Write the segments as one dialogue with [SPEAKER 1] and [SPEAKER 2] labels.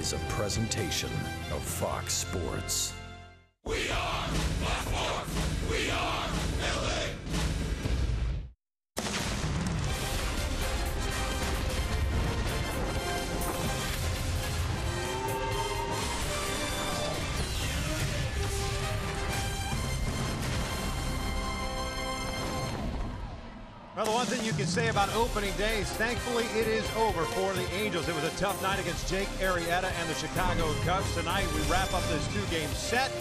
[SPEAKER 1] is a presentation of Fox Sports.
[SPEAKER 2] We are Fox Sports. We are LA.
[SPEAKER 3] Well, the one thing you can say about opening day is thankfully it is over for the Angels. It was a tough night against Jake Arrieta and the Chicago Cubs. Tonight we wrap up this two-game set.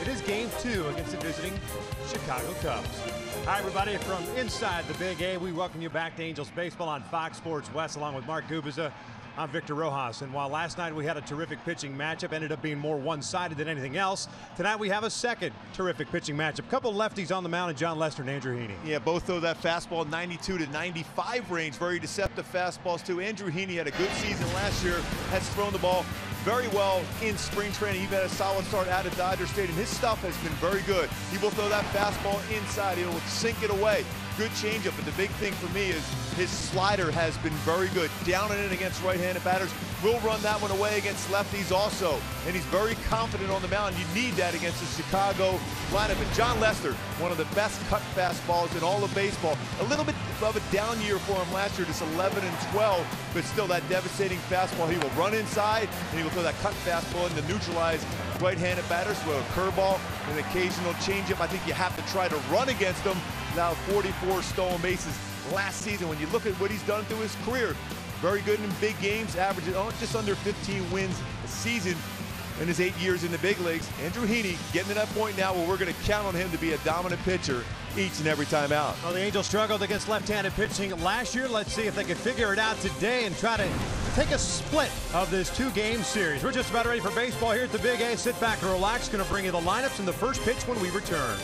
[SPEAKER 3] It is game 2 against the visiting Chicago Cubs. Hi, everybody. From inside the Big A, we welcome you back to Angels Baseball on Fox Sports West, along with Mark Gubiza. I'm Victor Rojas, and while last night we had a terrific pitching matchup, ended up being more one-sided than anything else, tonight we have a second terrific pitching matchup. Couple lefties on the mound, and John Lester and Andrew Heaney.
[SPEAKER 4] Yeah, both throw that fastball 92 to 95 range. Very deceptive fastballs, too. Andrew Heaney had a good season last year, has thrown the ball very well in spring training. He had a solid start out at Dodger Stadium. His stuff has been very good. He will throw that fastball inside. He'll sink it away. Good changeup, but the big thing for me is his slider has been very good. Down and in against right-handed batters. Will run that one away against lefties also. And he's very confident on the mound. You need that against the Chicago lineup. And John Lester, one of the best cut fastballs in all of baseball. A little bit of a down year for him last year, just 11 and 12, but still that devastating fastball. He will run inside, and he will throw that cut fastball in to neutralize right-handed batters with a curveball, an occasional changeup. I think you have to try to run against him. Now 44 stolen bases last season. When you look at what he's done through his career, very good in big games, averaging just under 15 wins a season in his 8 years in the big leagues. Andrew Heaney getting to that point now where we're going to count on him to be a dominant pitcher each and every time out.
[SPEAKER 3] Well, the Angels struggled against left-handed pitching last year. Let's see if they can figure it out today and try to take a split of this two-game series. We're just about ready for baseball here at the Big A. Sit back and relax. Going to bring you the lineups and the first pitch when we return.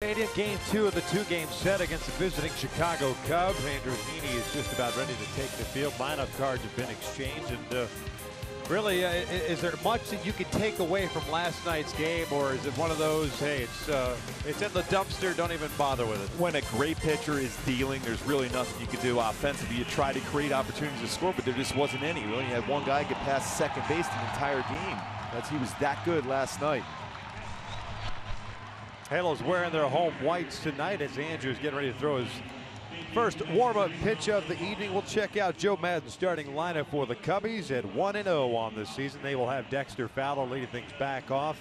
[SPEAKER 3] Stadium, game 2 of the 2-game set against the visiting Chicago Cubs. Andrew Heaney is just about ready to take the field. Lineup cards have been exchanged, and really, is there much that you can take away from last night's game, or is it one of those, hey, it's in the dumpster, don't even bother with it?
[SPEAKER 4] When a great pitcher is dealing, there's really nothing you can do offensively. You try to create opportunities to score, but there just wasn't any. We only had one guy get past second base the entire game. He was that good last night.
[SPEAKER 3] Halos wearing their home whites tonight as Andrew's getting ready to throw his first warm-up pitch of the evening. We'll check out Joe Maddon's starting lineup for the Cubbies at 1-0 on this season. They will have Dexter Fowler leading things back off.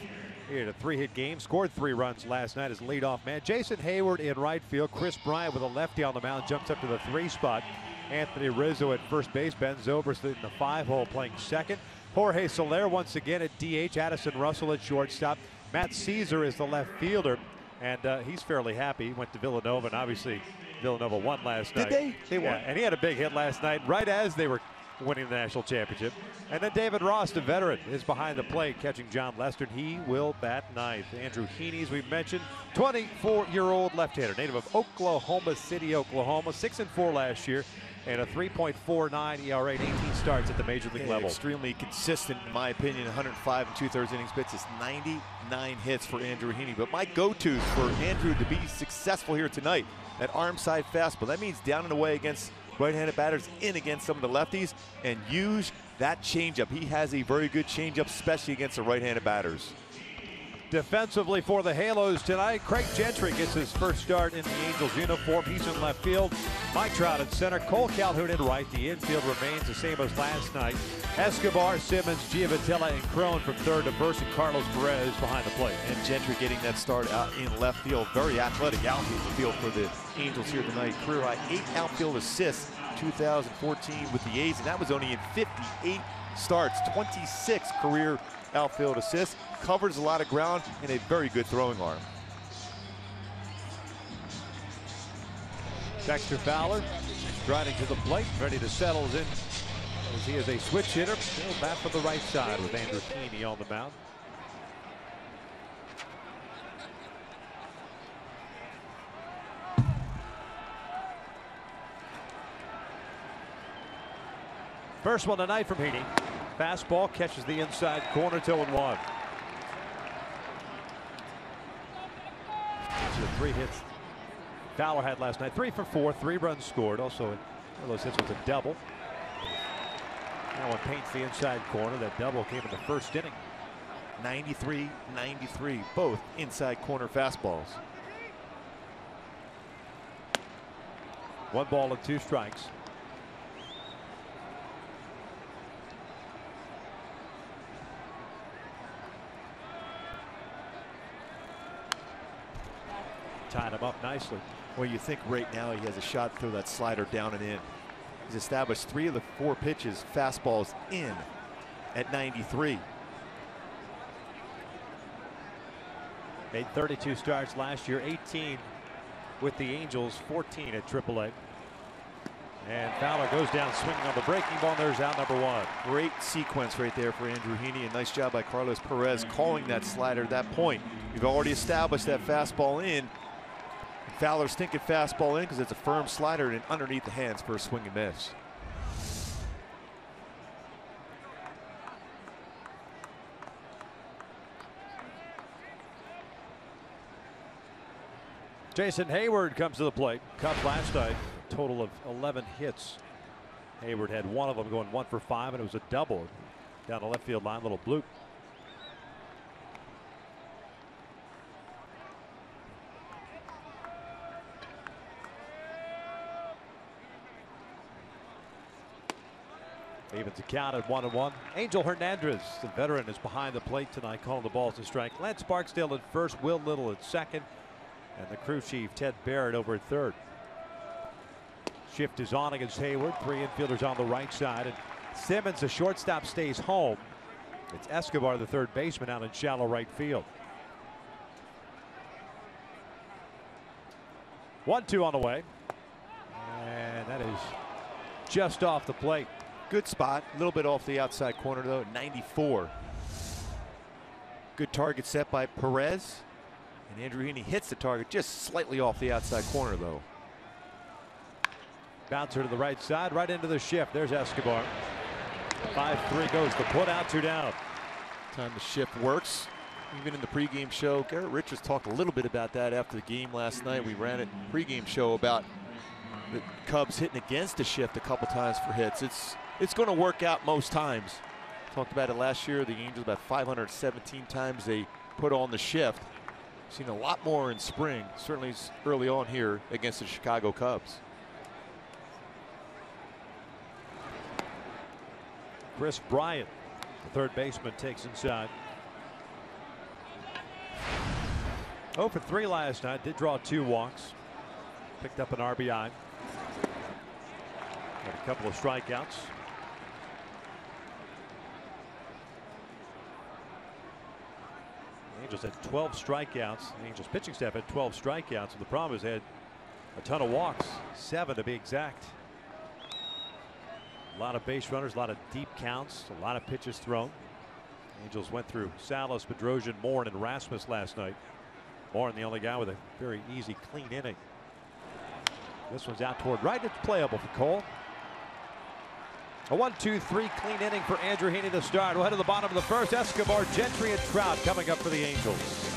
[SPEAKER 3] He had a 3-hit game, scored 3 runs last night as leadoff man. Jason Hayward in right field. Chris Bryant with a lefty on the mound jumps up to the 3 spot. Anthony Rizzo at first base. Ben Zobrist in the 5-hole playing second. Jorge Soler once again at DH. Addison Russell at shortstop. Matt Caesar is the left fielder, and he's fairly happy. He went to Villanova, and obviously Villanova won last night.
[SPEAKER 4] Did they? They won.
[SPEAKER 3] And he had a big hit last night right as they were winning the national championship. And then David Ross, the veteran, is behind the plate catching John Lester. He will bat ninth. Andrew Heaney, as we mentioned, 24-year-old left-hander, native of Oklahoma City, Oklahoma, 6-4 last year, and a 3.49 ERA, 18 starts at the major league level.
[SPEAKER 4] Extremely consistent, in my opinion. 105 2/3 innings pitched is 99 hits for Andrew Heaney. But my go-tos for Andrew to be successful here tonight, that arm side fastball. That means down and away against right-handed batters, in against some of the lefties, and use that changeup. He has a very good changeup, especially against the right-handed batters.
[SPEAKER 3] Defensively for the Halos tonight, Craig Gentry gets his first start in the Angels uniform. He's in left field. Mike Trout in center. Cole Calhoun in right. The infield remains the same as last night. Escobar, Simmons, Giavotella, and Crone from third to first, and Carlos Perez behind the plate.
[SPEAKER 4] And Gentry getting that start out in left field. Very athletic outfield for the Angels here tonight. Career high 8 outfield assists, 2014 with the A's, and that was only in 58 starts. 26 career outfield assists, covers a lot of ground, and a very good throwing arm.
[SPEAKER 3] Dexter Fowler striding to the plate, ready to settle in as he is a switch hitter. Still bat for the right side with Andrew Heaney on the mound. First one tonight from Heaney. Fastball catches the inside corner, 2-1. So 3 hits Fowler had last night. 3 for 4, 3 runs scored. Also, one of those hits was a double. That one paints the inside corner. That double came in the first inning.
[SPEAKER 4] 93-93, both inside corner fastballs.
[SPEAKER 3] 1 ball and 2 strikes. Tied him up nicely.
[SPEAKER 4] Well, you think right now he has a shot to throw that slider down and in. He's established 3 of the 4 pitches, fastballs in at 93.
[SPEAKER 3] Made 32 starts last year, 18 with the Angels, 14 at AAA. And Fowler goes down swinging on the breaking ball. There's out number 1.
[SPEAKER 4] Great sequence right there for Andrew Heaney. A nice job by Carlos Perez calling that slider at that point. We've already established that fastball in. Fowler's thinking fastball in because it's a firm slider and underneath the hands for a swing and miss.
[SPEAKER 3] Jason Hayward comes to the plate. Cubs last night, total of 11 hits. Hayward had 1 of them going 1 for 5, and it was a double down the left field line, little bloop. Evens the count at 1-1. Angel Hernandez, the veteran, is behind the plate tonight, calling the balls to strike. Lance Barksdale at first, Will Little at second, and the crew chief Ted Barrett over at third. Shift is on against Hayward. 3 infielders on the right side, and Simmons, the shortstop, stays home. It's Escobar, the third baseman, out in shallow right field. 1-2 on the way, and that is just off the plate.
[SPEAKER 4] Good spot, a little bit off the outside corner though, 94. Good target set by Perez. And Andrew Heaney hits the target just slightly off the outside corner, though.
[SPEAKER 3] Bouncer to the right side, right into the shift. There's Escobar. 5-3 goes the put out, 2 down.
[SPEAKER 4] Time the shift works. Even in the pregame show, Garrett Richards talked a little bit about that after the game last night. We ran it in the pregame show about the Cubs hitting against the shift a couple times for hits. It's going to work out most times. Talked about it last year. The Angels, about 517 times they put on the shift. Seen a lot more in spring, certainly early on here against the Chicago Cubs.
[SPEAKER 3] Chris Bryant, the third baseman, takes inside. 0 for 3 last night. Did draw 2 walks. Picked up an RBI. Had a couple of strikeouts. The Angels had 12 strikeouts. The Angels pitching staff had 12 strikeouts. And the problem is they had a ton of walks, 7 to be exact. A lot of base runners, a lot of deep counts, a lot of pitches thrown. Angels went through Salas, Bedrosian, Moore, and Rasmus last night. Moore, the only guy with a very easy, clean inning. This one's out toward right. It's playable for Cole. A 1-2-3 clean inning for Andrew Heaney to start. We'll head to the bottom of the first. Escobar, Gentry, and Trout coming up for the Angels.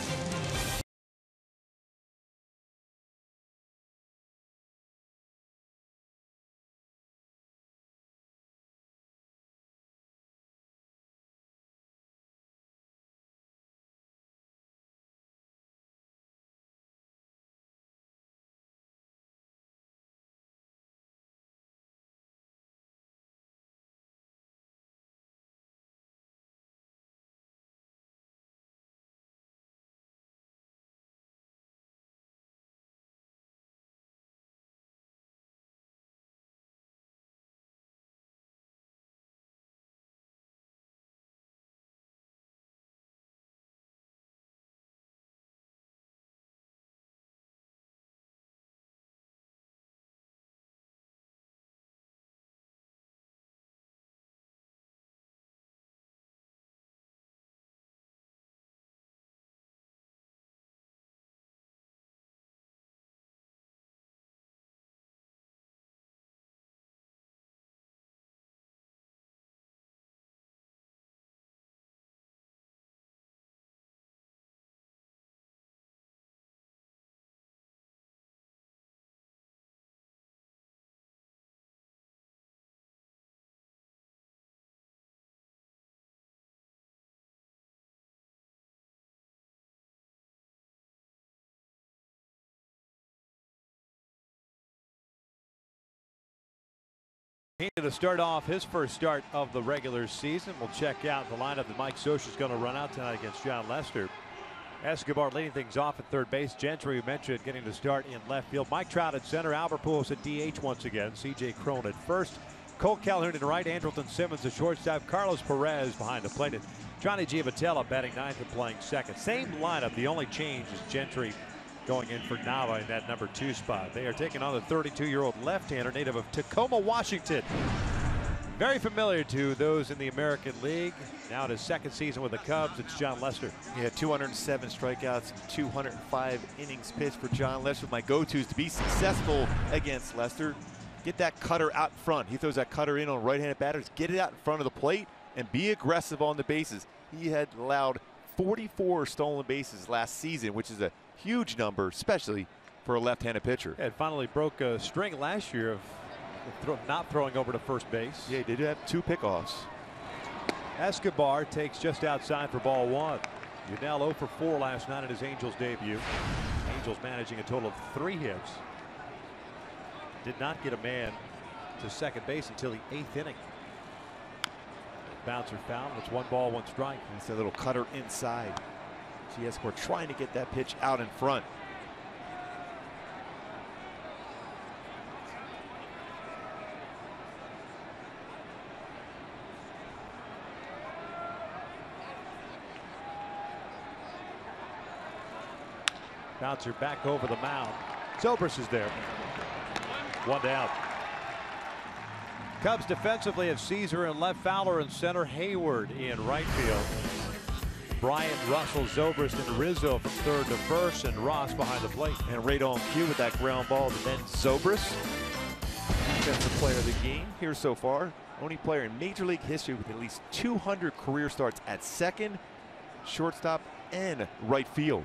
[SPEAKER 3] Heaney to start off his first start of the regular season. We'll check out the lineup that Mike Scioscia is going to run out tonight against John Lester. Escobar leading things off at third base. Gentry, we mentioned, getting to start in left field. Mike Trout at center. Albert Pujols at DH once again. C.J. Cron at first. Cole Calhoun in right. Andrelton Simmons at shortstop. Carlos Perez behind the plate. And Johnny Giavotella batting ninth and playing second. Same lineup. The only change is Gentry going in for Nava in that number 2 spot. They are taking on the 32-year-old left-hander, native of Tacoma, Washington. Very familiar to those in the American League. Now in his second season with the Cubs, it's John Lester.
[SPEAKER 4] He had 207 strikeouts and 205 innings pitched for John Lester. My go-to is to be successful against Lester. Get that cutter out front. He throws that cutter in on right-handed batters. Get it out in front of the plate and be aggressive on the bases. He had allowed 44 stolen bases last season, which is a huge number, especially for a left-handed pitcher.
[SPEAKER 3] It finally broke a string last year of not throwing over to first base.
[SPEAKER 4] Yeah, he did have 2 pickoffs.
[SPEAKER 3] Escobar takes just outside for ball 1. Yunel 0 for 4 last night in his Angels debut. Angels managing a total of 3 hits. Did not get a man to second base until the 8th inning. Bouncer foul. It's 1 ball, 1 strike.
[SPEAKER 4] It's a little cutter inside. Escobar trying to get that pitch out in front.
[SPEAKER 3] Bouncer back over the mound. Zobrist is there. 1 down. Cubs defensively have Caesar in left, Fowler in center, Hayward in right field. Bryant, Russell, Zobrist, and Rizzo from third to first, and Ross behind the plate.
[SPEAKER 4] And right on cue with that ground ball to Ben Zobrist. Defensive player of the game here so far. Only player in Major League history with at least 200 career starts at second, shortstop, and right field.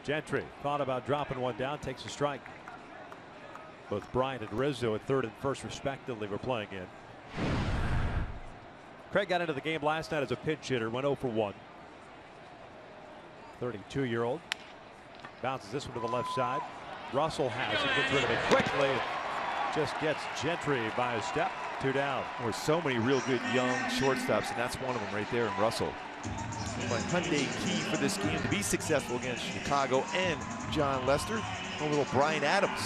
[SPEAKER 3] Gentry thought about dropping one down, takes a strike. Both Bryant and Rizzo at third and first respectively were playing in. Craig got into the game last night as a pinch hitter, went 0 for 1. 32-year-old bounces this one to the left side. Russell has it, gets rid of it quickly, just gets Gentry by a step. 2 down.
[SPEAKER 4] There's so many real good young shortstops, and that's one of them right there in Russell. But Hyundai key for this game to be successful against Chicago and John Lester. A little Brian Adams.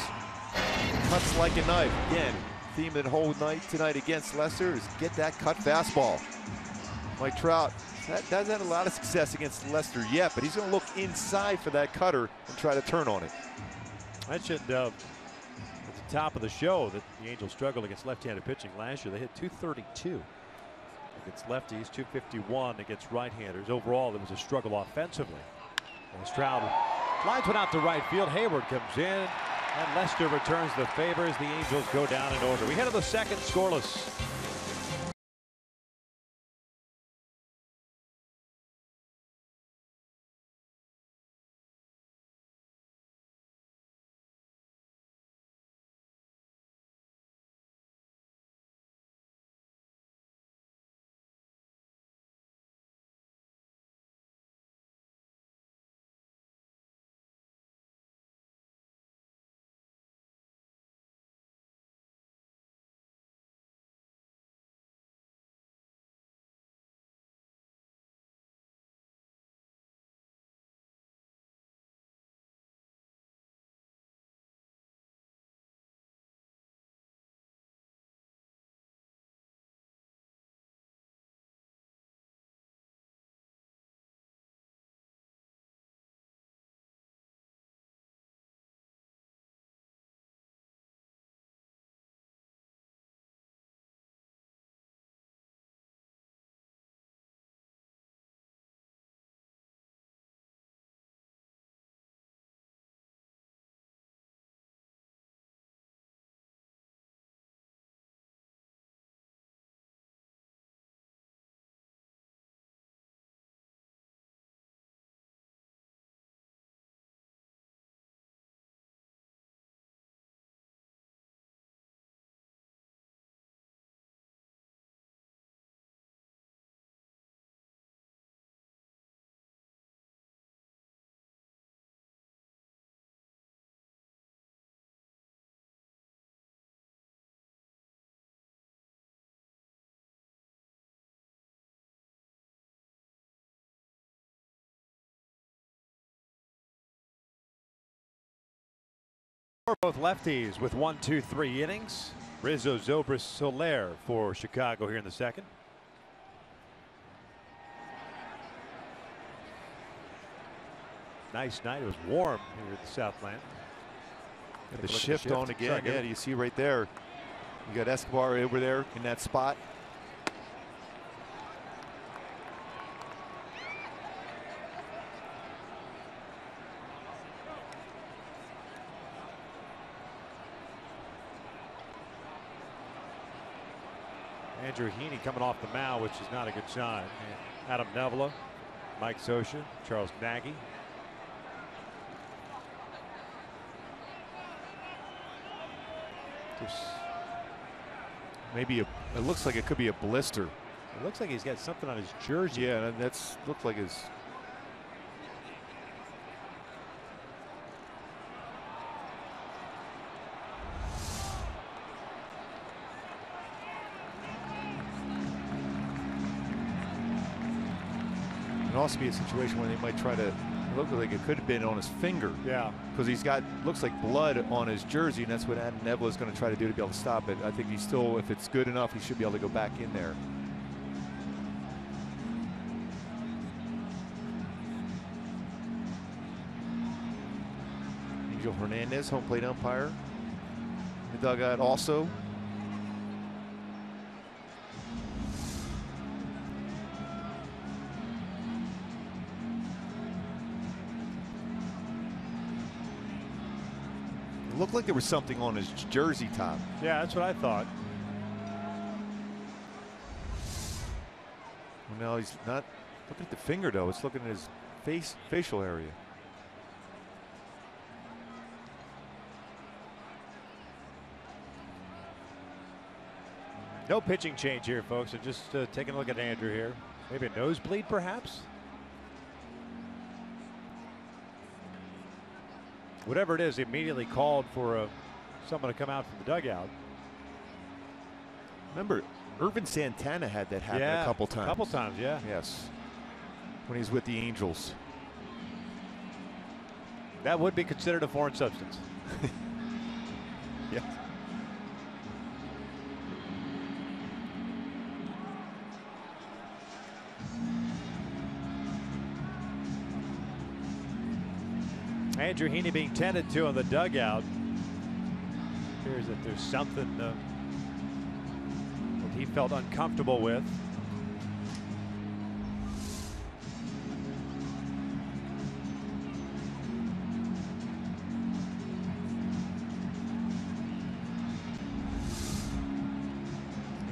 [SPEAKER 4] Cuts like a knife. Again, theme of the whole night tonight against Lester is get that cut fastball. Mike Trout hasn't had a lot of success against Lester yet, but he's going to look inside for that cutter and try to turn on it.
[SPEAKER 3] I mentioned at the top of the show that the Angels struggled against left-handed pitching last year. They hit 232 against lefties, 251 against right-handers. Overall, it was a struggle offensively. And Stroud lines one out to right field. Hayward comes in, and Lester returns the favor as the Angels go down in order. We head to the second, scoreless. Both lefties with 1, 2, 3 innings. Rizzo, Zobrist, Soler for Chicago here in the second. Nice night. It was warm here at the Southland.
[SPEAKER 4] And the shift on again. Yeah, you see right there. You got Escobar over there in that spot.
[SPEAKER 3] Andrew Heaney coming off the mound, which is not a good sign. Adam Nevela, Mike Scioscia, Charles Nagy.
[SPEAKER 4] Just maybe it looks like it could be a blister.
[SPEAKER 3] It looks like he's got something on his jersey.
[SPEAKER 4] Yeah, that's looked like his. It also be a situation where they might try to look like it could have been on his finger.
[SPEAKER 3] Yeah,
[SPEAKER 4] because he's got looks like blood on his jersey, and that's what Adam Neville is going to try to do to be able to stop it. I think he's still, if it's good enough, he should be able to go back in there. Angel Hernandez, home plate umpire, in the dugout also. It looked like there was something on his jersey top.
[SPEAKER 3] Yeah, that's what I thought.
[SPEAKER 4] Well, now he's not looking at the finger, though. It's looking at his facial area.
[SPEAKER 3] No pitching change here, folks. So just taking a look at Andrew here. Maybe a nosebleed, perhaps. Whatever it is, he immediately called for someone to come out from the dugout.
[SPEAKER 4] Remember, Irvin Santana had that happen a couple times.
[SPEAKER 3] A couple times, yeah.
[SPEAKER 4] Yes. When he was with the Angels.
[SPEAKER 3] That would be considered a foreign substance.
[SPEAKER 4] Yeah.
[SPEAKER 3] Andrew Heaney being tended to in the dugout. Appears that there's something that he felt uncomfortable with.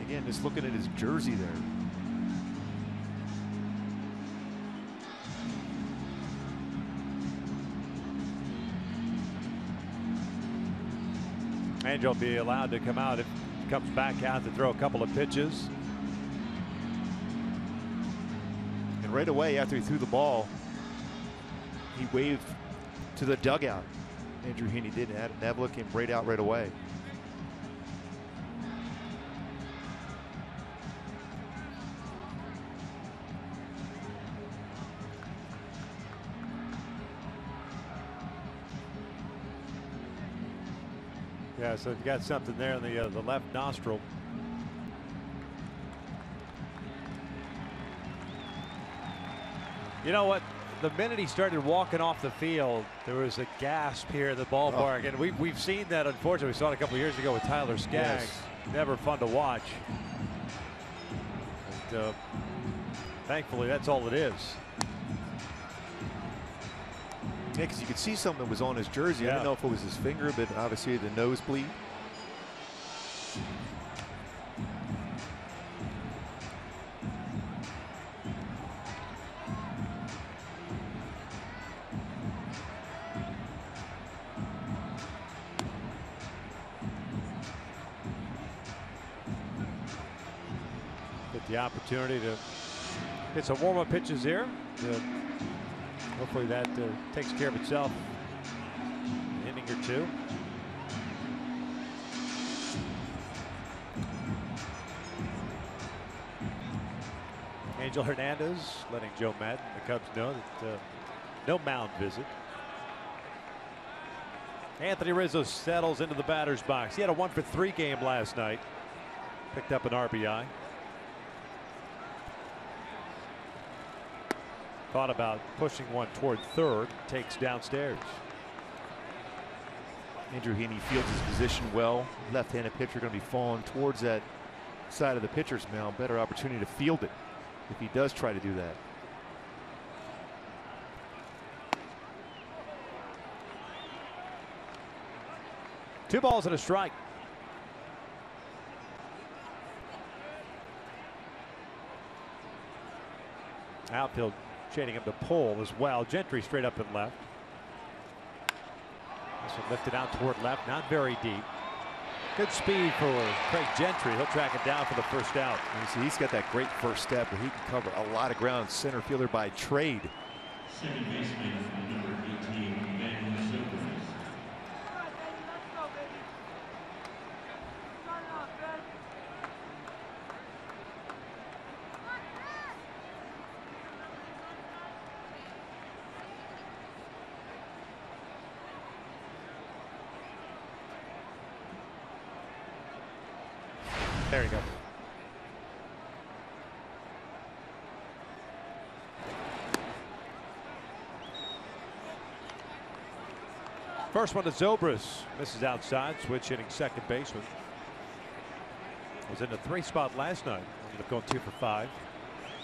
[SPEAKER 4] Again, just looking at his jersey there.
[SPEAKER 3] Angel will be allowed to come out if he comes back out to throw a couple of pitches.
[SPEAKER 4] And right away after he threw the ball, he waved to the dugout. Andrew Heaney did. Adam Neville came right out right away.
[SPEAKER 3] Yeah, so you got something there in the left nostril. You know what? The minute he started walking off the field, there was a gasp here in the ballpark, and we've seen that. Unfortunately, we saw it a couple of years ago with Tyler Skaggs.
[SPEAKER 4] Yes.
[SPEAKER 3] Never fun to watch. But, thankfully, that's all it is.
[SPEAKER 4] Yeah, because you could see something that was on his jersey. I don't know if it was his finger, but obviously the nosebleed.
[SPEAKER 3] Get the opportunity to hit some warm-up pitches here. Hopefully that takes care of itself in an inning or two. Angel Hernandez letting Joe Madden, the Cubs, know that no mound visit. Anthony Rizzo settles into the batter's box. He had a 1-for-3 game last night. Picked up an RBI. Thought about pushing one toward third, takes downstairs.
[SPEAKER 4] Andrew Heaney fields his position well. Left-handed pitcher going to be falling towards that side of the pitcher's mound. Better opportunity to field it if he does try to do that.
[SPEAKER 3] Two balls and a strike. Outfield shading him to pull as well. Gentry straight up and left. This one lifted out toward left, not very deep. Good speed for Craig Gentry. He'll track it down for the first out.
[SPEAKER 4] You see, he's got that great first step where he can cover a lot of ground. Center fielder by trade.
[SPEAKER 2] Second baseman, number 18, Van Silver.
[SPEAKER 3] There you go. First one to Zobrist. Misses outside. Switch hitting second baseman. Was in the 3 spot last night. Ended up going 2 for 5.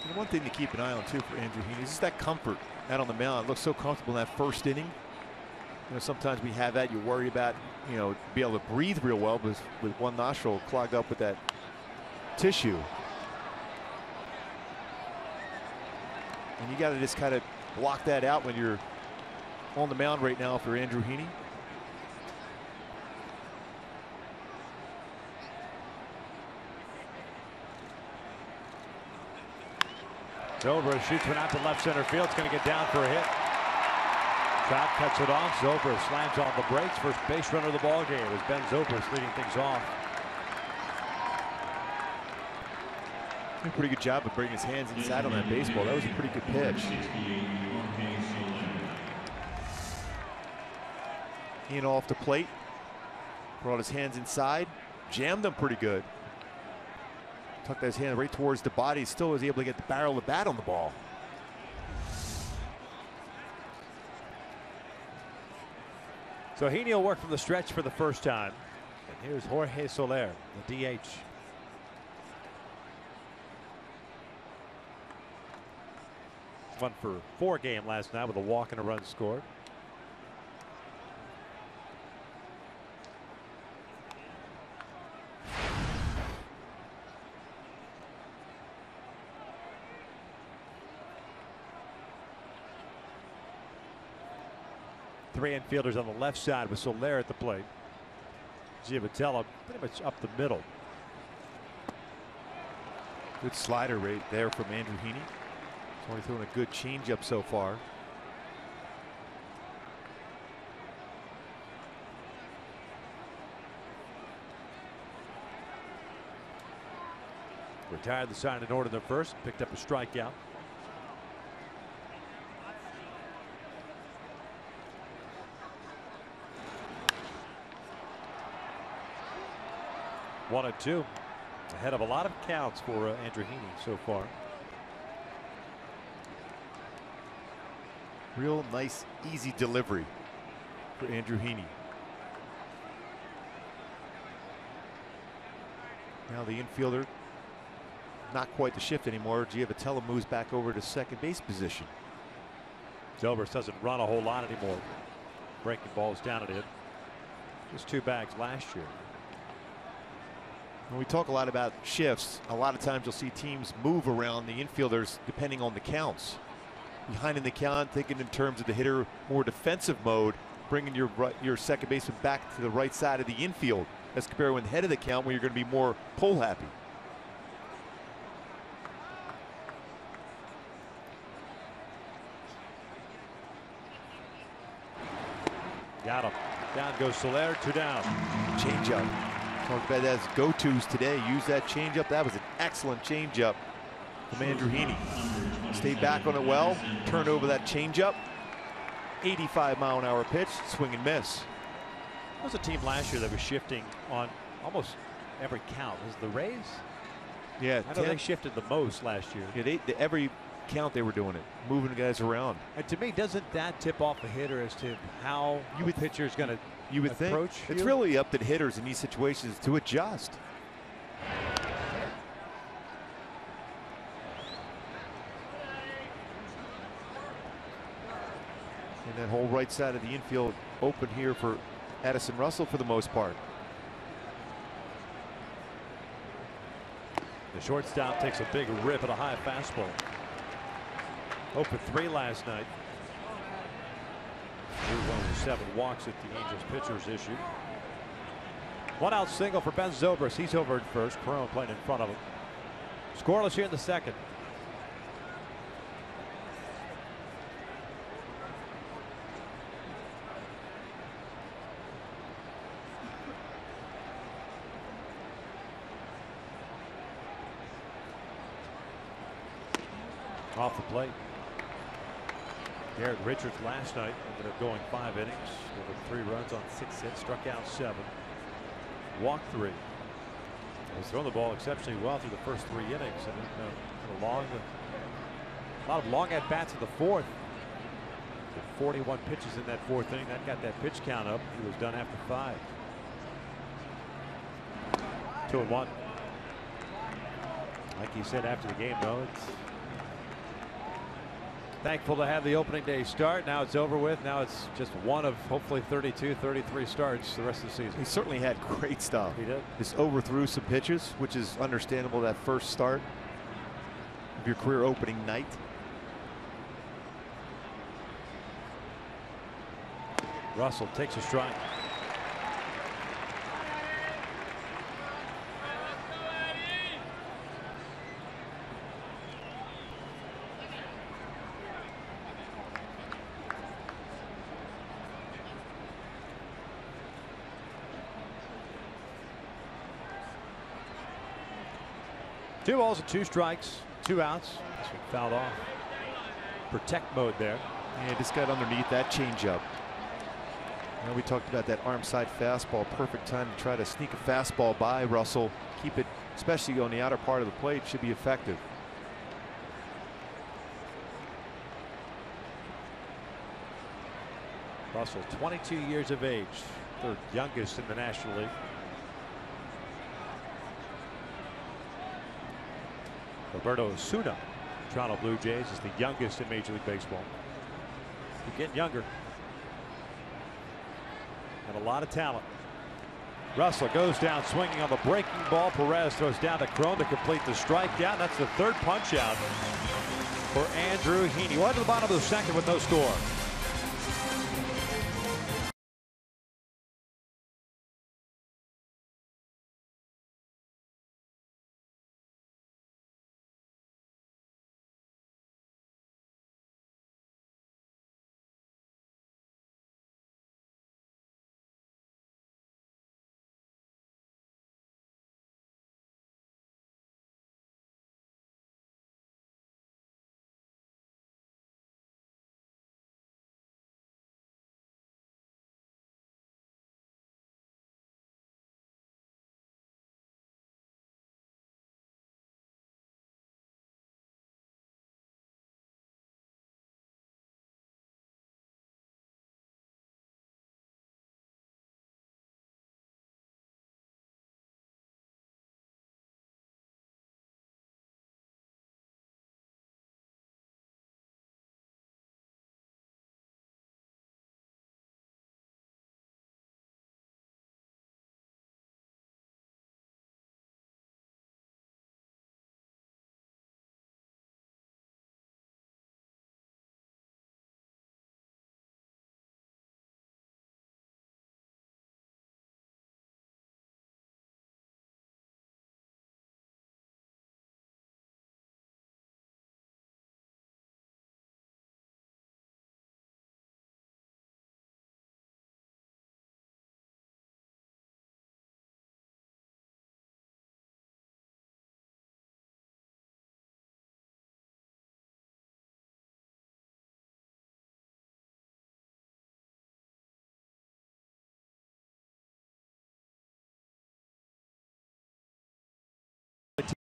[SPEAKER 4] And one thing to keep an eye on too for Andrew Heaney is just that comfort out on the mound. It looks so comfortable in that first inning. You know, sometimes we have that. You worry about, you know, be able to breathe real well, but with one nostril clogged up with that tissue. And you got to just kind of block that out when you're on the mound right now for Andrew Heaney.
[SPEAKER 3] Zobrist shoots one out to left center field. It's going to get down for a hit. Trout cuts it off. Zobrist slams on the brakes. First base runner of the ball game. It was Ben Zobrist leading things off.
[SPEAKER 4] Did a pretty good job of bringing his hands inside on that baseball. That was a pretty good pitch. Heaney off the plate. Brought his hands inside. Jammed them pretty good. Tucked his hand right towards the body. Still was able to get the barrel of the bat on the ball.
[SPEAKER 3] So Heaney will work from the stretch for the first time. And here's Jorge Soler, the DH. Won for 4 game last night with a walk and a run scored. Three infielders on the left side with Soler at the plate. Giavotella pretty much up the middle.
[SPEAKER 4] Good slider right there from Andrew Heaney. He's only throwing a good changeup so far.
[SPEAKER 3] Retired the sign in order the first. Picked up a strikeout. One and two. Ahead of a lot of counts for Andrew Heaney so far.
[SPEAKER 4] Real nice, easy delivery for Andrew Heaney. Now the infielder, not quite the shift anymore. Giavotella moves back over to second base position.
[SPEAKER 3] Zobrist doesn't run a whole lot anymore. Breaking balls down at it. Just 2 bags last year.
[SPEAKER 4] When we talk a lot about shifts, a lot of times you'll see teams move around the infielders depending on the counts. Behind in the count, thinking in terms of the hitter, more defensive mode, bringing your second baseman back to the right side of the infield as compared with the head of the count where you're going to be more pull happy.
[SPEAKER 3] Got him. Down goes Soler, 2 down.
[SPEAKER 4] Changeup. Talk about that as go-tos today. Use that changeup. That was an excellent changeup from Andrew Heaney. Stayed back on it well. Turned over that changeup. 85-mile-an-hour pitch. Swing and miss.
[SPEAKER 3] There was a team last year that was shifting on almost every count. Was the Rays?
[SPEAKER 4] Yeah,
[SPEAKER 3] I know they shifted the most last year.
[SPEAKER 4] Yeah, every count they were doing it, moving guys around.
[SPEAKER 3] And to me, doesn't that tip off the hitter as to how the pitcher is going to approach
[SPEAKER 4] think it's really up to the hitters in these situations to adjust. And that whole right side of the infield open here for Addison Russell for the most part.
[SPEAKER 3] The shortstop takes a big rip at a high fastball. 0 for 3 last night. One of the 7 walks that the Angels pitchers issued. 1 out single for Ben Zobrist. He's over at first. Perone playing in front of him. Scoreless here in the second. Off the plate. Garrett Richards last night ended up going 5 innings, over 3 runs on 6 hits, struck out 7, walked 3. He's thrown the ball exceptionally well through the first 3 innings, and a lot of long at bats in the 4th. 41 pitches in that 4th inning. That got that pitch count up. He was done after 5. 2-1. Like he said after the game, though, Thankful to have the opening day start. Now it's over with. Now it's just one of hopefully 32, 33 starts the rest of the season.
[SPEAKER 4] He certainly had great stuff.
[SPEAKER 3] He did.
[SPEAKER 4] Just overthrew some pitches, which is understandable that first start of your career opening night.
[SPEAKER 3] Russell takes a strike. Two balls and two strikes, 2 outs. This one fouled off. Protect mode there.
[SPEAKER 4] And just got underneath that changeup. You know, we talked about that arm side fastball. Perfect time to try to sneak a fastball by Russell. Keep it, especially on the outer part of the plate, should be effective.
[SPEAKER 3] Russell, 22 years of age, third youngest in the National League. Roberto Osuna, Toronto Blue Jays, is the youngest in Major League Baseball. He's getting younger. And a lot of talent. Russell goes down swinging on the breaking ball. Perez throws down to Cron to complete the strikeout. That's the third punch out for Andrew Heaney. Well, to the bottom of the second with no score.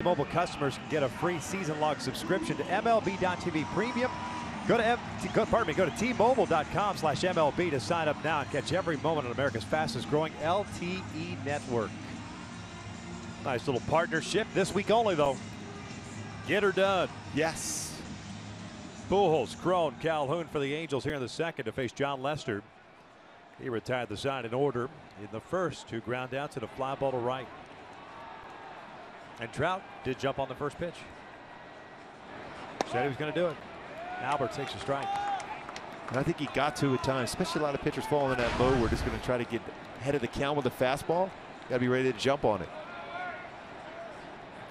[SPEAKER 3] T-Mobile customers can get a free season-long subscription to MLB.TV Premium. Go to T-Mobile.com/MLB to sign up now and catch every moment on America's fastest-growing LTE network. Nice little partnership this week only, though. Get her done.
[SPEAKER 4] Yes.
[SPEAKER 3] Pujols, Cron, Calhoun for the Angels here in the second to face John Lester. He retired the side in order in the first to ground out to the fly ball to right. And Trout did jump on the first pitch. Said he was going to do it. Albert takes a strike.
[SPEAKER 4] And I think he got to at times, especially a lot of pitchers falling in that mode. We're just going to try to get ahead of the count with the fastball. Got to be ready to jump on it.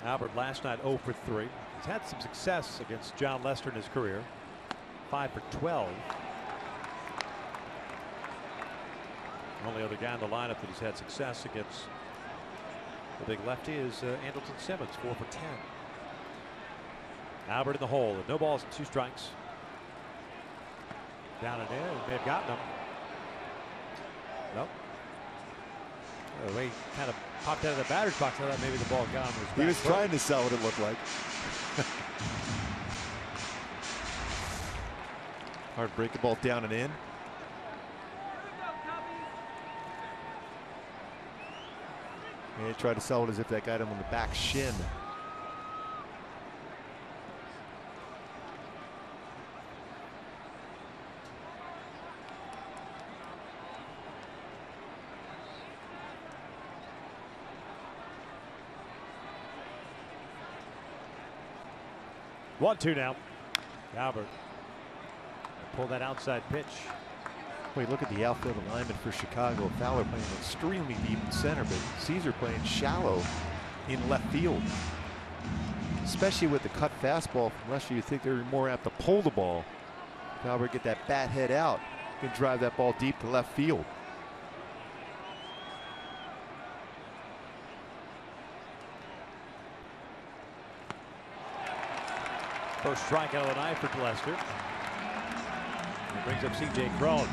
[SPEAKER 3] Albert last night 0 for 3. He's had some success against John Lester in his career. 5 for 12. The only other guy in the lineup that he's had success against the big lefty is Andrelton Simmons, 4 for 10. Albert in the hole, and no balls and 2 strikes. Down and in, may have gotten him. Nope. The way he kind of popped out of the batter's box, I thought maybe the ball got him.
[SPEAKER 4] He was trying to sell what it looked like. Hard breaking ball down and in. And he tried to sell it as if that got him on the back shin.
[SPEAKER 3] 1-2 now. Albert pull that outside pitch.
[SPEAKER 4] Wait, look at the outfield alignment for Chicago. Fowler playing extremely deep in center, but Caesar playing shallow in left field. Especially with the cut fastball from Lester, you think they're more apt to pull the ball. Fowler get that bat head out, can drive that ball deep to left field.
[SPEAKER 3] First strikeout of the night for Lester. He brings up C.J. Cron.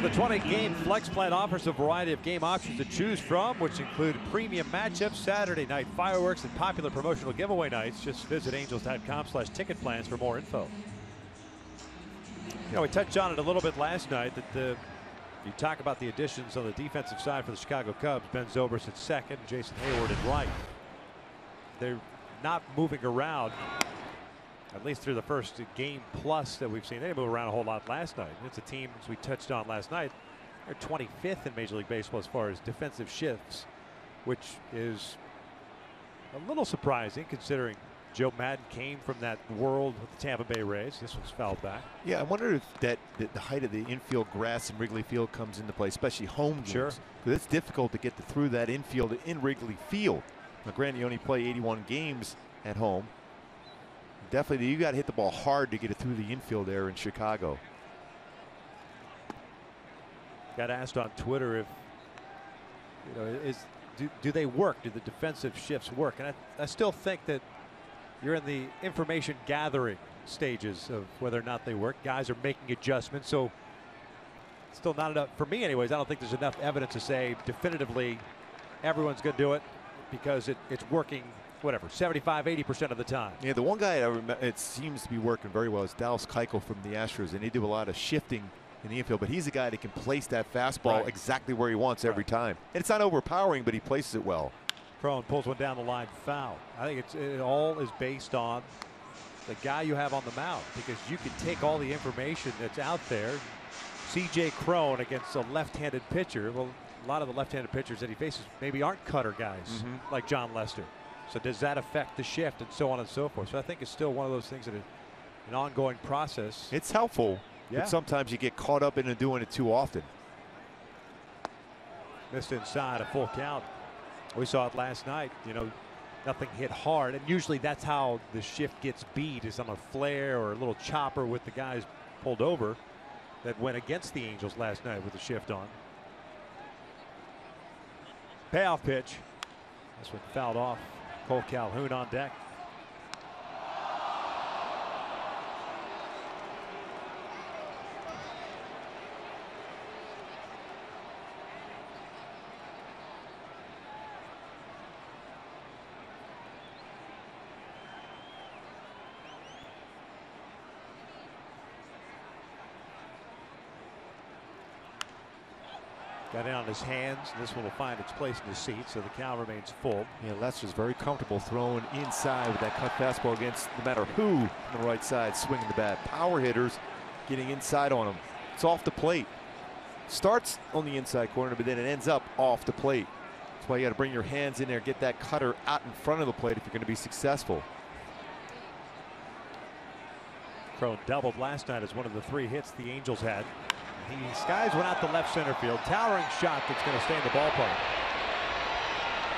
[SPEAKER 3] The 20-game flex plan offers a variety of game options to choose from, which include premium matchups, Saturday night fireworks, and popular promotional giveaway nights. Just visit angels.com/ticket plans for more info. You know, we touched on it a little bit last night that you talk about the additions on the defensive side for the Chicago Cubs. Ben Zobrist at second, Jason Hayward at right. They're not moving around, at least through the first game plus that we've seen. They didn't move around a whole lot last night. It's a team, as we touched on last night, they're 25th in Major League Baseball as far as defensive shifts, which is a little surprising considering Joe Madden came from that world with the Tampa Bay Rays. This was fouled back.
[SPEAKER 4] Yeah, I wonder if the height of the infield grass in Wrigley Field comes into play, especially home games.
[SPEAKER 3] Sure.
[SPEAKER 4] Because it's difficult to get through that infield in Wrigley Field. Now, granted, you only play 81 games at home. Definitely, you got to hit the ball hard to get it through the infield there in Chicago.
[SPEAKER 3] Got asked on Twitter if, you know, do they work? Do the defensive shifts work? And I still think that you're in the information gathering stages of whether or not they work. Guys are making adjustments, so still not enough for me anyways. I don't think there's enough evidence to say definitively everyone's going to do it because it's working, whatever, 75-80% of the time.
[SPEAKER 4] Yeah, the one guy it seems to be working very well is Dallas Keuchel from the Astros, and they do a lot of shifting in the infield, but he's a guy that can place that fastball exactly where he wants every time. And it's not overpowering, but he places it well.
[SPEAKER 3] Cron pulls one down the line, foul. I think it all is based on the guy you have on the mound, because you can take all the information that's out there. C.J. Cron against a left-handed pitcher. Well, a lot of the left-handed pitchers that he faces maybe aren't cutter guys like John Lester. So does that affect the shift and so on and so forth? So I think it's still one of those things that is an ongoing process.
[SPEAKER 4] It's helpful, but sometimes you get caught up into doing it too often.
[SPEAKER 3] Missed inside, a full count. We saw it last night. You know, nothing hit hard, and usually that's how the shift gets beat, is on a flare or a little chopper with the guys pulled over. That went against the Angels last night with the shift on. Payoff pitch. This one fouled off. Cole Calhoun on deck. Got it on his hands. This one will find its place in the seat, so the count remains full.
[SPEAKER 4] Yeah, Lester's very comfortable throwing inside with that cut fastball against no matter who on the right side swinging the bat. Power hitters getting inside on him. It's off the plate. Starts on the inside corner, but then it ends up off the plate. That's why you got to bring your hands in there, get that cutter out in front of the plate if you're going to be successful.
[SPEAKER 3] Cron doubled last night as one of the 3 hits the Angels had. He skies one out to left center field. Towering shot that's going to stay in the ballpark.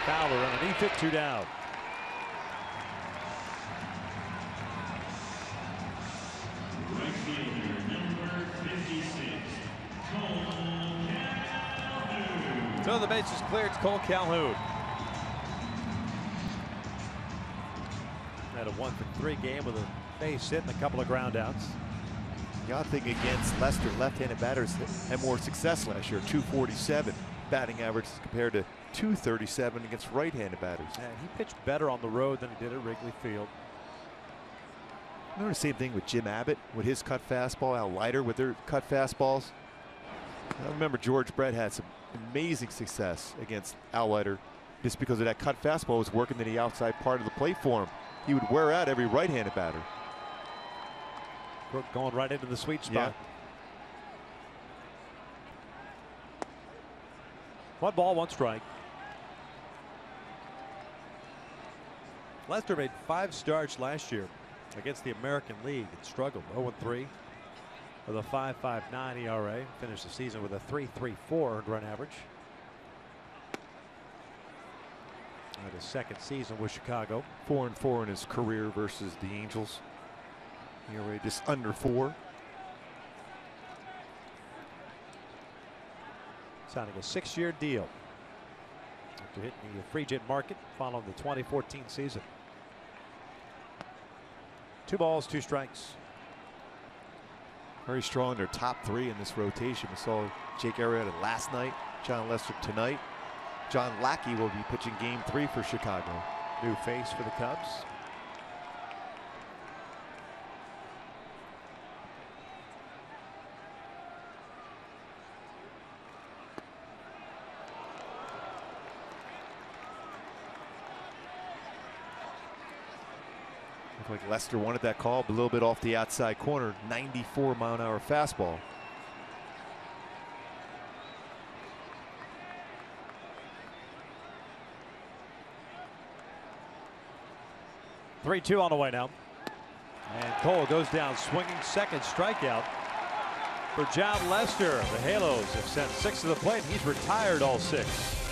[SPEAKER 3] Fowler underneath it, 2 down. So the base is cleared. It's Cole Calhoun. Had a 1-for-3 game with a base hit and a couple of ground outs.
[SPEAKER 4] You got to think against Lester, left-handed batters had more success last year. 247 batting average compared to 237 against right-handed batters.
[SPEAKER 3] And he pitched better on the road than he did at Wrigley Field.
[SPEAKER 4] Remember the same thing with Jim Abbott with his cut fastball, Al Leiter with their cut fastballs. I remember George Brett had some amazing success against Al Leiter just because of that cut fastball was working in the outside part of the plate for him. He would wear out every right-handed batter.
[SPEAKER 3] Going right into the sweet spot. 1 ball, 1 strike. Lester made 5 starts last year. against the American League. It struggled. 0-3 with a 5.59 ERA. Finished the season with a 3.34 earned run average. And his second season with Chicago.
[SPEAKER 4] 4-4 in his career versus the Angels. ERA just under 4.
[SPEAKER 3] Signing a 6-year deal after hitting the free agent market following the 2014 season. 2 balls, 2 strikes.
[SPEAKER 4] Very strong in their top 3 in this rotation. We saw Jake Arrieta last night, John Lester tonight. John Lackey will be pitching game 3 for Chicago.
[SPEAKER 3] New face for the Cubs.
[SPEAKER 4] Looked like Lester wanted that call, but a little bit off the outside corner. 94-mile-an-hour fastball.
[SPEAKER 3] Three-two on the way now. And Cole goes down swinging, second strikeout for John Lester. The Halos have sent 6 to the plate. He's retired all 6.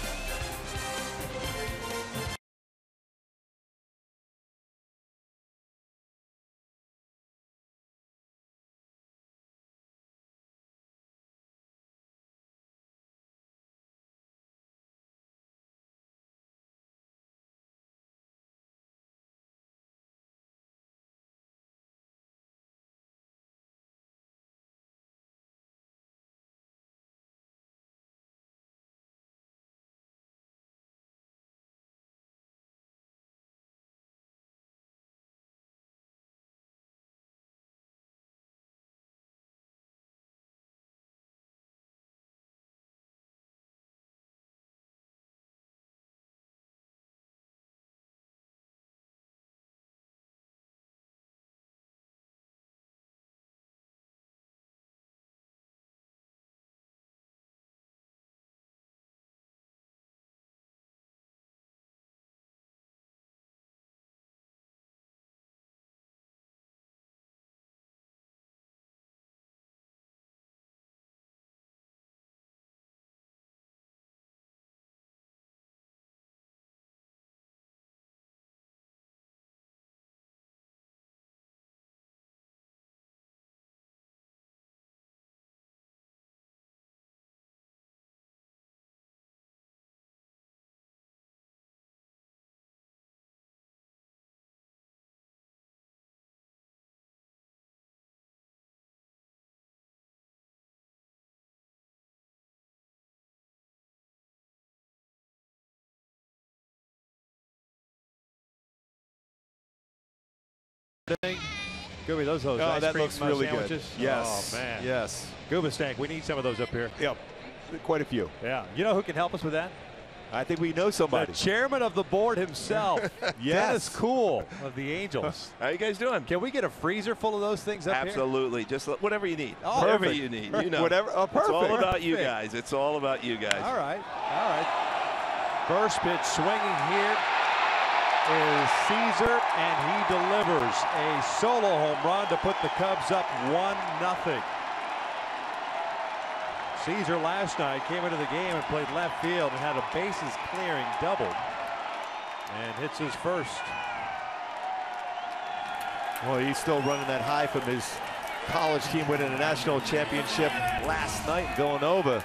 [SPEAKER 3] Gooby, those ice
[SPEAKER 4] that
[SPEAKER 3] cream
[SPEAKER 4] looks really
[SPEAKER 3] sandwiches.
[SPEAKER 4] Good. Yes.
[SPEAKER 3] Oh, man.
[SPEAKER 4] Yes.
[SPEAKER 3] Gooba Stank, we need some of those up here.
[SPEAKER 4] Yep. Quite a few.
[SPEAKER 3] Yeah. You know who can help us with that?
[SPEAKER 4] I think we know somebody.
[SPEAKER 3] The chairman of the board himself.
[SPEAKER 4] Yes.
[SPEAKER 3] Dennis Cool of the Angels.
[SPEAKER 5] How you guys doing?
[SPEAKER 3] Can we get a freezer full of those things up
[SPEAKER 5] Absolutely. Here? Just whatever you need.
[SPEAKER 3] Oh,
[SPEAKER 5] whatever
[SPEAKER 3] perfect.
[SPEAKER 5] you need. You know.
[SPEAKER 4] Whatever. Oh, perfect.
[SPEAKER 5] It's all about you guys. It's all about you guys.
[SPEAKER 3] All right. All right. First pitch swinging here is Caesar, and he delivers a solo home run to put the Cubs up 1-0. Caesar last night came into the game and played left field and had a bases clearing double and hits his first.
[SPEAKER 4] Well, he's still running that high from his college team winning a national championship last night in Villanova.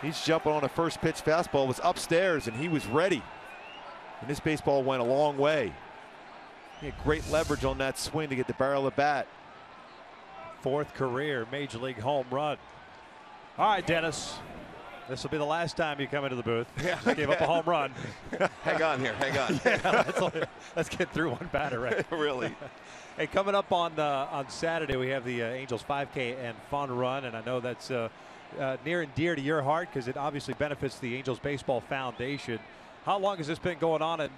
[SPEAKER 4] He's jumping on a first pitch fastball, was upstairs, and he was ready. And this baseball went a long way. He had great leverage on that swing to get the barrel of the bat.
[SPEAKER 3] 4th career Major League home run. All right, Dennis. This will be the last time you come into the booth.
[SPEAKER 5] Yeah.
[SPEAKER 3] Just gave up a home run.
[SPEAKER 5] Hang on here. Hang on.
[SPEAKER 3] Yeah, let's get through one batter, right?
[SPEAKER 5] Really.
[SPEAKER 3] Hey, coming up on Saturday, we have the Angels 5K and Fun Run, and I know that's near and dear to your heart because it obviously benefits the Angels Baseball Foundation. How long has this been going on, and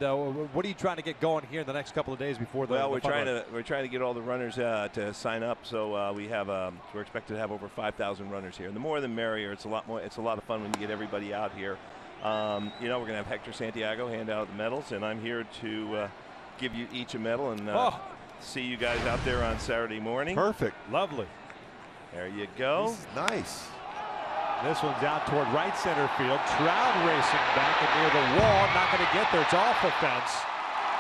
[SPEAKER 3] what are you trying to get going here in the next couple of days before the?
[SPEAKER 5] Well,
[SPEAKER 3] we're
[SPEAKER 5] trying to get all the runners to sign up. So we have we're expected to have over 5,000 runners here, and the more the merrier. It's a lot more. It's a lot of fun when you get everybody out here. You know, we're gonna have Hector Santiago hand out the medals, and I'm here to give you each a medal. And See you guys out there on Saturday morning.
[SPEAKER 4] Perfect.
[SPEAKER 3] Lovely.
[SPEAKER 5] There you go.
[SPEAKER 4] This is nice.
[SPEAKER 3] This one's out toward right center field. Trout racing back and near the wall. Not going to get there. It's off the fence.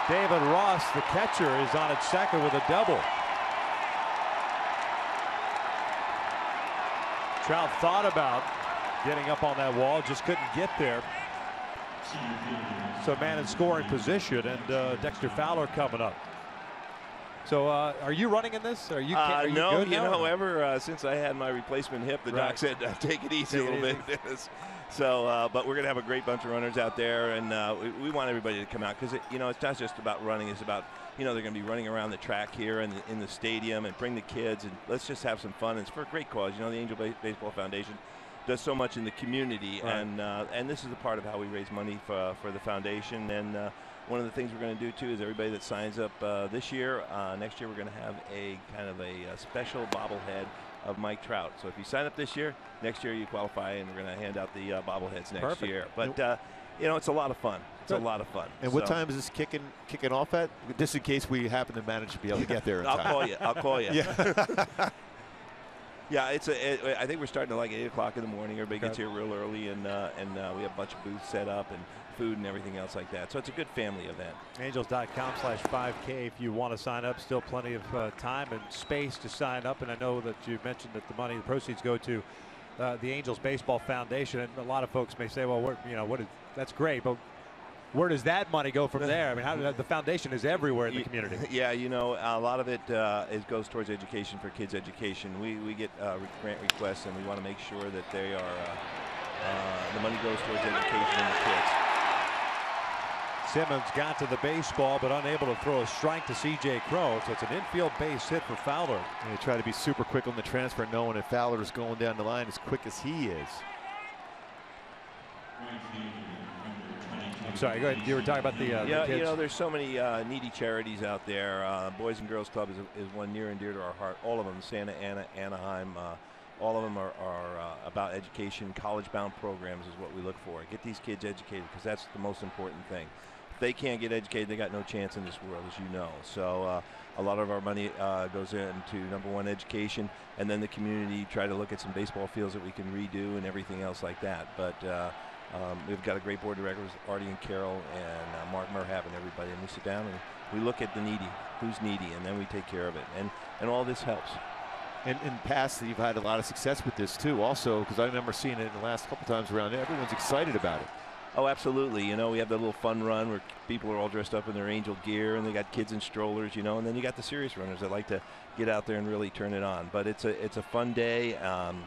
[SPEAKER 3] David Ross, the catcher, is on at second with a double. Trout thought about getting up on that wall, just couldn't get there. So man in scoring position, and Dexter Fowler coming up. So are you running in this? Are you
[SPEAKER 5] no,
[SPEAKER 3] good
[SPEAKER 5] you
[SPEAKER 3] now?
[SPEAKER 5] know, ever since I had my replacement hip, the doc said take it easy a little bit. So, but we're going to have a great bunch of runners out there, and we want everybody to come out because, you know, it's not just about running. It's about, you know, they're going to be running around the track here and in the stadium, and bring the kids, and let's just have some fun. It's for a great cause. You know, the Angel Baseball Foundation does so much in the community,
[SPEAKER 3] right.
[SPEAKER 5] And this is a part of how we raise money for the foundation. And one of the things we're going to do too is everybody that signs up this year, next year we're going to have a kind of a special bobblehead of Mike Trout. So if you sign up this year, next year you qualify, and we're going to hand out the bobbleheads next year. But you know, it's a lot of fun. It's a lot of fun.
[SPEAKER 4] And what time is this kicking off at? Just in case we happen to manage to be able to get there in time.
[SPEAKER 5] I'll call you. I'll call you.
[SPEAKER 4] Yeah.
[SPEAKER 5] Yeah, I think we're starting at like 8 o'clock in the morning. Everybody gets here real early, and we have a bunch of booths set up and food and everything else like that. So it's a good family event.
[SPEAKER 3] Angels.com/5K if you want to sign up. Still plenty of time and space to sign up. And I know that you mentioned that the proceeds go to the Angels Baseball Foundation. And a lot of folks may say, well, that's great, but where does that money go from there? I mean, the foundation is everywhere in the community.
[SPEAKER 5] Yeah, you know, a lot of it goes towards education, for kids' education. We get grant requests, and we want to make sure that they are the money goes towards education of the kids.
[SPEAKER 3] Simmons got to the baseball, but unable to throw a strike to C.J. Crow. So it's an infield base hit for Fowler.
[SPEAKER 4] And they try to be super quick on the transfer, knowing that Fowler is going down the line as quick as he is.
[SPEAKER 3] I'm sorry, go ahead. You were talking about the kids.
[SPEAKER 5] You know, there's so many needy charities out there. Boys and Girls Club is one near and dear to our heart. All of them, Santa Ana, Anaheim, all of them are about education. College-bound programs is what we look for. Get these kids educated, because that's the most important thing. If they can't get educated, they got no chance in this world, as you know. So a lot of our money goes into, number one, education, and then the community try to look at some baseball fields that we can redo and everything else like that. But we've got a great board of directors, Artie and Carol and Mark Merhab and everybody, and we sit down and we look at the needy, who's needy, and then we take care of it. And all this helps.
[SPEAKER 4] And in the past, you've had a lot of success with this too, also, because I remember seeing it in the last couple times around there. Everyone's excited about it.
[SPEAKER 5] Oh, absolutely. You know, we have that little fun run where people are all dressed up in their Angel gear, and they got kids in strollers, you know, and then you got the serious runners that like to get out there and really turn it on. But it's a fun day.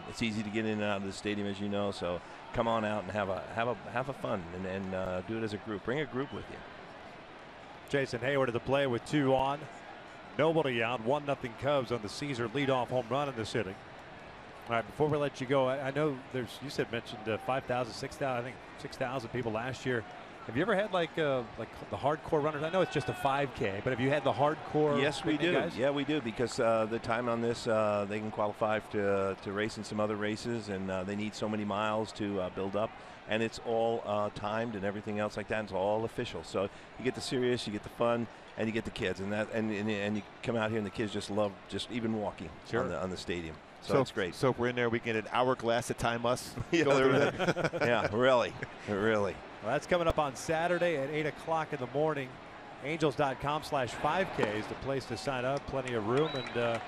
[SPEAKER 5] It's easy to get in and out of the stadium, as you know, so come on out and have a fun and do it as a group. Bring a group with you.
[SPEAKER 3] Jason Hayward at the play with 2 on. Nobody out. 1-0 Cubs on the Caesar leadoff home run in this inning. All right, before we let you go, I know you mentioned 5,000, 6,000, I think 6,000 people last year. Have you ever had like the hardcore runners? I know it's just a 5K, but have you had the hardcore?
[SPEAKER 5] Yes, we do.
[SPEAKER 3] Guys?
[SPEAKER 5] Yeah, we do, because the time on this, they can qualify to race in some other races, and they need so many miles to build up, and it's all timed and everything else like that. It's all official. So you get the serious, you get the fun, and you get the kids, and you come out here, and the kids just love even walking on the stadium. So it's great.
[SPEAKER 4] So if we're in there, we can get an hourglass to time us.
[SPEAKER 5] Yeah, really.
[SPEAKER 3] Well, that's coming up on Saturday at 8 o'clock in the morning. Angels.com/5K is the place to sign up. Plenty of room, and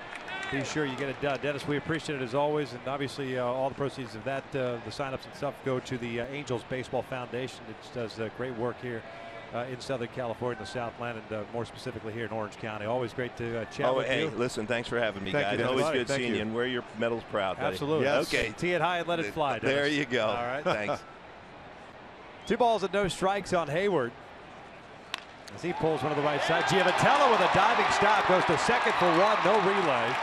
[SPEAKER 3] be sure you get it done. Dennis, we appreciate it as always, and obviously all the proceeds of that, the signups and stuff, go to the Angels Baseball Foundation. It does great work here in Southern California, the Southland, and more specifically here in Orange County. Always great to chat with you.
[SPEAKER 5] Listen, thanks for having me,
[SPEAKER 4] Thank
[SPEAKER 5] guys.
[SPEAKER 4] you,
[SPEAKER 5] Always good seeing you, and wear your medals proud, buddy.
[SPEAKER 3] Absolutely.
[SPEAKER 4] Yes.
[SPEAKER 3] Okay. Tee it high and let it fly, Dennis.
[SPEAKER 5] There you go.
[SPEAKER 3] All right.
[SPEAKER 5] Thanks.
[SPEAKER 3] 2 balls and no strikes on Hayward as he pulls one to the right side. Giavatello with a diving stop goes to second for 1, no relay.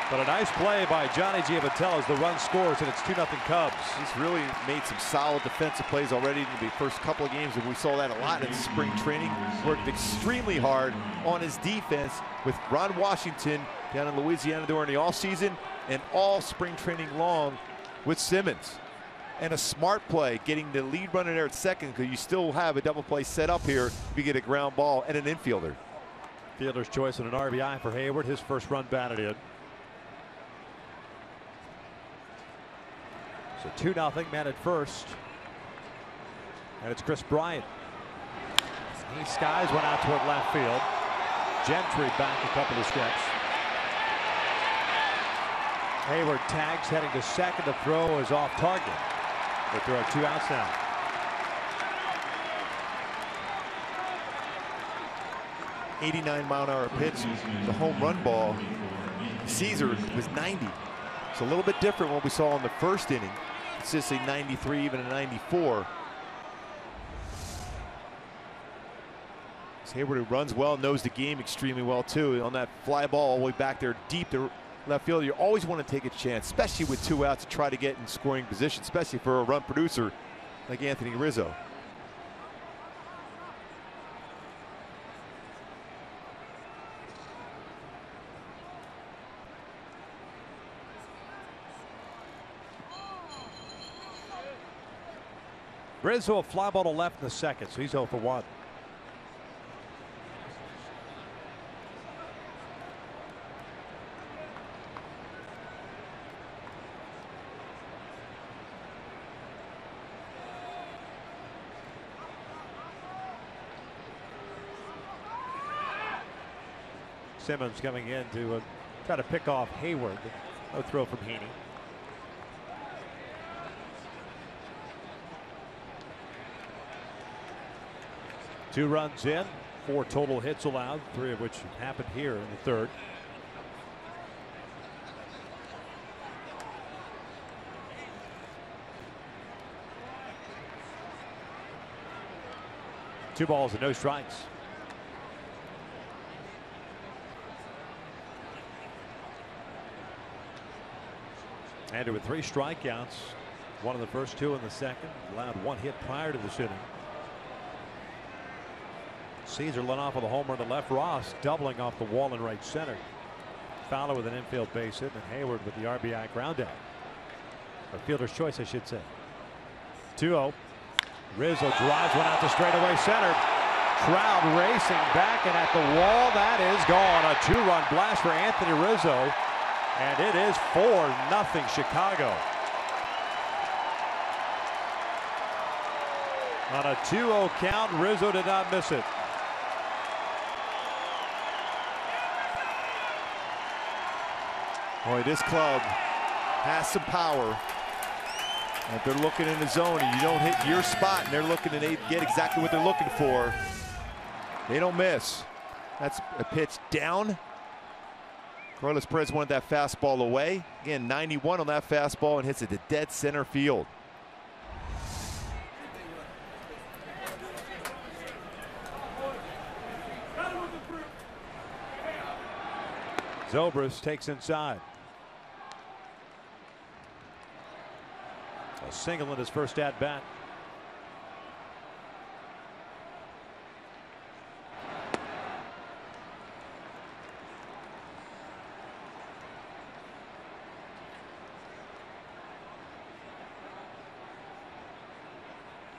[SPEAKER 3] But a nice play by Johnny Giavatello as the run scores, and it's 2-0 Cubs.
[SPEAKER 4] He's really made some solid defensive plays already in the first couple of games, and we saw that a lot in spring training. Worked extremely hard on his defense with Ron Washington down in Louisiana during the offseason and all spring training long with Simmons. And a smart play, getting the lead runner there at second, because you still have a double play set up here if you get a ground ball and an infielder.
[SPEAKER 3] Fielder's choice and an RBI for Hayward. His first run batted in. So 2-0, man at first. And it's Chris Bryant. He skies one out toward left field. Gentry back a couple of steps. Hayward tags heading to second. The throw is off target. But there are 2 outs now.
[SPEAKER 4] .89-mile-an-hour pitch. The home run ball. Caesar was 90. It's a little bit different from what we saw in the first inning. It's just a 93, even a 94. Hayward, who runs well, knows the game extremely well too. On that fly ball all the way back there deep to left field, you always want to take a chance, especially with 2 outs, to try to get in scoring position, especially for a run producer like Anthony Rizzo.
[SPEAKER 3] Rizzo a fly ball to left in the second, so he's 0 for 1. Simmons coming in to try to pick off Hayward. No throw from Heaney. Two runs in, 4 total hits allowed, 3 of which happened here in the third. Two balls and no strikes. Andrew with 3 strikeouts, 1 in the first, 2 in the second. Allowed 1 hit prior to this inning. Caesar led off with a home run to left. Ross doubling off the wall in right center. Fowler with an infield base hit, and Hayward with the RBI ground out. Or fielder's choice, I should say. 2-0. Rizzo drives one out to straightaway center. Trout racing back and at the wall. That is gone. A 2-run blast for Anthony Rizzo. And it is 4-0 Chicago. On a 2-0 count, Rizzo did not miss it.
[SPEAKER 4] Boy, this club has some power. If they're looking in the zone and you don't hit your spot and they're looking to get exactly what they're looking for, they don't miss. That's a pitch down. Carlos Perez wanted that fastball away. Again, 91 on that fastball and hits it to dead center field.
[SPEAKER 3] Zobrist takes inside. A single in his first at bat.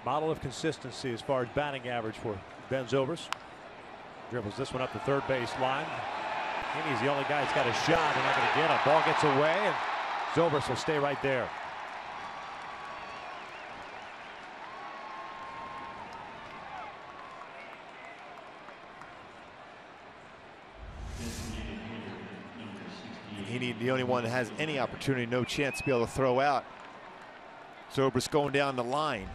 [SPEAKER 3] Model of consistency as far as batting average for Ben Zobrist. Dribbles this one up the third base line. He's the only guy that's got a shot. They're not going to get him. Ball gets away, and Zobrist will stay right there.
[SPEAKER 4] Heaney, the only one that has any opportunity, no chance to be able to throw out. Zobrist going down the line.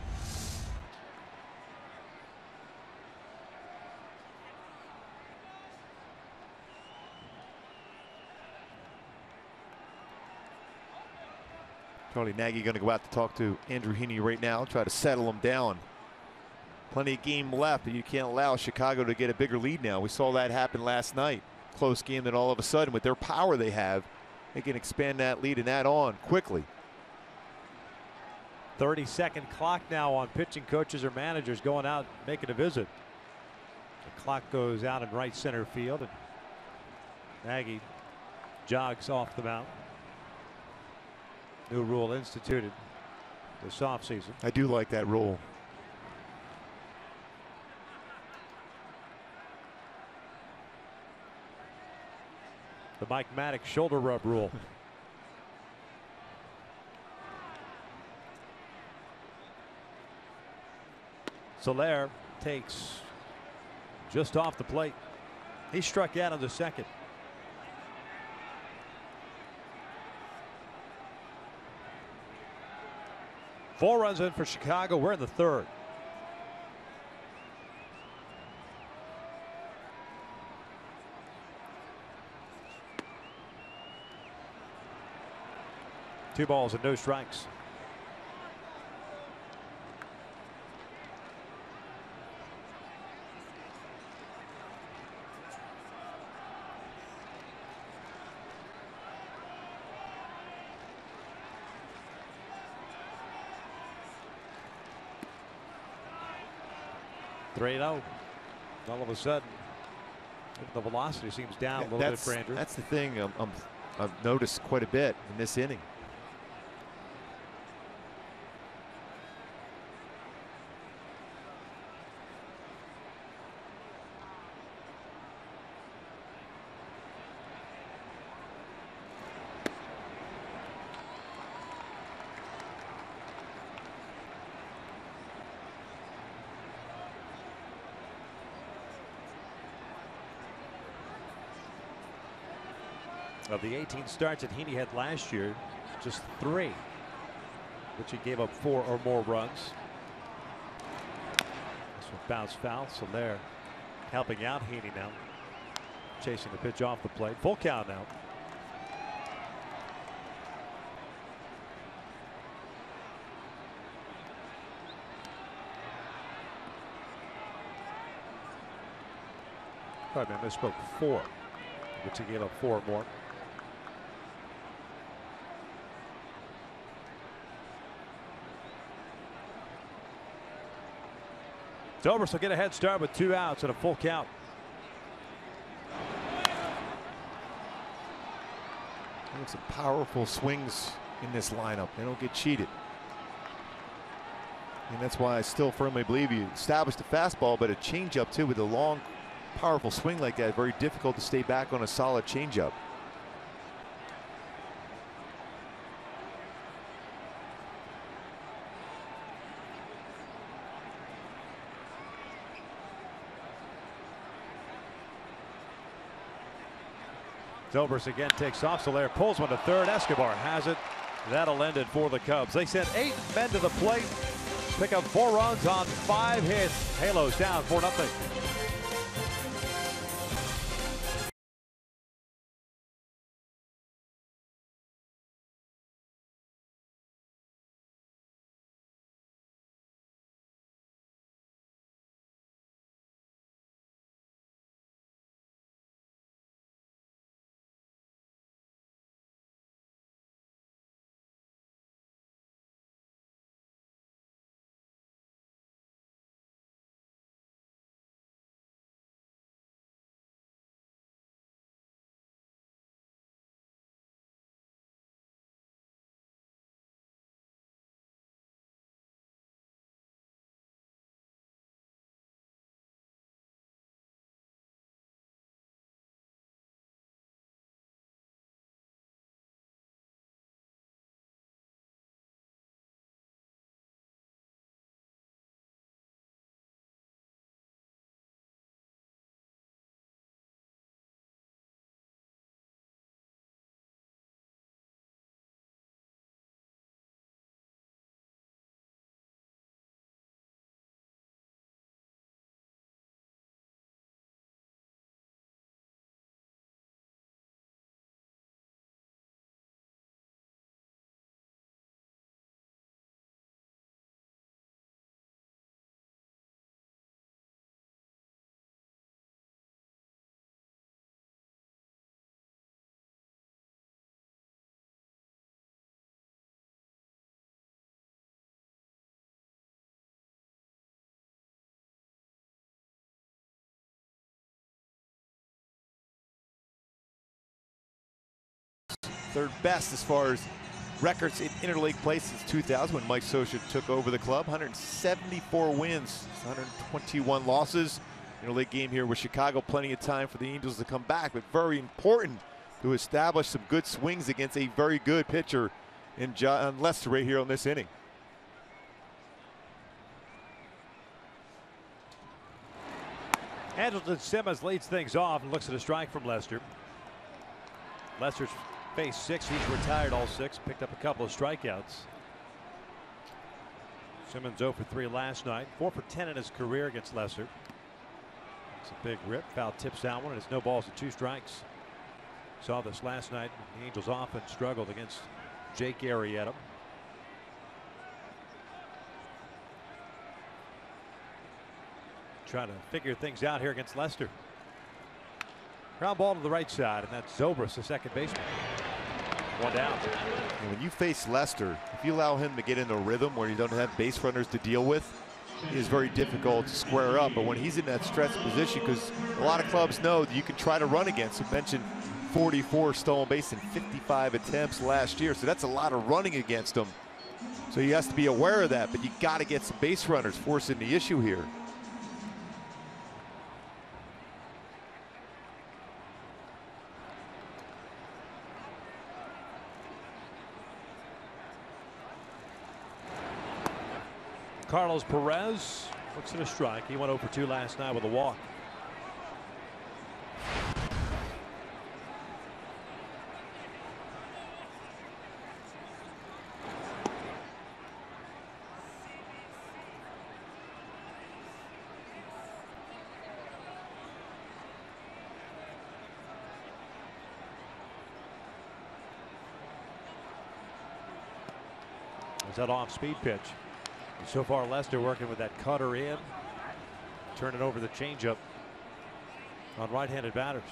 [SPEAKER 4] Charlie Nagy going to go out to talk to Andrew Heaney right now, try to settle him down. Plenty of game left, but you can't allow Chicago to get a bigger lead now. We saw that happen last night. Close game, that all of a sudden, with their power they have, they can expand that lead and add on quickly.
[SPEAKER 3] 30-second clock now on pitching coaches or managers going out making a visit. The clock goes out in right center field, and Nagy jogs off the mound. New rule instituted this offseason.
[SPEAKER 4] I do like that rule.
[SPEAKER 3] The Mike Maddox shoulder rub rule. Soler takes just off the plate. He struck out on the second. Four runs in for Chicago. We're in the third. Two balls and no strikes. All of a sudden, the velocity seems down a little bit for Andrew.
[SPEAKER 4] That's the thing I've noticed quite a bit in this inning.
[SPEAKER 3] Of the 18 starts that Heaney had last year, just 3, which he gave up 4 or more runs. This one bounced foul, so they're helping out Heaney now. Chasing the pitch off the plate. Full count now. Probably misspoke, 4, which he gave up 4 or more. Zobrist will get a head start with 2 outs and a full count.
[SPEAKER 4] There's some powerful swings in this lineup. They don't get cheated. And that's why I still firmly believe you established a fastball, but a changeup too with a long, powerful swing like that. Very difficult to stay back on a solid changeup.
[SPEAKER 3] Zobrist again takes off. Soler pulls one to third. Escobar has it. That'll end it for the Cubs. They sent 8 men to the plate. Pick up 4 runs on 5 hits. Halos down 4-0.
[SPEAKER 4] Third best as far as records in interleague play since 2000 when Mike Scioscia took over the club. 174 wins, 121 losses. Interleague game here with Chicago. Plenty of time for the Angels to come back, but very important to establish some good swings against a very good pitcher in John Lester right here on this inning.
[SPEAKER 3] Andrelton Simmons leads things off and looks at a strike from Lester. Lester's faced 6. He's retired all 6. Picked up a couple of strikeouts. Simmons 0 for 3 last night. 4 for 10 in his career against Lester. It's a big rip. Foul tips that one. And it's no balls and 2 strikes. Saw this last night. The Angels offense struggled against Jake Arrieta. Trying to figure things out here against Lester. Ground ball to the right side, and that's Zobrist, the second baseman. 1 down.
[SPEAKER 4] And when you face Lester, if you allow him to get in a rhythm where you don't have base runners to deal with, it is very difficult to square up. But when he's in that stretch position, because a lot of clubs know that you can try to run against him. Mentioned 44 stolen base in 55 attempts last year, so that's a lot of running against him. So he has to be aware of that, but you got to get some base runners forcing the issue here.
[SPEAKER 3] Carlos Perez looks at a strike. He went 0 for 2 last night with a walk. Is that off-speed pitch? So far, Lester working with that cutter in, turning over the changeup on right-handed batters.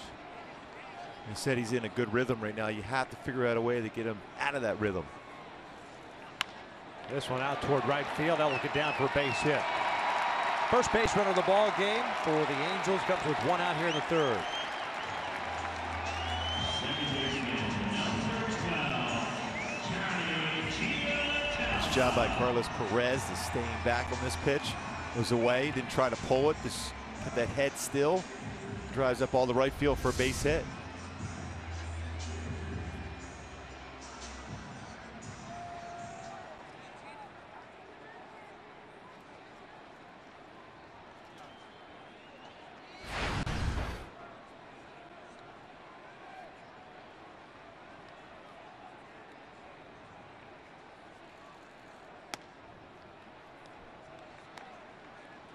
[SPEAKER 4] He said he's in a good rhythm right now. You have to figure out a way to get him out of that rhythm.
[SPEAKER 3] This one out toward right field. That'll get down for a base hit. First base runner of the ball game for the Angels comes with 1 out here in the 3rd.
[SPEAKER 4] Job by Carlos Perez is staying back on this pitch. Was away, didn't try to pull it, just kept that head still. Drives up all the right field for a base hit.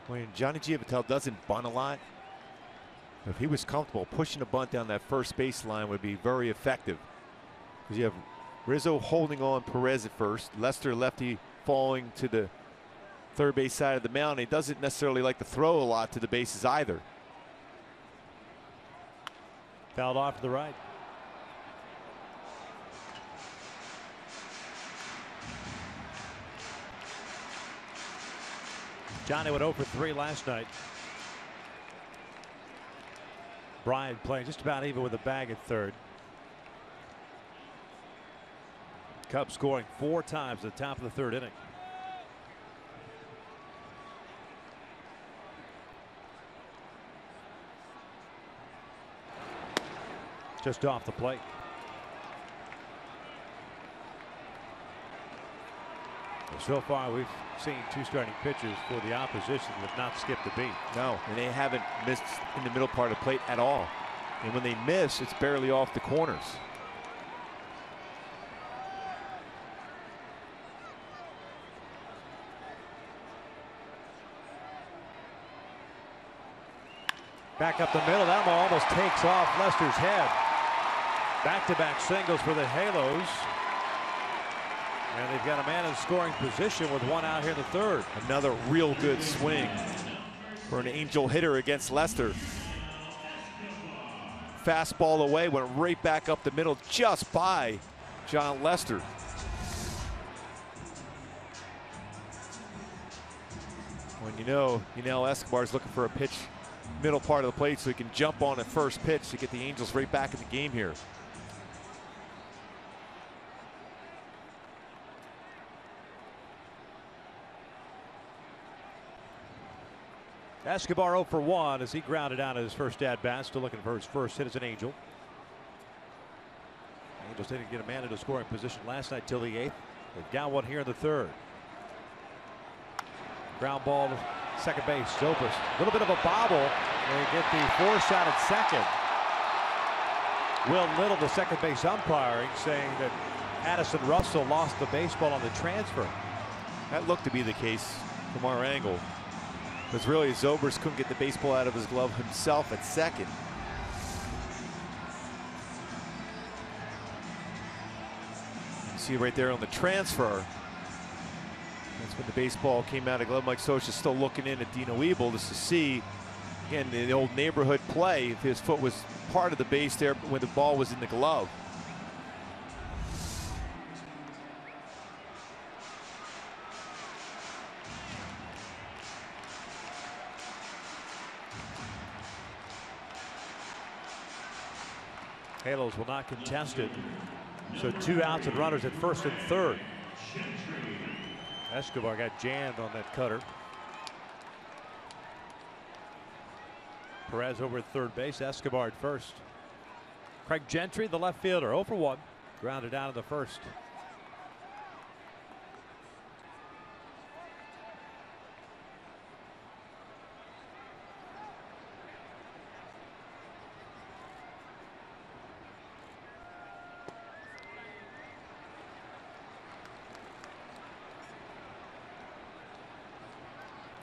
[SPEAKER 4] When Johnny Giavottel doesn't bunt a lot, if he was comfortable pushing a bunt down that first baseline would be very effective. Because you have Rizzo holding on Perez at first, Lester lefty falling to the third base side of the mound. He doesn't necessarily like to throw a lot to the bases either.
[SPEAKER 3] Fouled off to the right. Johnny went 0 for 3 last night. Bryant playing just about even with the bag at 3rd. Cubs scoring 4 times at the top of the 3rd inning. Just off the plate. So far, we've seen 2 starting pitchers for the opposition that have not skipped a beat.
[SPEAKER 4] No, and they haven't missed in the middle part of the plate at all. And when they miss, it's barely off the corners.
[SPEAKER 3] Back up the middle. That ball almost takes off Lester's head. Back-to-back singles for the Halos. And they've got a man in scoring position with 1 out here in the 3rd.
[SPEAKER 4] Another real good swing for an Angel hitter against Lester. Fastball away, went right back up the middle just by John Lester. When you know Escobar's looking for a pitch middle part of the plate so he can jump on at first pitch to get the Angels right back in the game here.
[SPEAKER 3] Escobar 0 for 1 as he grounded out his first at bat. Still looking for his first hit as an Angel. Angels didn't get a man into scoring position last night till the 8th. They've got one here in the 3rd. Ground ball to second base. Zobrist, a little bit of a bobble. They get the 4-shot at second. Will Little, the second base umpiring, saying that Addison Russell lost the baseball on the transfer.
[SPEAKER 4] That looked to be the case from our angle, because really Zobrist couldn't get the baseball out of his glove himself at second. You see right there on the transfer, that's when the baseball came out of glove. Mike Socha's still looking in at Dino Ebel just to see, again, the old neighborhood play, if his foot was part of the base there when the ball was in the glove.
[SPEAKER 3] Halos will not contest it. So 2 outs and runners at 1st and 3rd. Escobar got jammed on that cutter. Perez over at 3rd base. Escobar at 1st. Craig Gentry, the left fielder, 0 for 1. Grounded out in the 1st.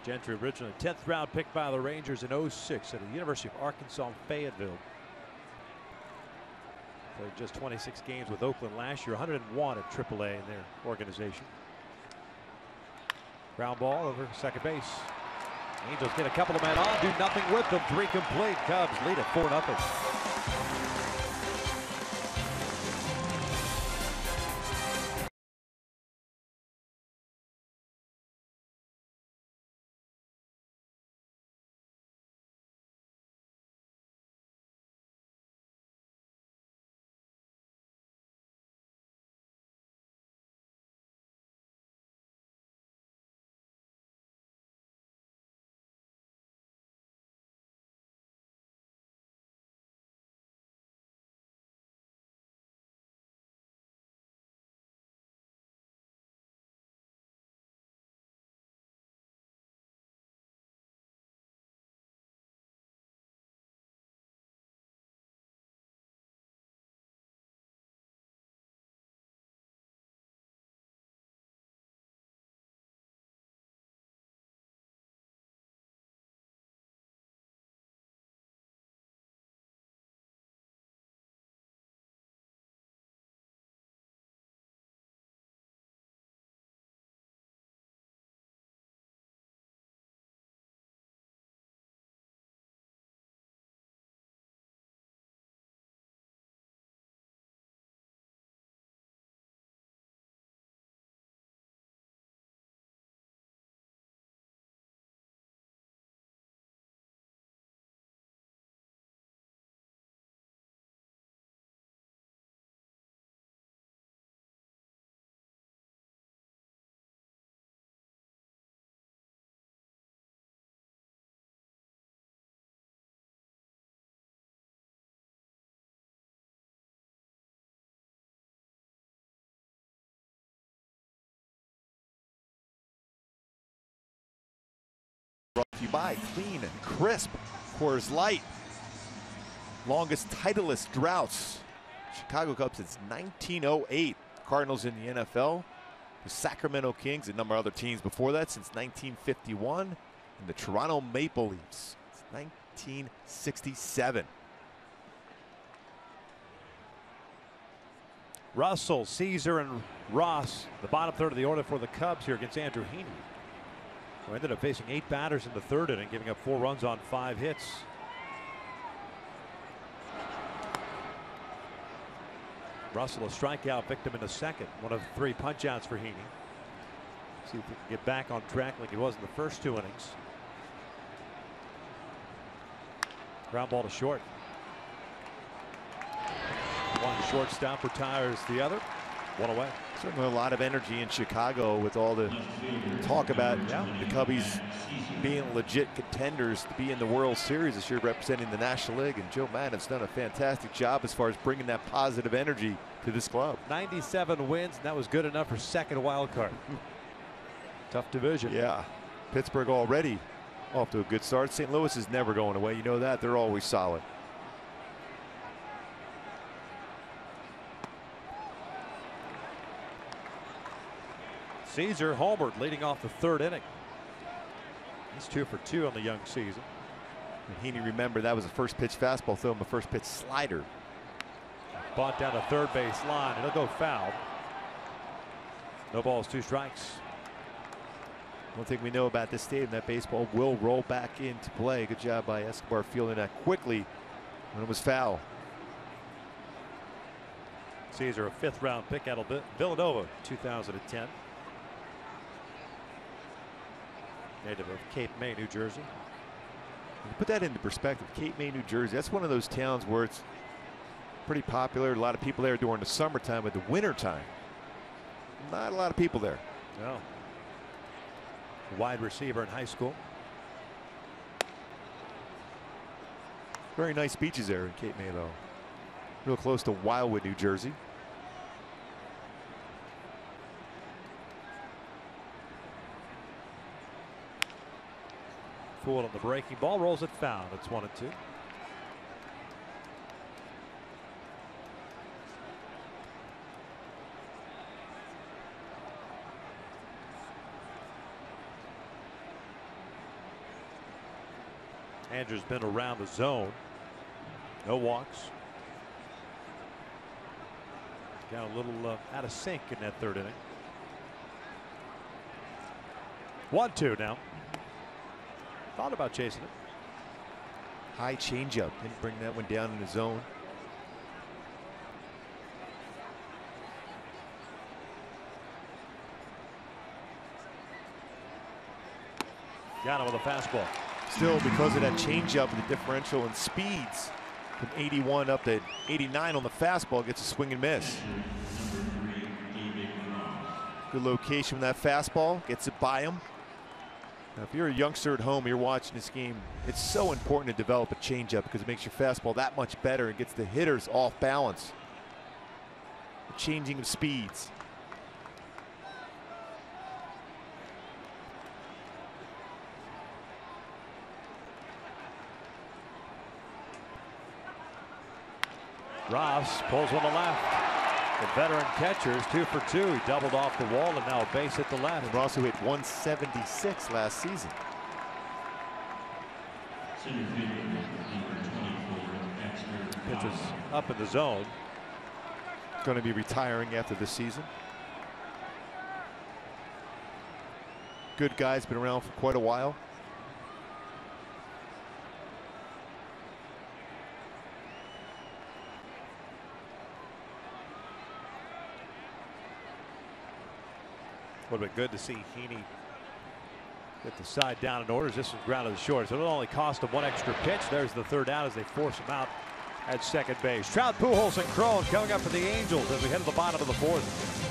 [SPEAKER 3] Gentry, originally 10th round pick by the Rangers in 06 at the University of Arkansas in Fayetteville. Played just 26 games with Oakland last year, 101 at AAA in their organization. Ground ball over second base. Angels get a couple of men on, do nothing with them. 3 complete. Cubs lead at 4-0.
[SPEAKER 4] Brought to you by clean and crisp Coors Light. Longest titleist droughts. Chicago Cubs since 1908. Cardinals in the NFL. The Sacramento Kings and a number of other teams before that since 1951. And the Toronto Maple Leafs since 1967.
[SPEAKER 3] Russell, Caesar, and Ross, the bottom 3rd of the order for the Cubs here against Andrew Heaney, who ended up facing 8 batters in the 3rd inning, giving up 4 runs on 5 hits. Russell, a strikeout victim in the 2nd, one of 3 punch-outs for Heaney. See if we can get back on track like he was in the first 2 innings. Ground ball to short. One shortstop retires the other. 1 away.
[SPEAKER 4] Certainly a lot of energy in Chicago with all the talk about the Cubbies being legit contenders to be in the World Series this year, representing the National League. And Joe Maddon's done a fantastic job as far as bringing that positive energy to this club.
[SPEAKER 3] 97 wins, and that was good enough for second wild card. Tough division.
[SPEAKER 4] Yeah. Pittsburgh already off to a good start. St. Louis is never going away. You know that. They're always solid.
[SPEAKER 3] Caesar homered leading off the third inning. He's 2 for 2 on the young season.
[SPEAKER 4] And Heaney, remember, that was a first pitch fastball, throw him a first pitch slider.
[SPEAKER 3] Bunt down the third base line. It'll go foul. No balls, 2 strikes.
[SPEAKER 4] One thing we know about this stadium, that baseball will roll back into play. Good job by Escobar fielding that quickly when it was foul.
[SPEAKER 3] Caesar, a 5th round pick out of Villanova, 2010. Native of Cape May, New Jersey.
[SPEAKER 4] Put that into perspective. Cape May, New Jersey, that's one of those towns where it's pretty popular. A lot of people there during the summertime, but the wintertime, not a lot of people there.
[SPEAKER 3] No. Wide receiver in high school.
[SPEAKER 4] Very nice beaches there in Cape May, though. Real close to Wildwood, New Jersey.
[SPEAKER 3] Fool on the breaking ball, rolls it foul. It's 1-2. Andrew's been around the zone. No walks. Got a little out of sync in that third inning. 1-2 now. Thought about chasing it.
[SPEAKER 4] High changeup. Didn't bring that one down in the zone.
[SPEAKER 3] Got him with a fastball.
[SPEAKER 4] Still, because of that changeup and the differential in speeds from 81 up to 89 on the fastball, gets a swing and miss. Good location with that fastball, gets it by him. Now, if you're a youngster at home, you're watching this game, it's so important to develop a changeup because it makes your fastball that much better and gets the hitters off balance. The changing of speeds.
[SPEAKER 3] Ross pulls one to left. The veteran catcher is 2 for 2. He doubled off the wall and now a base hit the left.
[SPEAKER 4] And Ross, who hit 176 last season.
[SPEAKER 3] Pitches up in the zone.
[SPEAKER 4] Going to be retiring after this season. Good guy's been around for quite a while.
[SPEAKER 3] Would have been good to see Heaney get the side down in order. This was grounded to short, so it'll only cost him 1 extra pitch. There's the third out as they force him out at second base. Trout, Pujols, and Cron coming up for the Angels as we head to the bottom of the 4th.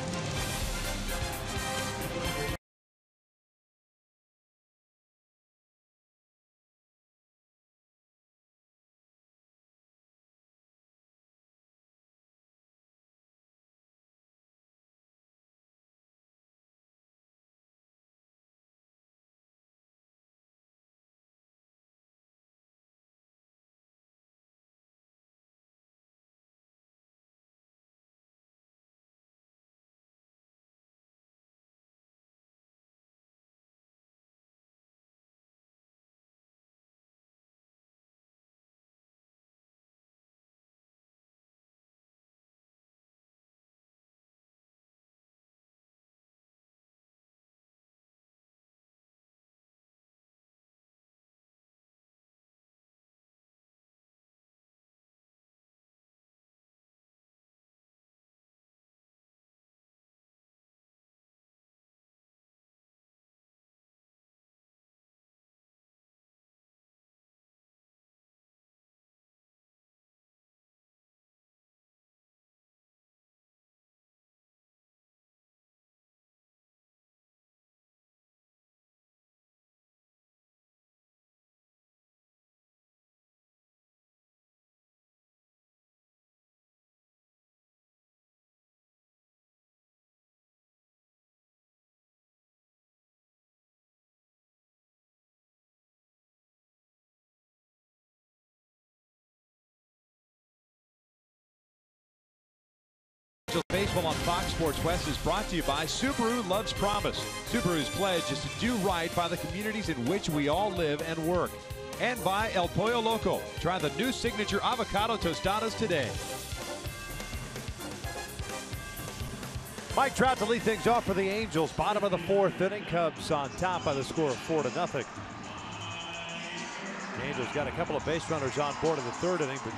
[SPEAKER 3] Baseball on Fox Sports West is brought to you by Subaru Loves Promise. Subaru's pledge is to do right by the communities in which we all live and work. And by El Pollo Loco. Try the new signature avocado tostadas today. Mike Trout to lead things off for the Angels. Bottom of the fourth inning. Cubs on top by the score of 4-0. The Angels got a couple of base runners on board in the third inning, but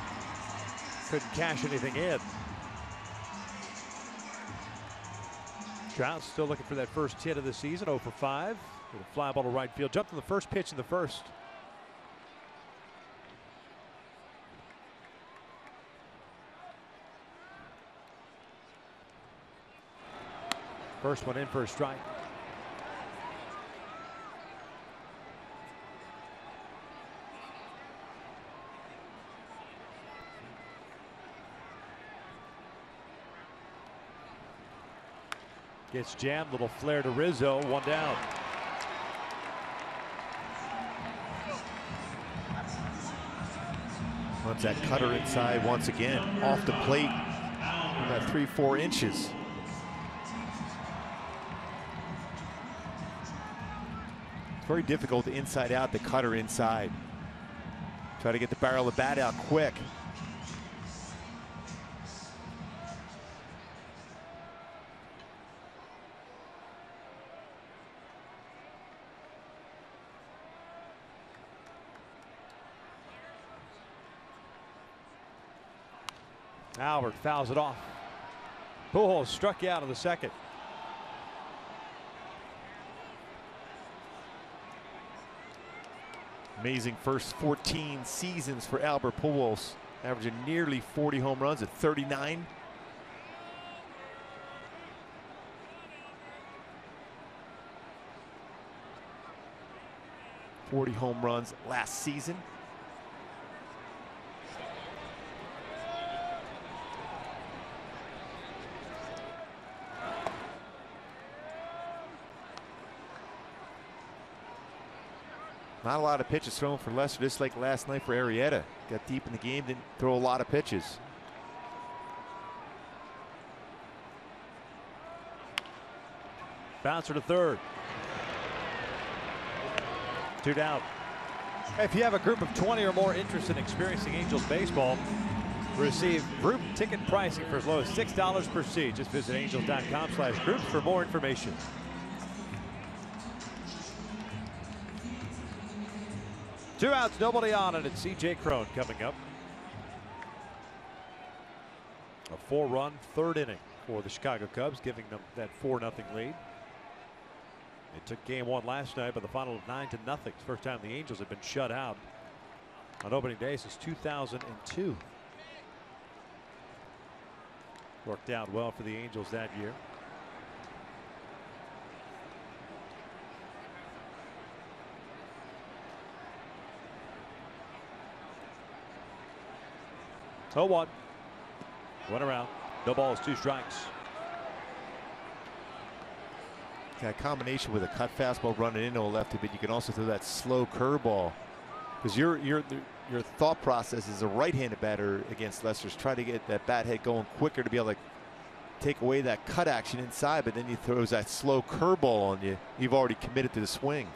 [SPEAKER 3] couldn't cash anything in. Trout still looking for that first hit of the season, 0 for 5. With a fly ball to right field. Jumped on the first pitch in the first. First one in for a strike. Gets jammed, little flare to Rizzo, one down.
[SPEAKER 4] Runs that cutter inside once again, off the plate, about 3-4 inches. It's very difficult to inside out the cutter inside. Try to get the barrel of the bat out quick.
[SPEAKER 3] Albert fouls it off. Pujols struck out in the second.
[SPEAKER 4] Amazing first 14 seasons for Albert Pujols, averaging nearly 40 home runs at 39. .40 home runs last season. Not a lot of pitches thrown for Lester, just like last night for Arrieta. Got deep in the game, didn't throw a lot of pitches.
[SPEAKER 3] Bouncer to third. 2 down. If you have a group of 20 or more interested in experiencing Angels baseball, receive group ticket pricing for as low as $6 per seat. Just visit angels.com/groups for more information. Two outs, nobody on, and it's C.J. Cron coming up. A 4-run third inning for the Chicago Cubs, giving them that 4-0 lead. They took game one last night by the final of 9-0. It's the first time the Angels have been shut out on opening day since 2002. Worked out well for the Angels that year. So 1. Went around. No balls, 2 strikes.
[SPEAKER 4] Got a combination with a cut fastball running into a lefty, but you can also throw that slow curveball. Because your thought process as a right-handed batter against Lester's try to get that bat head going quicker to be able to take away that cut action inside, but then he throws that slow curveball on you. You've already committed to the swing.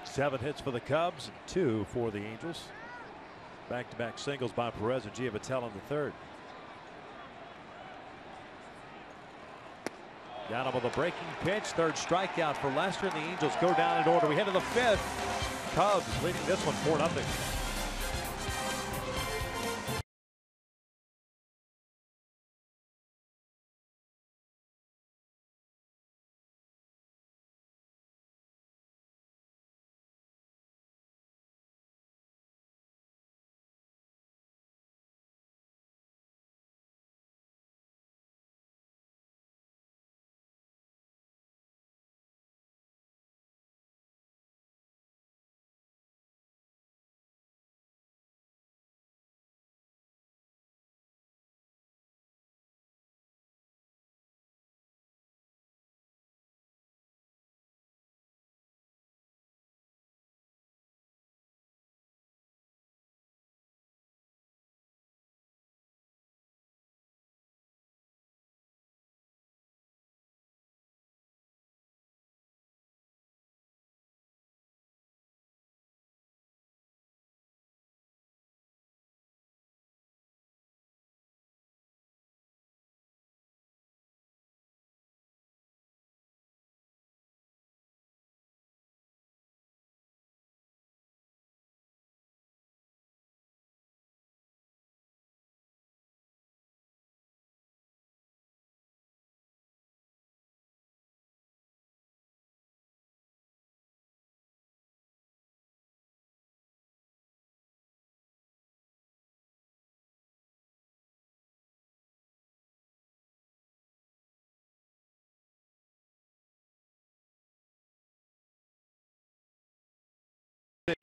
[SPEAKER 3] Seven hits for the Cubs, and 2 for the Angels. Back-to-back singles by Perez and Giavatello in the third. Down with a breaking pitch, third strikeout for Lester, and the Angels go down in order. We head to the 5th. Cubs leading this one 4-0.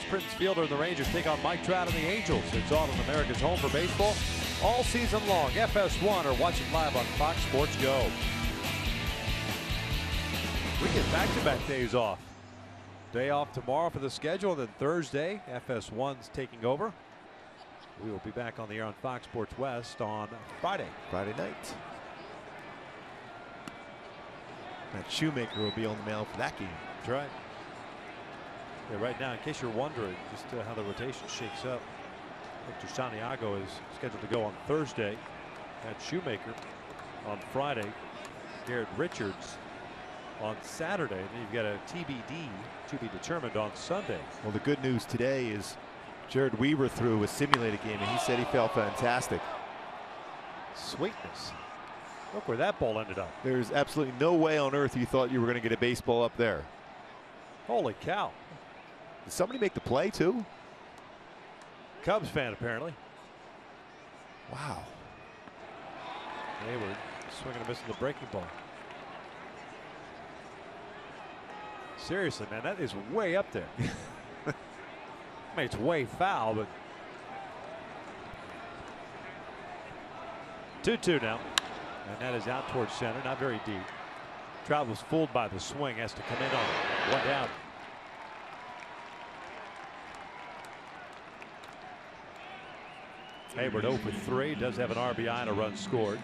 [SPEAKER 3] Prince Fielder and the Rangers take on Mike Trout and the Angels. It's all on America's home for baseball all season long. FS1 or watch it live on Fox Sports Go. We get back-to-back days off. Day off tomorrow for the schedule, and then Thursday, FS1's taking over. We will be back on the air on Fox Sports West on Friday
[SPEAKER 4] night. That Shoemaker will be on the mound for that game.
[SPEAKER 3] That's right. Yeah, right now, in case you're wondering just how the rotation shakes up, Victor Santiago is scheduled to go on Thursday. At Shoemaker on Friday. Garrett Richards on Saturday. And then you've got a TBD to be determined on Sunday.
[SPEAKER 4] Well, the good news today is Jared Weaver threw a simulated game, and he said he felt fantastic.
[SPEAKER 3] Sweetness. Look where that ball ended up.
[SPEAKER 4] There's absolutely no way on earth you thought you were going to get a baseball up there.
[SPEAKER 3] Holy cow.
[SPEAKER 4] Did somebody make the play too?
[SPEAKER 3] Cubs fan apparently.
[SPEAKER 4] Wow.
[SPEAKER 3] Hayward swinging and missing the breaking ball. Seriously, man, that is way up there. I mean, it's way foul, but 2-2 now. And that is out towards center, not very deep. Trout was fooled by the swing, has to come in on it. One down. Hayward 0 for 3, does have an RBI and a run scored.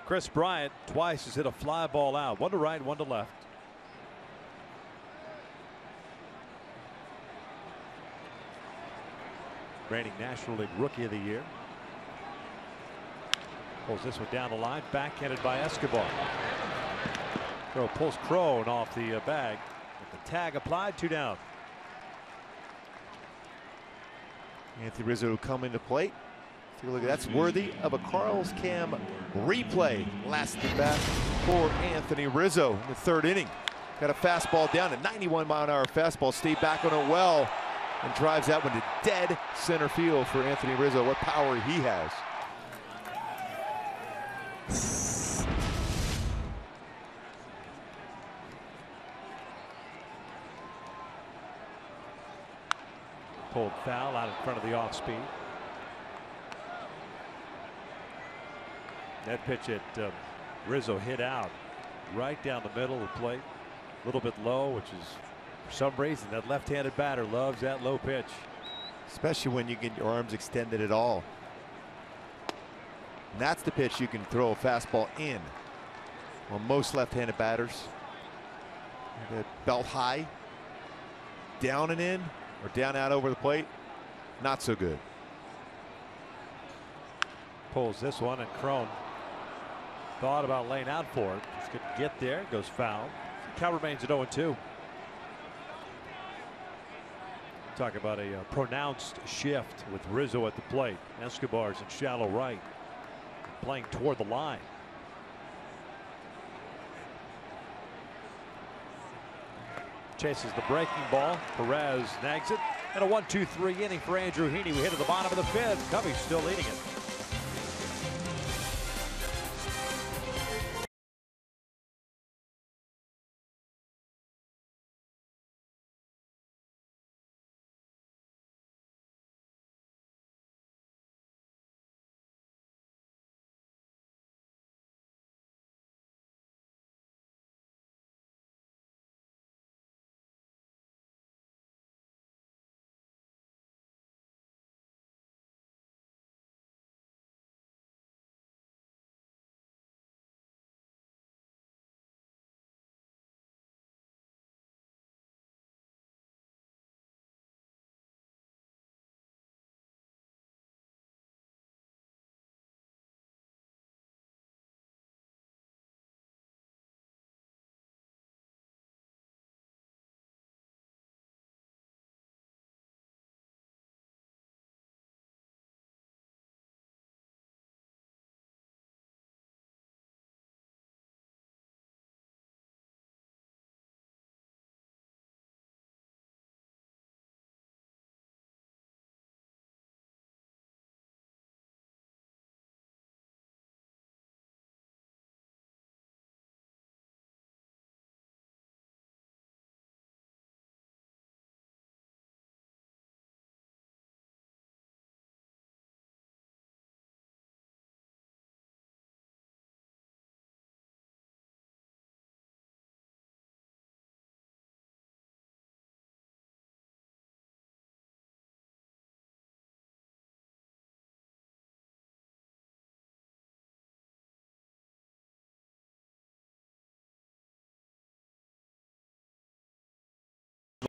[SPEAKER 3] Chris Bryant twice has hit a fly ball out, one to right, one to left. Reigning National League Rookie of the Year. Pulls this one down the line, backhanded by Escobar. Throw pulls Crone off the bag. With the tag applied, 2 down.
[SPEAKER 4] Anthony Rizzo will come into plate. Take a look at that's worthy of a Carl's Cam replay. Last at bat for Anthony Rizzo in the 3rd inning. Got a fastball down, a 91-mile-an-hour fastball. Stayed back on it well and drives that one to dead center field for Anthony Rizzo. What power he has.
[SPEAKER 3] Pulled foul out in front of the off speed. That pitch at Rizzo hit out right down the middle of the plate. A little bit low, which is for some reason that left-handed batter loves that low pitch.
[SPEAKER 4] Especially when you get your arms extended at all. And that's the pitch you can throw a fastball in. Well, most left-handed batters, belt high, down and in, or down out over the plate, not so good.
[SPEAKER 3] Pulls this one, and Crone thought about laying out for it. Just couldn't get there. Goes foul. Count remains at 0-2. Talk about a pronounced shift with Rizzo at the plate. Escobar's in shallow right, playing toward the line. Chases the breaking ball. Perez nags it. And a 1-2-3 inning for Andrew Heaney. We hit at the bottom of the 5th. Cubbies still leading it.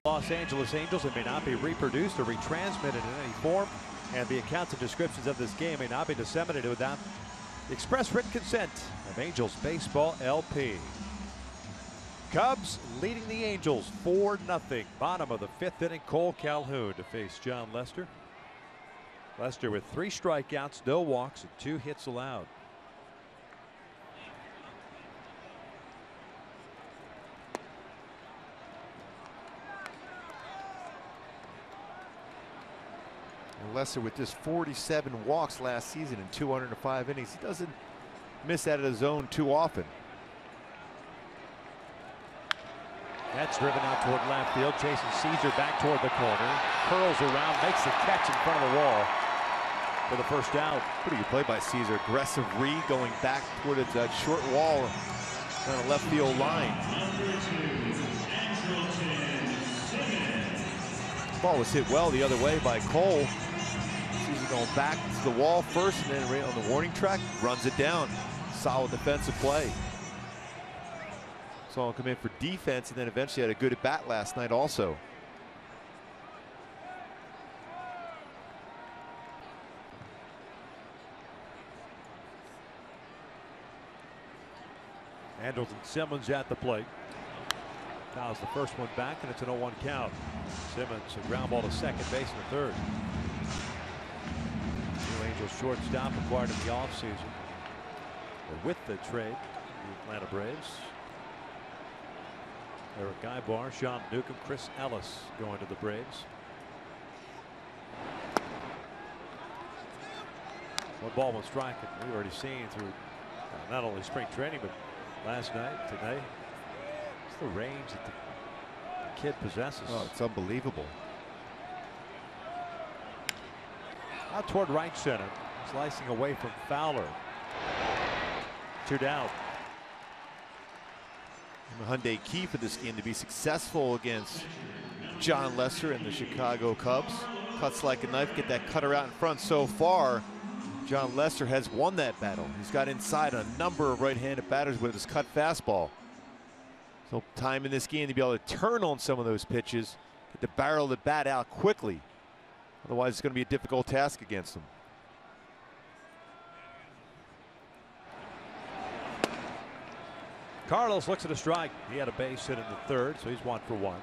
[SPEAKER 3] Los Angeles Angels. It may not be reproduced or retransmitted in any form, and the accounts and descriptions of this game may not be disseminated without the express written consent of Angels Baseball LP. Cubs leading the Angels 4-0. Bottom of the 5th inning. Cole Calhoun to face John Lester. Lester with 3 strikeouts, no walks, and 2 hits allowed.
[SPEAKER 4] And Lester with just 47 walks last season in 205 innings. He doesn't miss out of the zone too often.
[SPEAKER 3] That's driven out toward left field. Jason Caesar back toward the corner. Curls around, makes the catch in front of the wall for the first out.
[SPEAKER 4] Pretty good play by Caesar. Aggressive read going back toward that short wall on the left field line. Ball was hit well the other way by Cole. Caesar going back to the wall first, and then right on the warning track, runs it down. Solid defensive play. Saw him come in for defense, and then eventually had a good at bat last night also.
[SPEAKER 3] Andrelton Simmons at the plate. Fouls the first one back, and it's an 0-1 count. Simmons a ground ball to second base and a third. New Angels shortstop acquired in the offseason, or with the trade, the Atlanta Braves. Eric Guybar, Sean Newcomb, Chris Ellis going to the Braves. 1-1 strike, and we've already seen through not only spring training but last night, today. It's the range that the kid possesses.
[SPEAKER 4] Oh, it's unbelievable.
[SPEAKER 3] Out toward right center, slicing away from Fowler. 2 down.
[SPEAKER 4] And the Hyundai key for this game to be successful against John Lester and the Chicago Cubs. Cuts like a knife, get that cutter out in front. So far, John Lester has won that battle. He's got inside a number of right-handed batters with his cut fastball. So time in this game to be able to turn on some of those pitches, get the barrel of the bat out quickly. Otherwise, it's going to be a difficult task against him.
[SPEAKER 3] Carlos looks at a strike. He had a base hit in the third, so he's 1 for 1.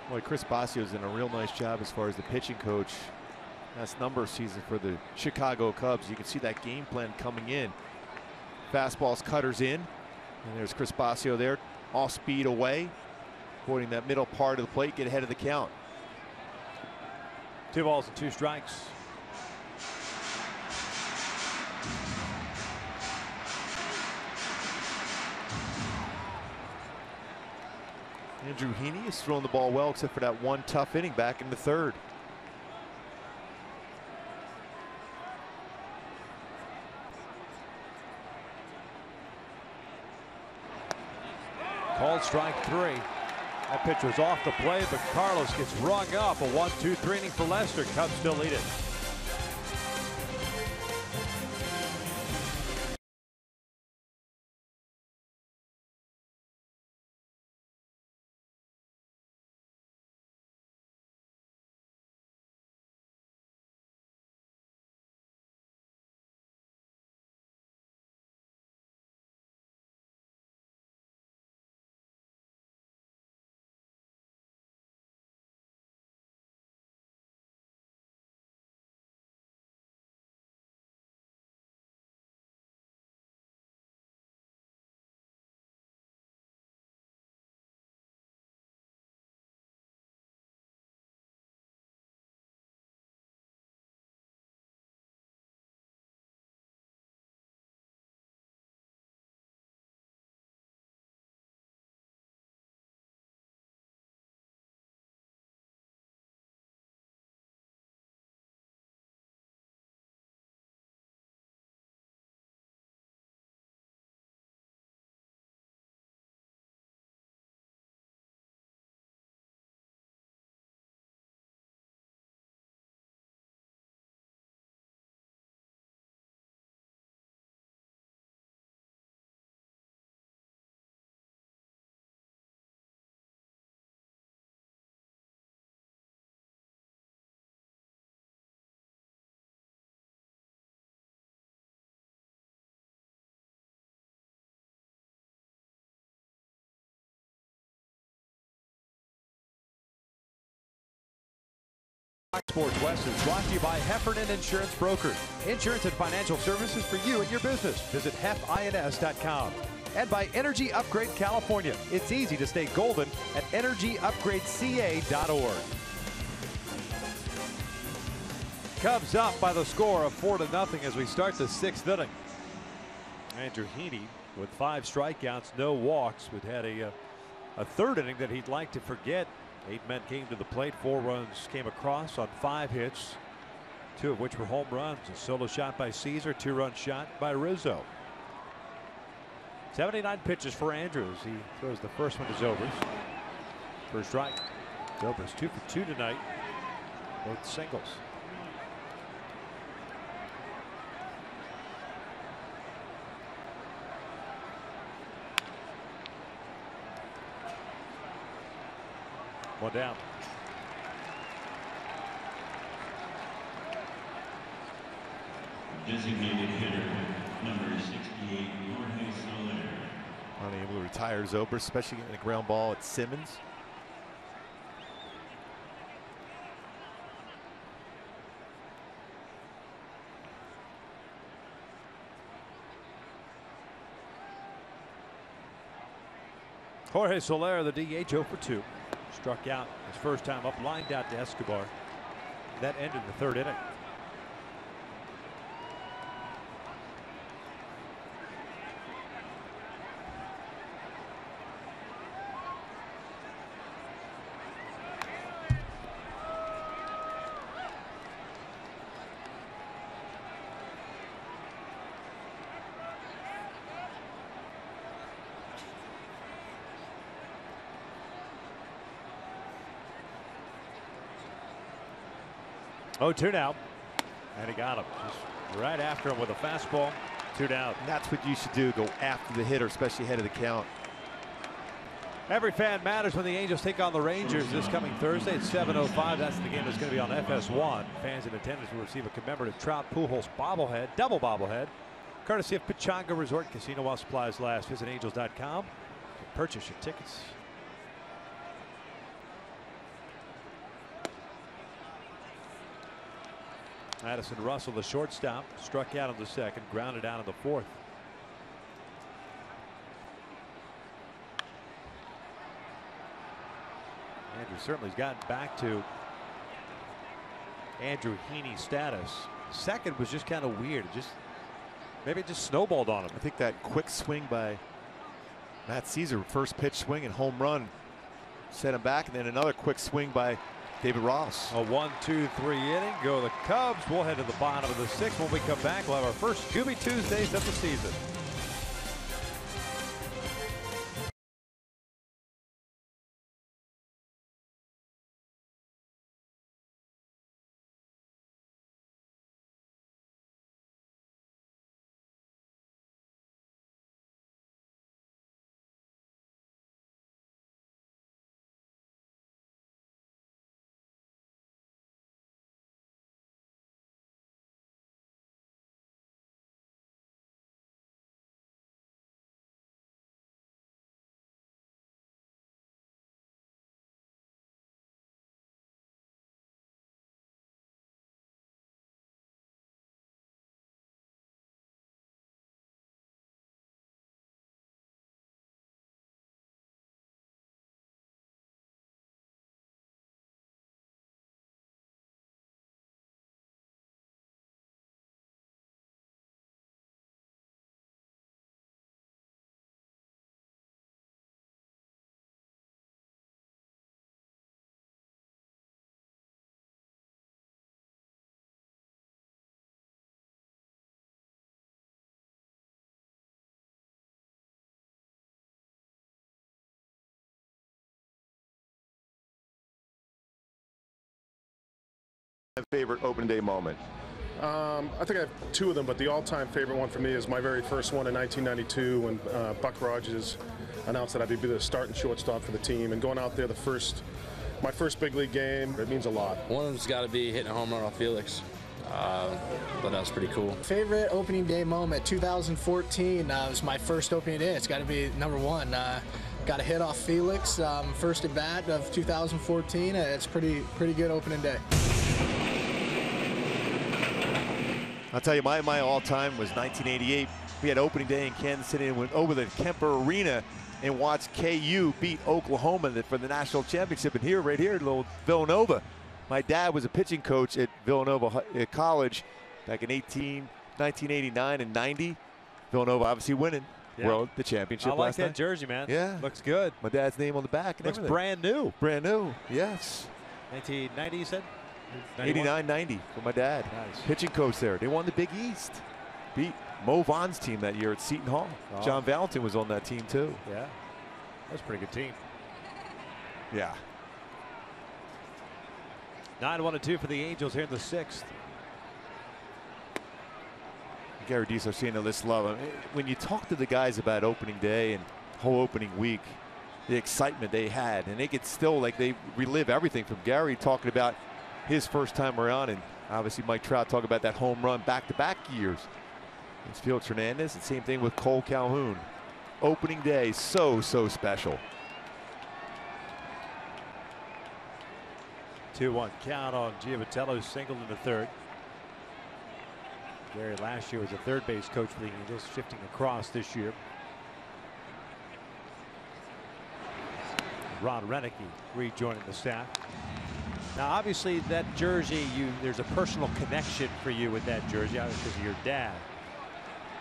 [SPEAKER 4] Boy, Chris Bossio's done a real nice job as far as the pitching coach. Last number of seasons for the Chicago Cubs. You can see that game plan coming in. Fastballs, cutters in. And there's Chris Bosio there, off speed away. Avoiding that middle part of the plate, get ahead of the count.
[SPEAKER 3] 2 balls and 2 strikes.
[SPEAKER 4] Andrew Heaney has thrown the ball well, except for that one tough inning back in the third.
[SPEAKER 3] Called strike 3. That pitch was off the plate, but Carlos gets rung up. A 1-2-3 inning for Lester. Cubs still lead it. Fox Sports West is brought to you by Heffernan Insurance Brokers. Insurance and financial services for you and your business. Visit hefins.com. And by Energy Upgrade California. It's easy to stay golden at energyupgradeca.org. Cubs up by the score of 4-0 as we start the 6th inning. Andrew Heaney with 5 strikeouts, no walks, but had a 3rd inning that he'd like to forget. 8 men came to the plate, 4 runs came across on 5 hits, 2 of which were home runs. A solo shot by Caesar, 2-run shot by Rizzo. 79 pitches for Andrews. He throws the first one to Zobrist. First strike. Zobrist 2 for 2 tonight, both singles. One down.
[SPEAKER 6] Designated hitter, number 68, Jorge Soler.
[SPEAKER 4] Unable to retire Zobrist, especially getting a ground ball at Simmons.
[SPEAKER 3] Jorge Soler, the DH, 0 for 2. Struck out his first time up, lined out to Escobar. That ended the 3rd inning. Oh, 2 now. And he got him. Just right after him with a fastball. 2 down.
[SPEAKER 4] And that's what you should do, go after the hitter, especially ahead of the count.
[SPEAKER 3] Every fan matters when the Angels take on the Rangers this coming Thursday at 7:05. That's the game that's going to be on FS1. Fans in attendance will receive a commemorative Trout Pujols bobblehead, double bobblehead, courtesy of Pechanga Resort Casino while supplies last. Visit angels.com to purchase your tickets. Addison Russell, the shortstop, struck out on the 2nd, grounded out on the 4th. Andrew certainly has gotten back to Andrew Heaney status. 2nd was just kind of weird. Maybe it just snowballed on him.
[SPEAKER 4] I think that quick swing by Matt Caesar, first pitch swing and home run, set him back, and then another quick swing by David Ross.
[SPEAKER 3] A 1-2-3 inning. Go the Cubs. We'll head to the bottom of the 6th. When we come back, we'll have our first Scooby Tuesdays of the season.
[SPEAKER 7] Favorite opening day moment?
[SPEAKER 8] I think I have 2 of them, but the all-time favorite one for me is my very first one in 1992 when Buck Rogers announced that I'd be the starting shortstop for the team, and going out there my first big league game, it means a lot.
[SPEAKER 9] One of them's got to be hitting a home run off Felix. But that was pretty cool.
[SPEAKER 10] Favorite opening day moment, 2014 was my first opening day. It's got to be number 1. Got a hit off Felix, first at bat of 2014. It's pretty good opening day.
[SPEAKER 4] I'll tell you, my all-time was 1988. We had opening day in Kansas City and went over the Kemper Arena and watched KU beat Oklahoma for the national championship. And right here, little Villanova. My dad was a pitching coach at Villanova College back in 1989 and 90. Villanova obviously winning the championship.
[SPEAKER 3] I like
[SPEAKER 4] last
[SPEAKER 3] that
[SPEAKER 4] night.
[SPEAKER 3] Jersey, man.
[SPEAKER 4] Yeah,
[SPEAKER 3] looks good.
[SPEAKER 4] My dad's name on the back. And
[SPEAKER 3] looks
[SPEAKER 4] everything.
[SPEAKER 3] brand new.
[SPEAKER 4] Brand new. Yes.
[SPEAKER 3] 1990, you said?
[SPEAKER 4] 89, 90 for my dad.
[SPEAKER 3] Nice.
[SPEAKER 4] Pitching coach there. They won the Big East. Beat Mo Vaughn's team that year at Seton Hall.
[SPEAKER 3] Oh.
[SPEAKER 4] John Valentin was on that team too.
[SPEAKER 3] Yeah, that's a pretty good team.
[SPEAKER 4] Yeah.
[SPEAKER 3] 9-1-2 for the Angels here in the 6th.
[SPEAKER 4] Gary DiSarcina, let's love him. When you talk to the guys about opening day and whole opening week, the excitement they had, and they could still, like, they relive everything from Gary talking about his first time around, and obviously Mike Trout talking about that home run back-to-back years. It's Felix Hernandez, and same thing with Cole Calhoun. Opening day, so special.
[SPEAKER 3] 2-1 count on Giovatello's single in the 3rd. Gary last year was a third base coach for the Angels, shifting across this year. Ron Renicky rejoining the staff. Now, obviously, that jersey, there's a personal connection for you with that jersey, because of your dad.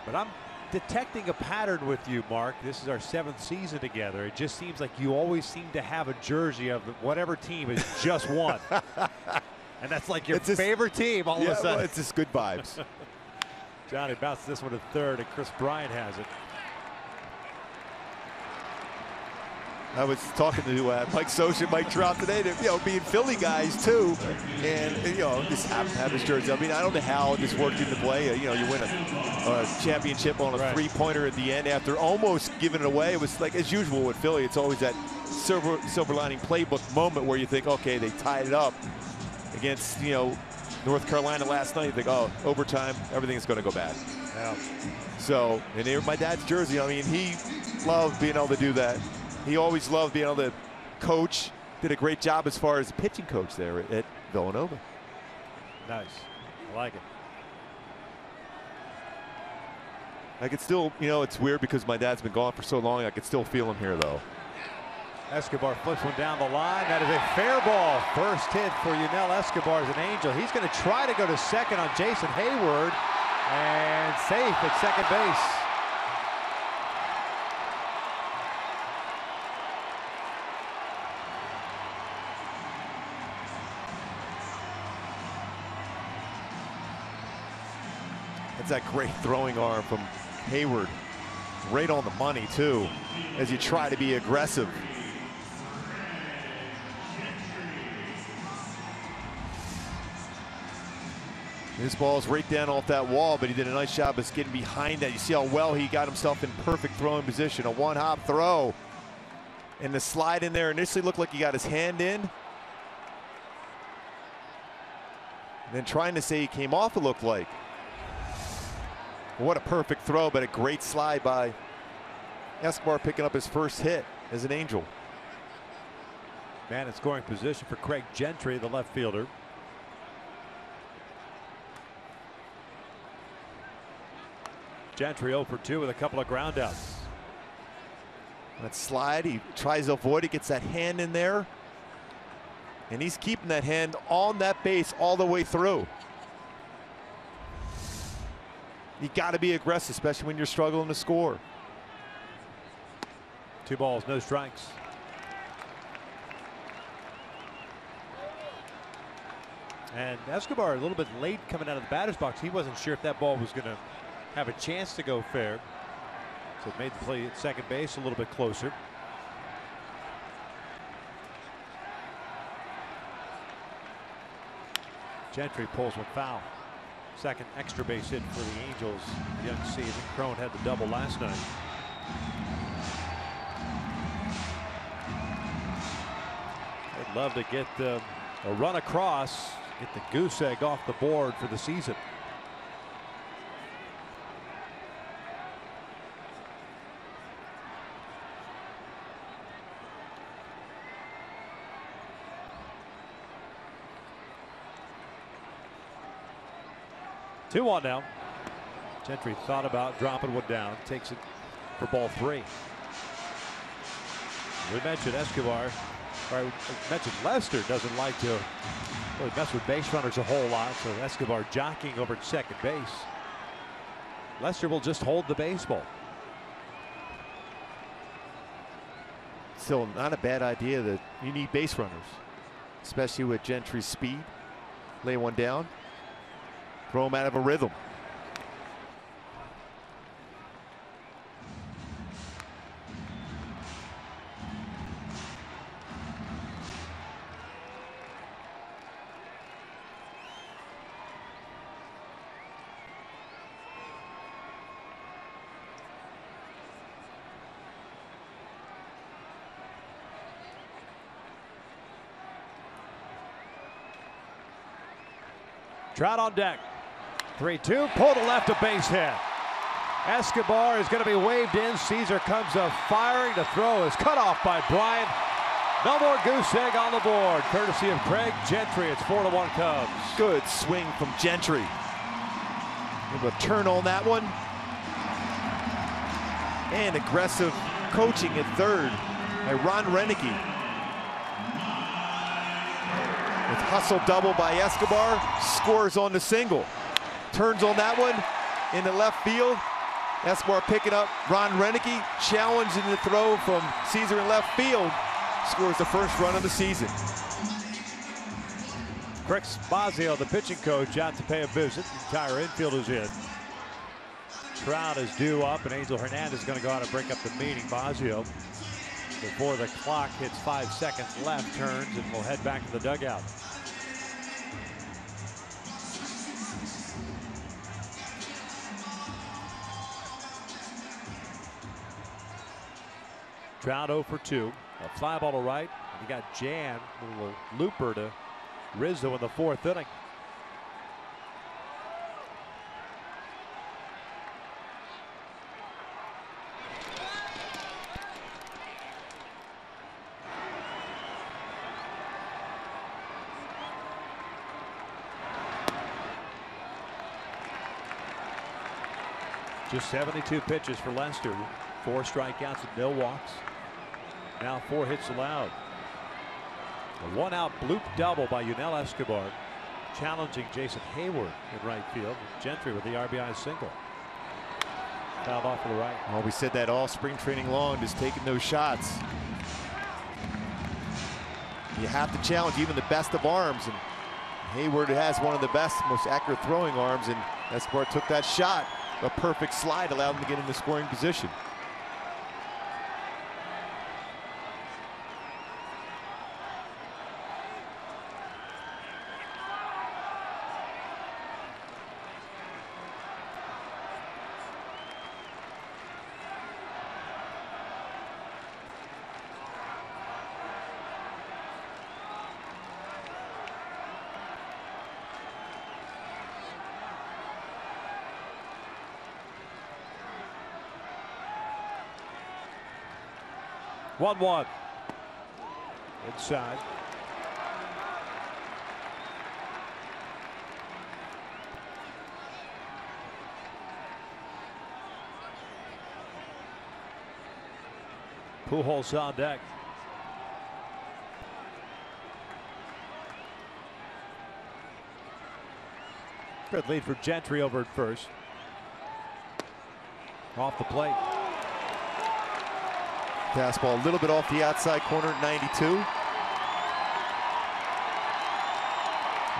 [SPEAKER 3] But I'm detecting a pattern with you, Mark. This is our 7th season together. It just seems like you always seem to have a jersey of whatever team has just won. And that's like your favorite team all of a sudden.
[SPEAKER 4] Well, it's just good vibes.
[SPEAKER 3] Johnny bounces this one to 3rd, and Chris Bryant has it.
[SPEAKER 4] I was talking to Mike Scioscia, Mike Trout today, being Philly guys too, and just happen to have his jersey. I mean, I don't know how this worked into play. You win a championship on a three-pointer at the end after almost giving it away. It was like, as usual with Philly, it's always that silver lining playbook moment where you think, okay, they tied it up against North Carolina last night. You think, oh, overtime, everything's going to go bad.
[SPEAKER 3] Yeah.
[SPEAKER 4] So, and here, my dad's jersey. I mean, he loved being able to do that. He always loved being able to coach. Did a great job as far as pitching coach there at Villanova.
[SPEAKER 3] Nice. I like it.
[SPEAKER 4] I could still, it's weird because my dad's been gone for so long. I could still feel him here, though.
[SPEAKER 3] Escobar flips one down the line. That is a fair ball. First hit for Yunel Escobar as an Angel. He's going to try to go to second on Jason Hayward, and safe at second base.
[SPEAKER 4] That's that great throwing arm from Hayward. Right on the money, too, as you try to be aggressive. His ball's right down off that wall, but he did a nice job of getting behind that. You see how well he got himself in perfect throwing position. A one-hop throw. And the slide in there initially looked like he got his hand in. And then trying to say he came off, it looked like. What a perfect throw, but a great slide by Escobar, picking up his first hit as an Angel.
[SPEAKER 3] Man in scoring position for Craig Gentry, the left fielder. Gentry 0 for 2 with a couple of groundouts.
[SPEAKER 4] That slide, he tries to avoid it, gets that hand in there. And he's keeping that hand on that base all the way through. You got to be aggressive, especially when you're struggling to score.
[SPEAKER 3] 2 balls, no strikes. And Escobar a little bit late coming out of the batter's box. He wasn't sure if that ball was going to have a chance to go fair. So it made the play at second base a little bit closer. Gentry pulls one foul. Second extra base hit for the Angels young season. Crone had the double last night. They'd love to get a run across, get the goose egg off the board for the season. 2-1 now. Gentry thought about dropping one down. Takes it for ball 3. We mentioned Escobar. Or we mentioned Lester doesn't like to really mess with base runners a whole lot. So Escobar jockeying over at second base. Lester will just hold the baseball.
[SPEAKER 4] Still not a bad idea that you need base runners, especially with Gentry's speed. Lay one down, throw him out of a rhythm.
[SPEAKER 3] Trout on deck. 3-2. Pull to left, a base hit. Escobar is going to be waved in. Caesar comes up firing. The throw is cut off by Bryant. No more goose egg on the board, courtesy of Craig Gentry. It's 4-1 Cubs.
[SPEAKER 4] Good swing from Gentry. Able to turn on that one. And aggressive coaching at third by Ron Renicky. With hustle double by Escobar, scores on the single. Turns on that one into left field. Escobar picking up Ron Renicky, challenging the throw from Caesar in left field. Scores the first run of the season.
[SPEAKER 3] Chris Bosio, the pitching coach, out to pay a visit. The entire infield is in. Trout is due up, and Angel Hernandez is going to go out and break up the meeting. Bosio, before the clock hits 5 seconds left, turns and will head back to the dugout. Trout 0 for 2. A fly ball to right. And you got Jan, a little looper to Rizzo in the 4th inning. Just 72 pitches for Lester. 4 strikeouts and no walks. Now 4 hits allowed. A 1-out bloop double by Yunel Escobar, challenging Jason Hayward in right field. Gentry with the RBI single. Fouled off to the right.
[SPEAKER 4] Well, we said that all spring training long, just taking those shots. You have to challenge even the best of arms, and Hayward has one of the best, most accurate throwing arms, and Escobar took that shot. A perfect slide allowed him to get into scoring position.
[SPEAKER 3] One inside. Pujols on deck. Good lead for Gentry over at first. Off the plate.
[SPEAKER 4] Fastball a little bit off the outside corner at 92.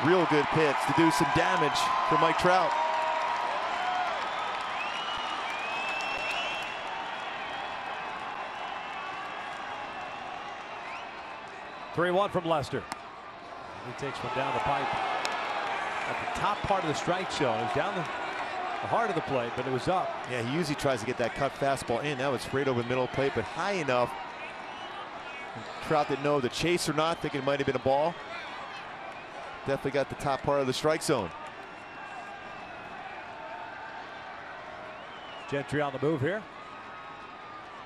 [SPEAKER 4] Real good pitch to do some damage for Mike Trout.
[SPEAKER 3] (3-1) from Lester. He takes one down the pipe at the top part of the strike zone. It was down the heart of the plate, but it was up.
[SPEAKER 4] Yeah, he usually tries to get that cut fastball in. That was straight over the middle of the plate, but high enough. Trout didn't know the chase or not, thinking it might have been a ball. Definitely got the top part of the strike zone.
[SPEAKER 3] Gentry on the move here.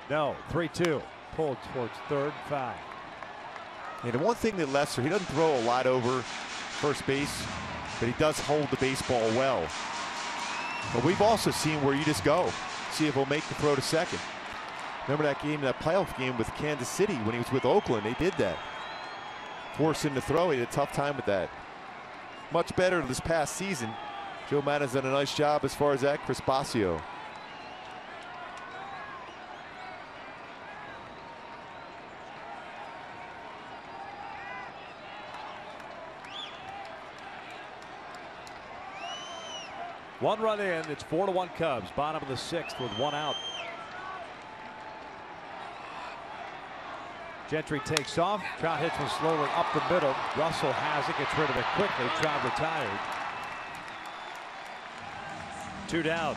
[SPEAKER 3] No, 3-2. Pulled towards third, foul.
[SPEAKER 4] And the one thing that Lester, he doesn't throw a lot over first base, but he does hold the baseball well. But we've also seen where you just go, see if he'll make the throw to second. Remember that game, that playoff game with Kansas City when he was with Oakland? They did that. Forced him to throw. He had a tough time with that. Much better this past season. Joe Maddon's done a nice job as far as that. Chris Bosio.
[SPEAKER 3] One run in. It's 4-1 Cubs. Bottom of the 6th with 1 out. Gentry takes off. Trout hits one slowly up the middle. Russell has it. Gets rid of it quickly. Trout retired. 2 down.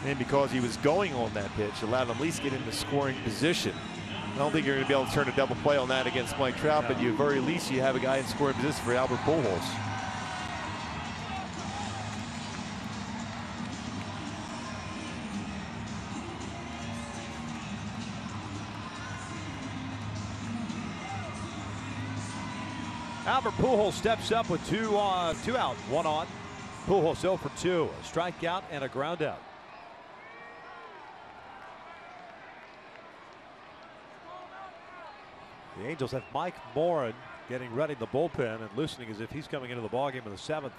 [SPEAKER 4] And because he was going on that pitch, allowed him at least get into scoring position. I don't think you're going to be able to turn a double play on that against Mike Trout, but at the very least you have a guy in scoring position for Albert Pujols.
[SPEAKER 3] Albert Pujols steps up with 2 out, 1 on. Pujols 0 for 2, a strikeout and a ground out. The Angels have Mike Morin getting ready in the bullpen and loosening as if he's coming into the ballgame in the 7th.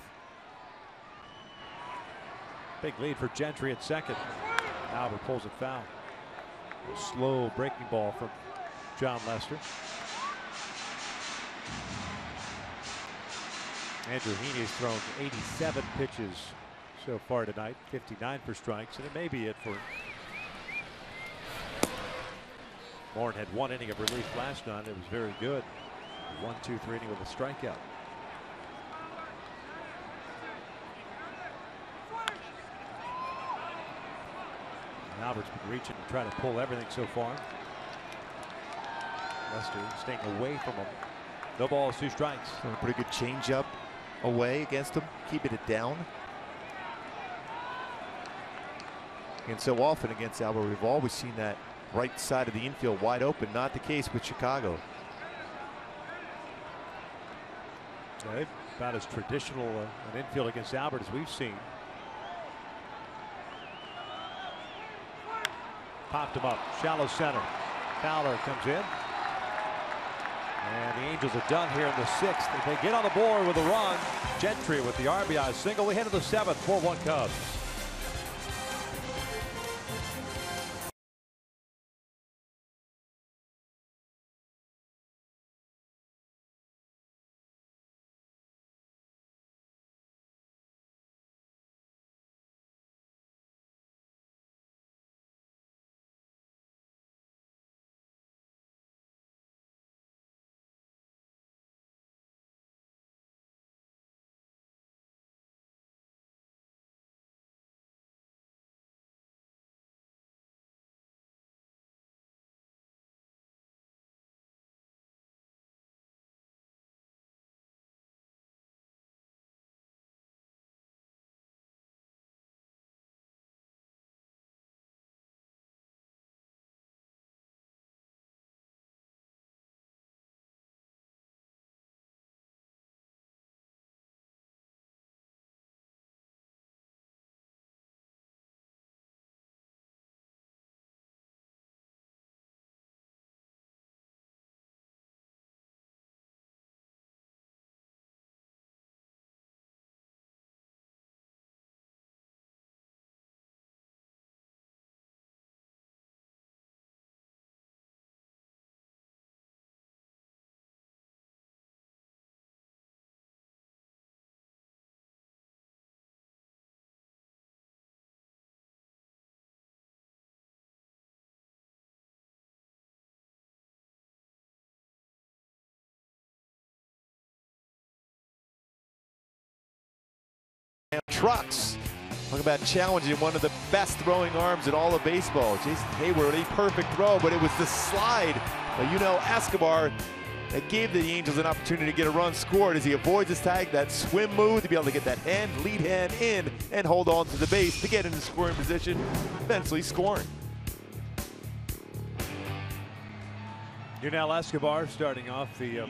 [SPEAKER 3] Big lead for Gentry at second. Albert pulls it foul. A slow breaking ball from John Lester. Andrew Heaney's thrown 87 pitches so far tonight, 59 for strikes, and it may be it for him. Morin had 1 inning of relief last night. It was very good. 1-2-3 inning with a strikeout. And Albert's been reaching to try to pull everything so far. Lester staying away from him. No balls, 2 strikes.
[SPEAKER 4] A pretty good changeup away against him, keeping it down. And so often against Albert, we've always seen that right side of the infield wide open. Not the case with Chicago.
[SPEAKER 3] Yeah, about as traditional an infield against Albert as we've seen. Popped him up, shallow center. Fowler comes in. And the Angels are done here in the 6th. If they get on the board with a run, Gentry with the RBI single. We head to the 7th, 4-1 Cubs.
[SPEAKER 4] Trucks. Talk about challenging one of the best throwing arms in all of baseball. Jason Hayward, a perfect throw, but it was the slide by Escobar that gave the Angels an opportunity to get a run scored as he avoids his tag, that swim move to be able to get that lead hand in and hold on to the base to get into scoring position, eventually scoring.
[SPEAKER 3] Escobar starting off the,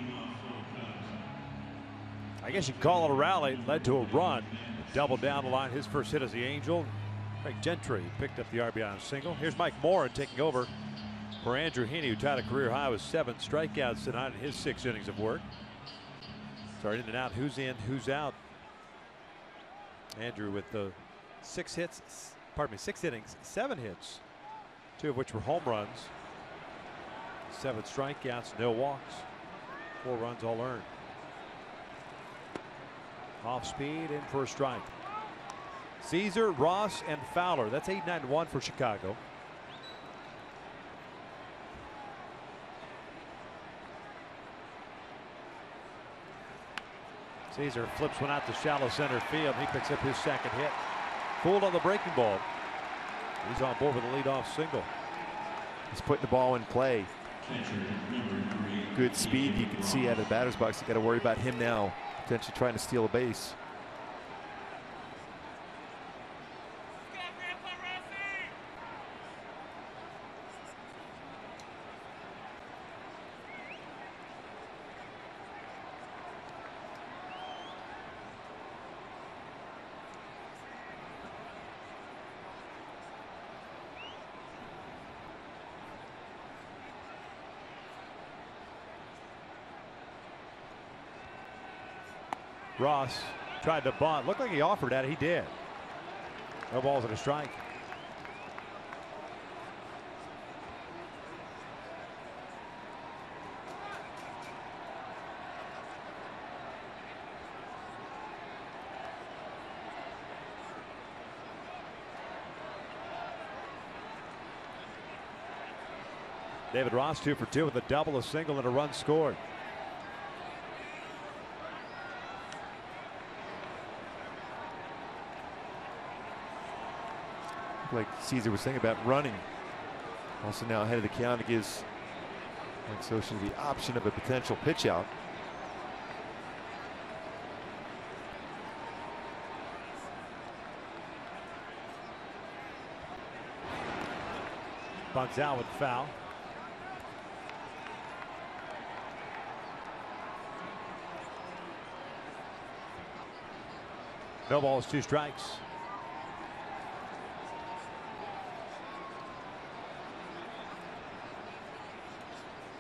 [SPEAKER 3] I guess you could call it a rally, led to a run. double down the line. His first hit as the Angel. Craig Gentry picked up the RBI on a single. Here's Mike Moore taking over for Andrew Heaney, who tied a career high with 7 strikeouts tonight in his 6 innings of work. Sorry, in and out. Who's in, who's out? Andrew with the 6 innings, 7 hits, 2 of which were home runs. 7 strikeouts, no walks, 4 runs all earned. Off speed, in for a strike. Caesar, Ross, and Fowler. That's 8-9-1 for Chicago. Caesar flips one out to shallow center field. He picks up his 2nd hit. Fooled on the breaking ball. He's on board with a leadoff single.
[SPEAKER 4] He's putting the ball in play. Good speed you can see out of the batter's box. You got to worry about him now, potentially trying to steal a base.
[SPEAKER 3] Ross tried to bunt. Looked like he offered at it. He did. No balls and a strike. David Ross 2 for 2 with a double, a single, and a run scored.
[SPEAKER 4] Like Caesar was saying about running. Also now ahead of the count, it gives Social the option of a potential pitch out.
[SPEAKER 3] Bunts out with foul. No balls, 2 strikes.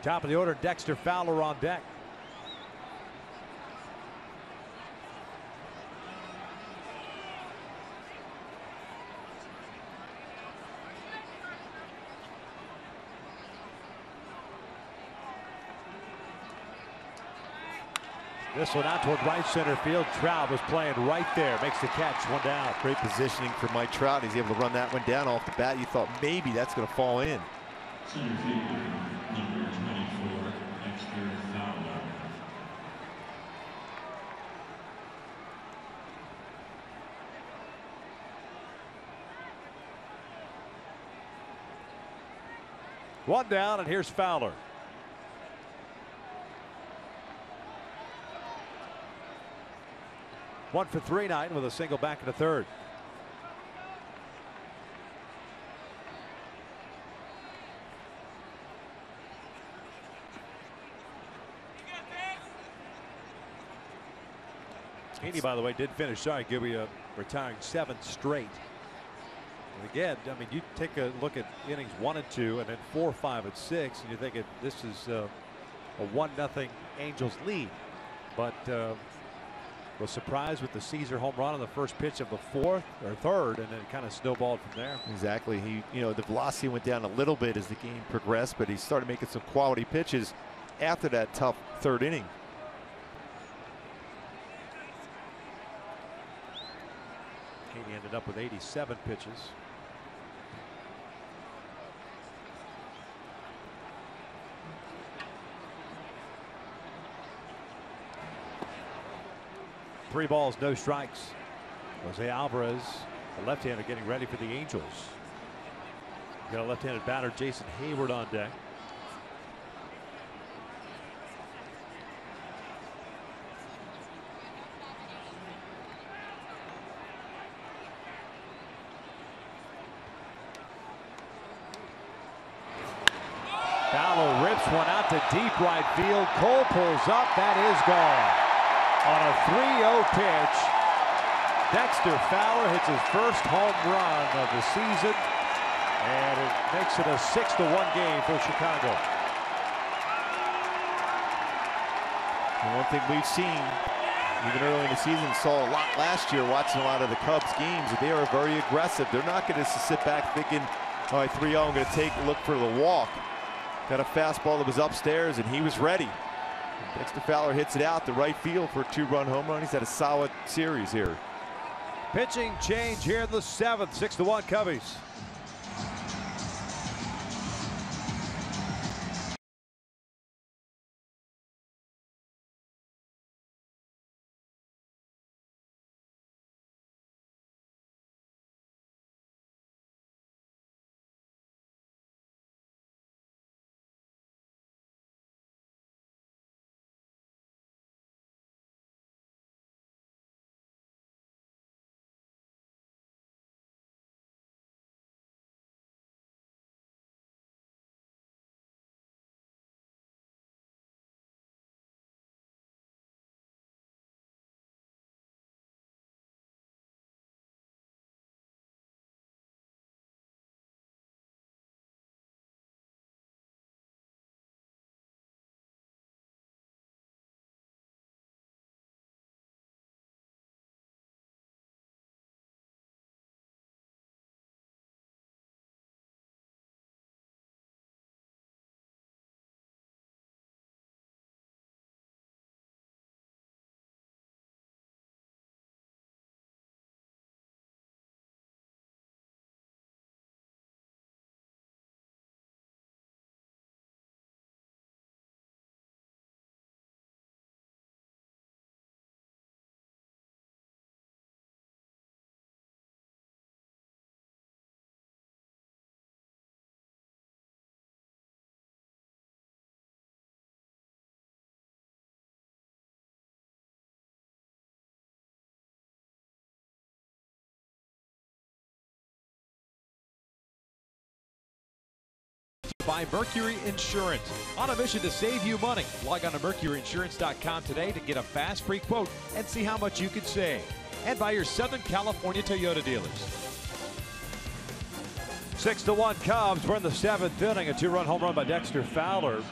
[SPEAKER 3] Top of the order, Dexter Fowler on deck. This one out toward right center field. Trout was playing right there. Makes the catch, 1 down.
[SPEAKER 4] Great positioning for Mike Trout. He's able to run that one down off the bat. You thought maybe that's going to fall in.
[SPEAKER 6] Center fielder, number 24, Dexter Fowler.
[SPEAKER 3] One down, and here's Fowler. One for 3 tonight with a single back in the 3rd. Heaney, by the way, did finish. Sorry, Gibby, retiring 7 straight. And again, I mean, you take a look at innings 1 and 2, and then 4, 5, and 6, and you think this is a 1-0 Angels lead. But was surprised with the Caesar home run on the first pitch of the 4th or 3rd, and then it kind of snowballed from there.
[SPEAKER 4] Exactly. The velocity went down a little bit as the game progressed, but he started making some quality pitches after that tough 3rd inning.
[SPEAKER 3] Heaney ended up with 87 pitches. Three balls, no strikes. Jose Alvarez, the left-hander, getting ready for the Angels. Got a left-handed batter, Jason Hayward, on deck. Fowler rips one out to deep right field. Cole pulls up. That is gone. On a 3-0 pitch, Dexter Fowler hits his first home run of the season, and it makes it a 6-1 game for Chicago.
[SPEAKER 4] And one thing we've seen, even early in the season, saw a lot last year watching a lot of the Cubs games, that they are very aggressive. They're not going to sit back thinking, all right, 3-0, I'm going to look for the walk. Got a fastball that was upstairs, and he was ready. Dexter Fowler hits it out the right field for a 2-run home run. He's had a solid series here.
[SPEAKER 3] Pitching change here in the 7th, 6-1 Cubbies. By Mercury Insurance. On a mission to save you money. Log on to mercuryinsurance.com today to get a fast free quote and see how much you could save. And by your Southern California Toyota dealers. 6-1 Cubs. We're in the 7th inning. A 2-run home run by Dexter Fowler.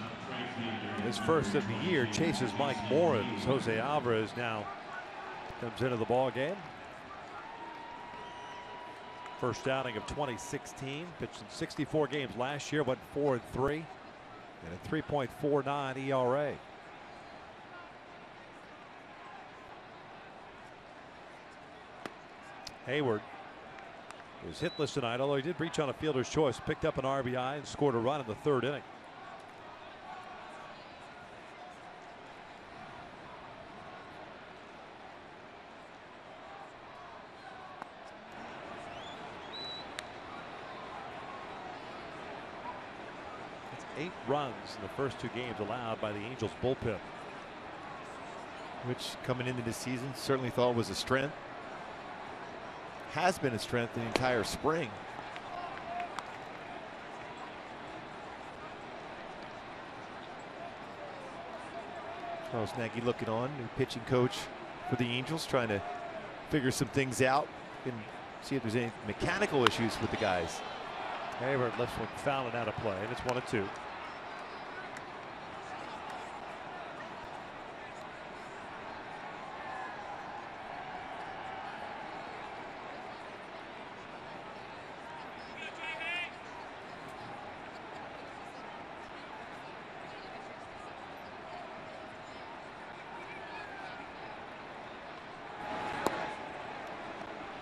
[SPEAKER 3] His first of the year chases Mike Morin's. Jose Alvarez now comes into the ball game. First outing of 2016, pitched in 64 games last year, went 4-3, and a 3.49 ERA. Hayward is hitless tonight, although he did reach on a fielder's choice, picked up an RBI and scored a run in the 3rd inning. That's 8 runs in the first 2 games allowed by the Angels bullpen.
[SPEAKER 4] Which coming into this season certainly thought was a strength. Has been a strength the entire spring. Charles Nagy looking on, new pitching coach for the Angels, trying to figure some things out and see if there's any mechanical issues with the guys.
[SPEAKER 3] Hayward left one foul and out of play, and it's 1-2.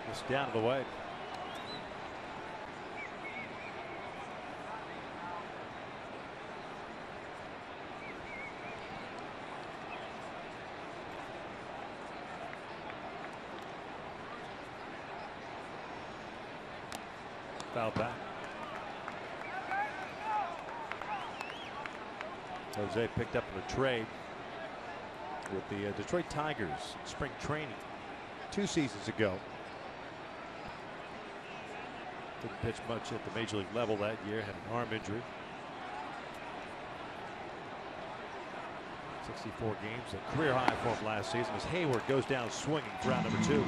[SPEAKER 3] Just down to the way. Foul back. Jose picked up in a trade with the Detroit Tigers in spring training 2 seasons ago. Didn't pitch much at the major league level that year, had an arm injury. 64 games, a career high for him last season as Hayward goes down swinging for round number 2.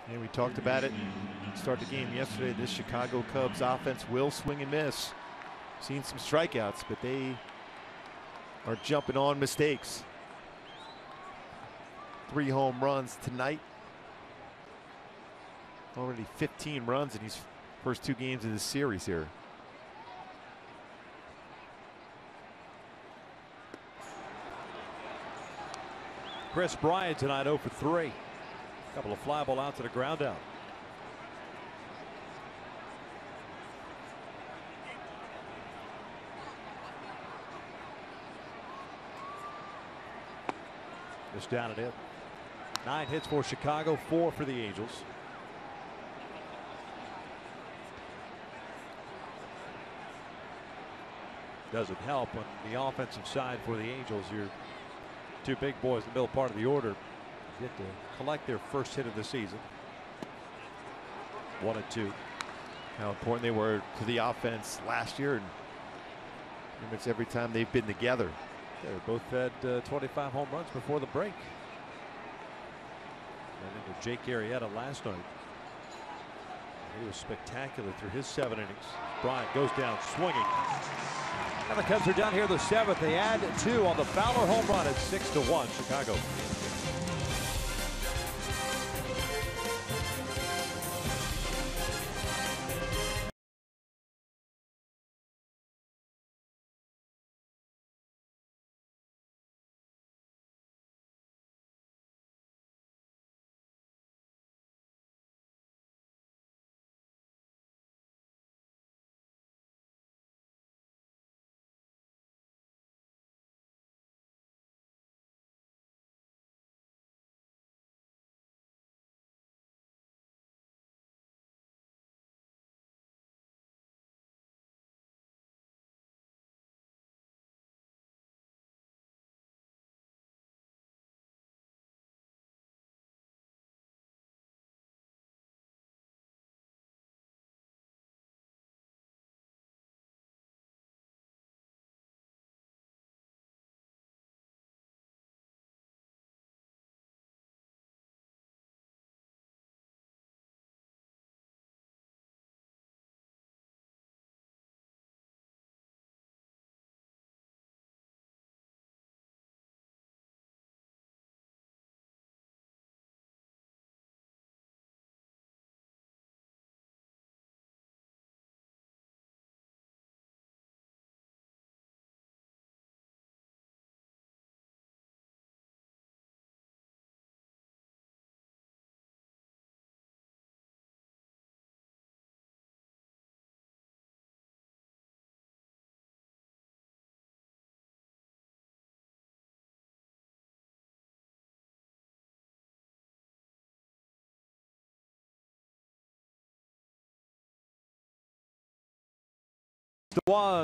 [SPEAKER 4] And we talked about it. Start the game yesterday. This Chicago Cubs offense will swing and miss. Seen some strikeouts, but they are jumping on mistakes. 3 home runs tonight. Already 15 runs in these first 2 games of this series here.
[SPEAKER 3] Chris Bryant tonight 0 for 3. A couple of fly ball outs to the ground out. Just down and in. 9 hits for Chicago, 4 for the Angels. Doesn't help on the offensive side for the Angels. Your 2 big boys in the middle part of the order get to collect their first hit of the season. 1 and 2.
[SPEAKER 4] How important they were to the offense last year, and pretty much every time they've been together.
[SPEAKER 3] They both had 25 home runs before the break. And into Jake Arrieta last night. He was spectacular through his 7 innings. Bryant goes down swinging. And the Cubs are down here in the 7th. They add 2 on the Fowler home run at 6-1 Chicago.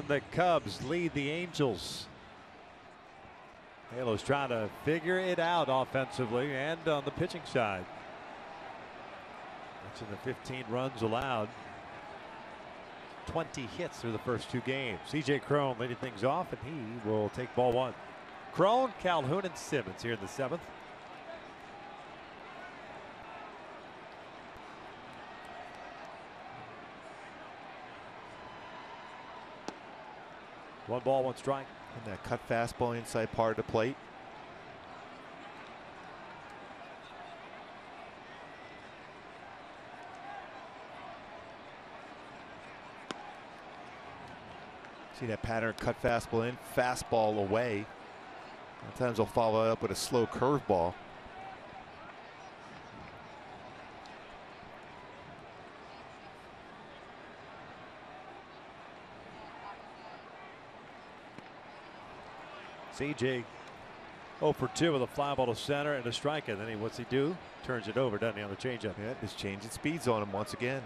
[SPEAKER 3] The Cubs lead the Angels. Halo's trying to figure it out offensively and on the pitching side. That's in the 15 runs allowed. 20 hits through the first 2 games. CJ Cron leading things off, and he will take ball 1. Cron, Calhoun, and Simmons here in the 7th. One ball, 1 strike.
[SPEAKER 4] And that cut fastball inside part of the plate. See that pattern, cut fastball in, fastball away. Sometimes they'll follow it up with a slow curveball.
[SPEAKER 3] CJ 0 for 2 with a fly ball to center and a strike. And then what's he do? Turns it over, doesn't he, on the changeup?
[SPEAKER 4] Yeah, just changing speeds on him once again.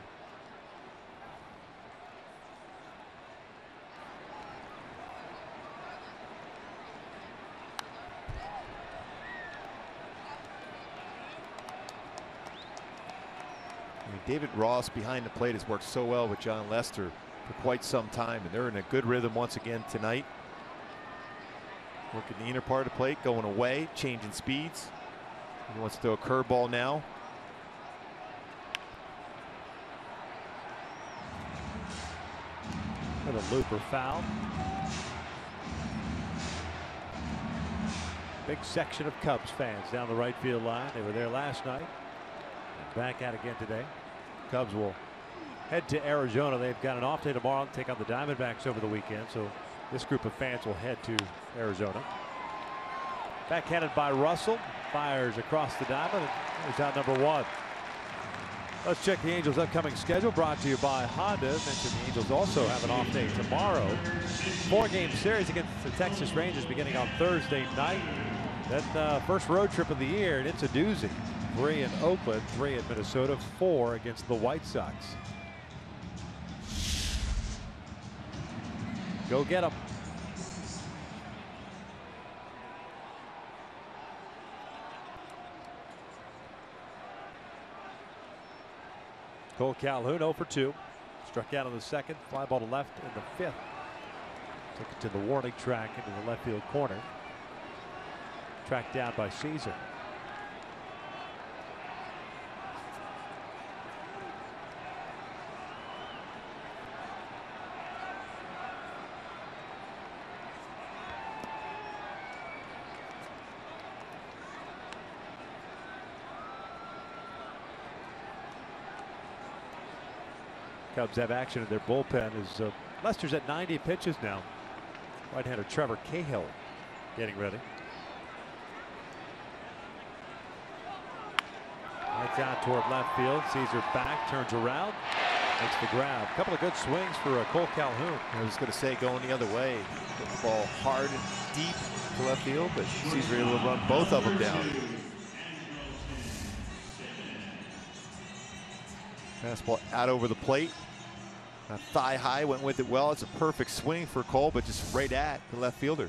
[SPEAKER 4] I mean, David Ross behind the plate has worked so well with John Lester for quite some time, and they're in a good rhythm once again tonight. Working the inner part of the plate, going away, changing speeds. He wants to throw a curveball now.
[SPEAKER 3] And a looper foul. Big section of Cubs fans down the right field line. They were there last night. Back at it again today. Cubs will head to Arizona. They've got an off day tomorrow to take on the Diamondbacks over the weekend. So this group of fans will head to Arizona. Backhanded by Russell. Fires across the diamond. And he's out number 1. Let's check the Angels' upcoming schedule, brought to you by Honda. Mentioned the Angels also have an off day tomorrow. 4-game series against the Texas Rangers beginning on Thursday night. Then first road trip of the year, and it's a doozy. 3 in Oakland, 3 in Minnesota, 4 against the White Sox. Go get them. Cole Calhoun 0 for 2. Struck out in the second. Fly ball to left in the 5th. Took it to the warning track into the left field corner. Tracked down by Caesar. Cubs have action in their bullpen as Lester's at 90 pitches now. Right-hander Trevor Cahill getting ready. Lights out toward left field. Caesar back, turns around, makes the grab. A couple of good swings for Cole Calhoun.
[SPEAKER 4] I was going to say going the other way. Get the ball hard and deep to left field, but Caesar able to run both of them down. Fastball out over the plate. Thigh high, went with it well. It's a perfect swing for Cole, but just right at the left fielder.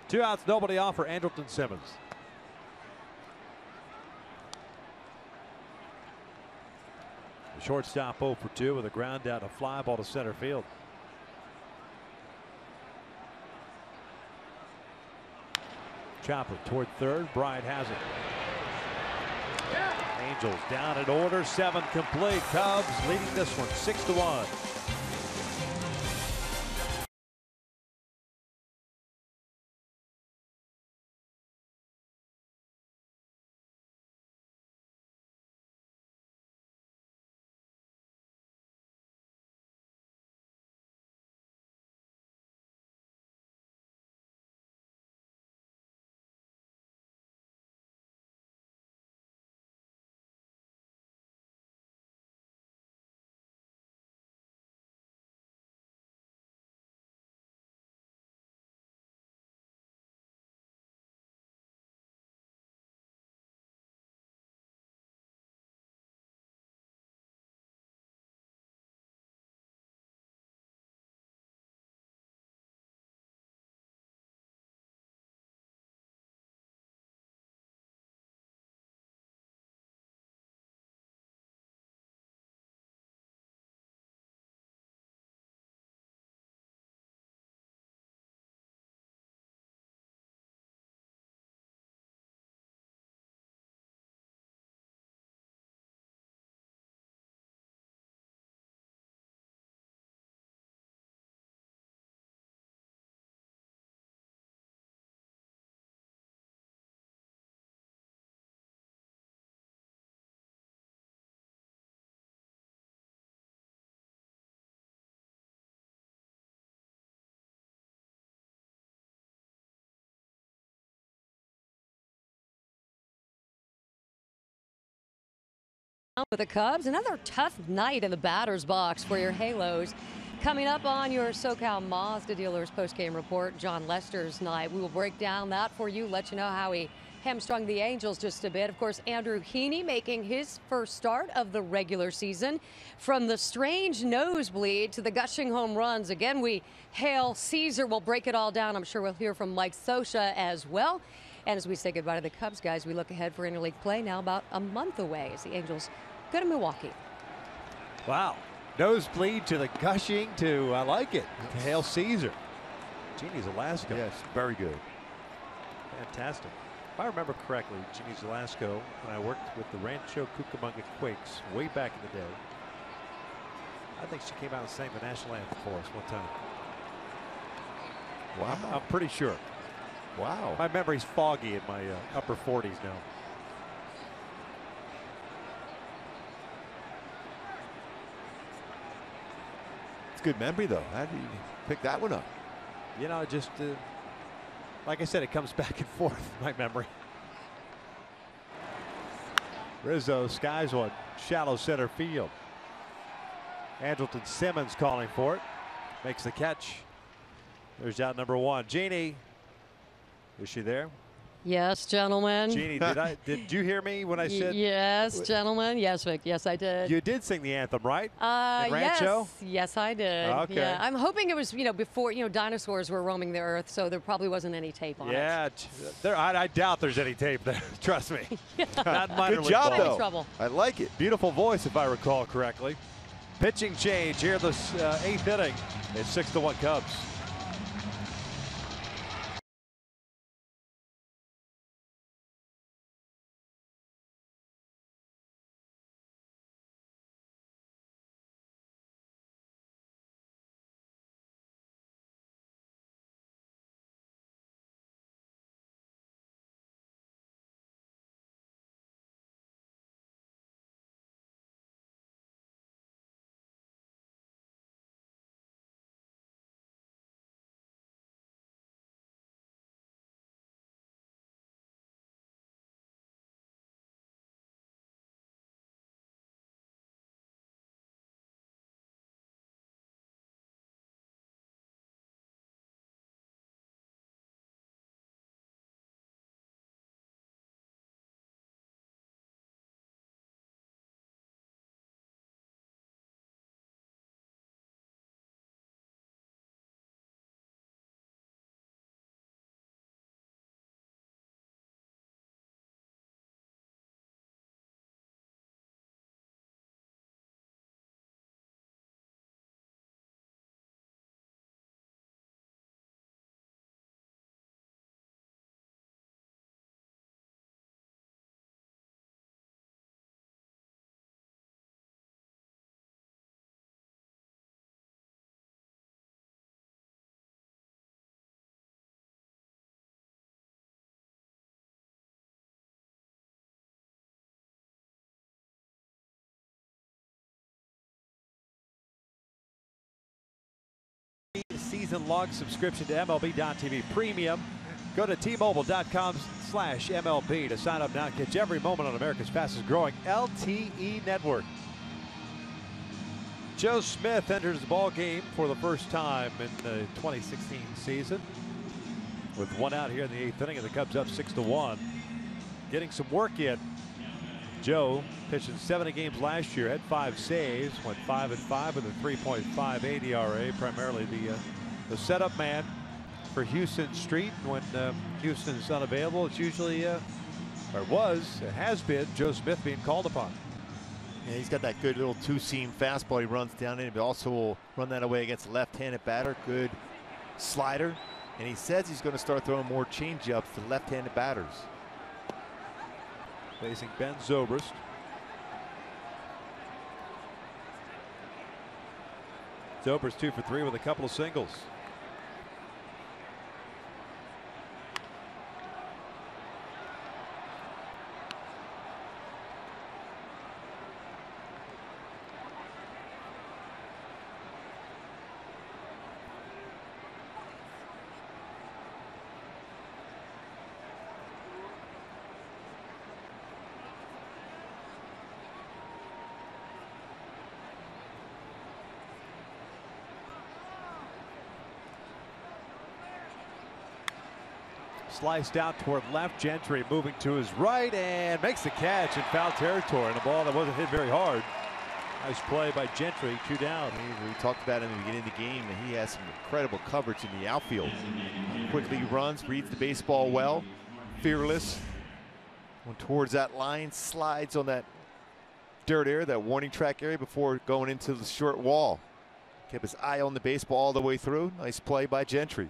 [SPEAKER 3] Two outs, nobody off for Andrelton Simmons. The shortstop 0 for 2 with a ground out, a fly ball to center field. Chopper toward third. Bryant has it. Angels down in order. 7 complete. Cubs leading this one 6-1.
[SPEAKER 11] With the Cubs, another tough night in the batter's box for your Halos. Coming up on your SoCal Mazda Dealers postgame report, John Lester's night. We will break down that for you, let you know how he hamstrung the Angels just a bit. Of course, Andrew Heaney making his first start of the regular season. From the strange nosebleed to the gushing home runs, again, we hail Caesar. We'll break it all down. I'm sure we'll hear from Mike Scioscia as well. And as we say goodbye to the Cubs, guys, we look ahead for interleague play now about a month away as the Angels go to Milwaukee.
[SPEAKER 3] Wow. Nosebleed to the gushing to, I like it, to hail Caesar. Jeannie Zelasco.
[SPEAKER 4] Yes, very good.
[SPEAKER 3] Fantastic. If I remember correctly, Jeannie Zelasco, when I worked with the Rancho Cucamonga Quakes way back in the day, I think she came out and sang the national anthem for us one time.
[SPEAKER 4] Wow.
[SPEAKER 3] I'm pretty sure.
[SPEAKER 4] Wow.
[SPEAKER 3] My memory's foggy in my upper 40s now.
[SPEAKER 4] It's good memory, though. How do you pick that one up?
[SPEAKER 3] You know, just like I said, it comes back and forth, my memory. Rizzo skies one, shallow center field. Andrelton Simmons calling for it. Makes the catch. There's out number 1. Jeannie. Is she there?
[SPEAKER 11] Yes, gentlemen.
[SPEAKER 3] Jeannie, did you hear me when I said?
[SPEAKER 11] Yes, gentlemen. Yes, Vic. Yes, I did.
[SPEAKER 3] You did sing the anthem, right? In Rancho?
[SPEAKER 11] Yes, I did.
[SPEAKER 3] Okay.
[SPEAKER 11] Yeah, I'm hoping it was, before, dinosaurs were roaming the earth, so there probably wasn't any tape on it.
[SPEAKER 3] Yeah, I doubt there's any tape there. Trust me. Not minor
[SPEAKER 4] Good
[SPEAKER 3] league
[SPEAKER 4] job,
[SPEAKER 3] ball.
[SPEAKER 4] though.
[SPEAKER 11] Trouble.
[SPEAKER 4] I like it.
[SPEAKER 3] Beautiful voice, if I recall correctly. Pitching change here, this 8th inning. It's 6-1 Cubs. Season long subscription to MLB.TV Premium. Go to T-Mobile.com/MLB to sign up now and catch every moment on America's fastest growing LTE network. Joe Smith enters the ball game for the first time in the 2016 season. With 1 out here in the 8th inning, and the Cubs up 6-1. Getting some work in. Joe pitched in 70 games last year, had 5 saves, went 5-5 with a 3.58 ERA. Primarily the setup man for Houston Street. When Houston's unavailable, it's usually, or has been, Joe Smith being called upon.
[SPEAKER 4] Yeah, he's got that good little two-seam fastball he runs down in, but also will run that away against a left-handed batter. Good slider, and he says he's going to start throwing more changeups to left-handed batters.
[SPEAKER 3] Facing Ben Zobrist. Zobrist 2 for 3 with a couple of singles. Sliced out toward left. Gentry moving to his right and makes the catch in foul territory, and a ball that wasn't hit very hard. Nice play by Gentry. 2 down.
[SPEAKER 4] We talked about in the beginning of the game that he has some incredible coverage in the outfield. Quickly runs, reads the baseball well, fearless. Went towards that line, slides on that dirt area, that warning track area, before going into the short wall. Kept his eye on the baseball all the way through. Nice play by Gentry.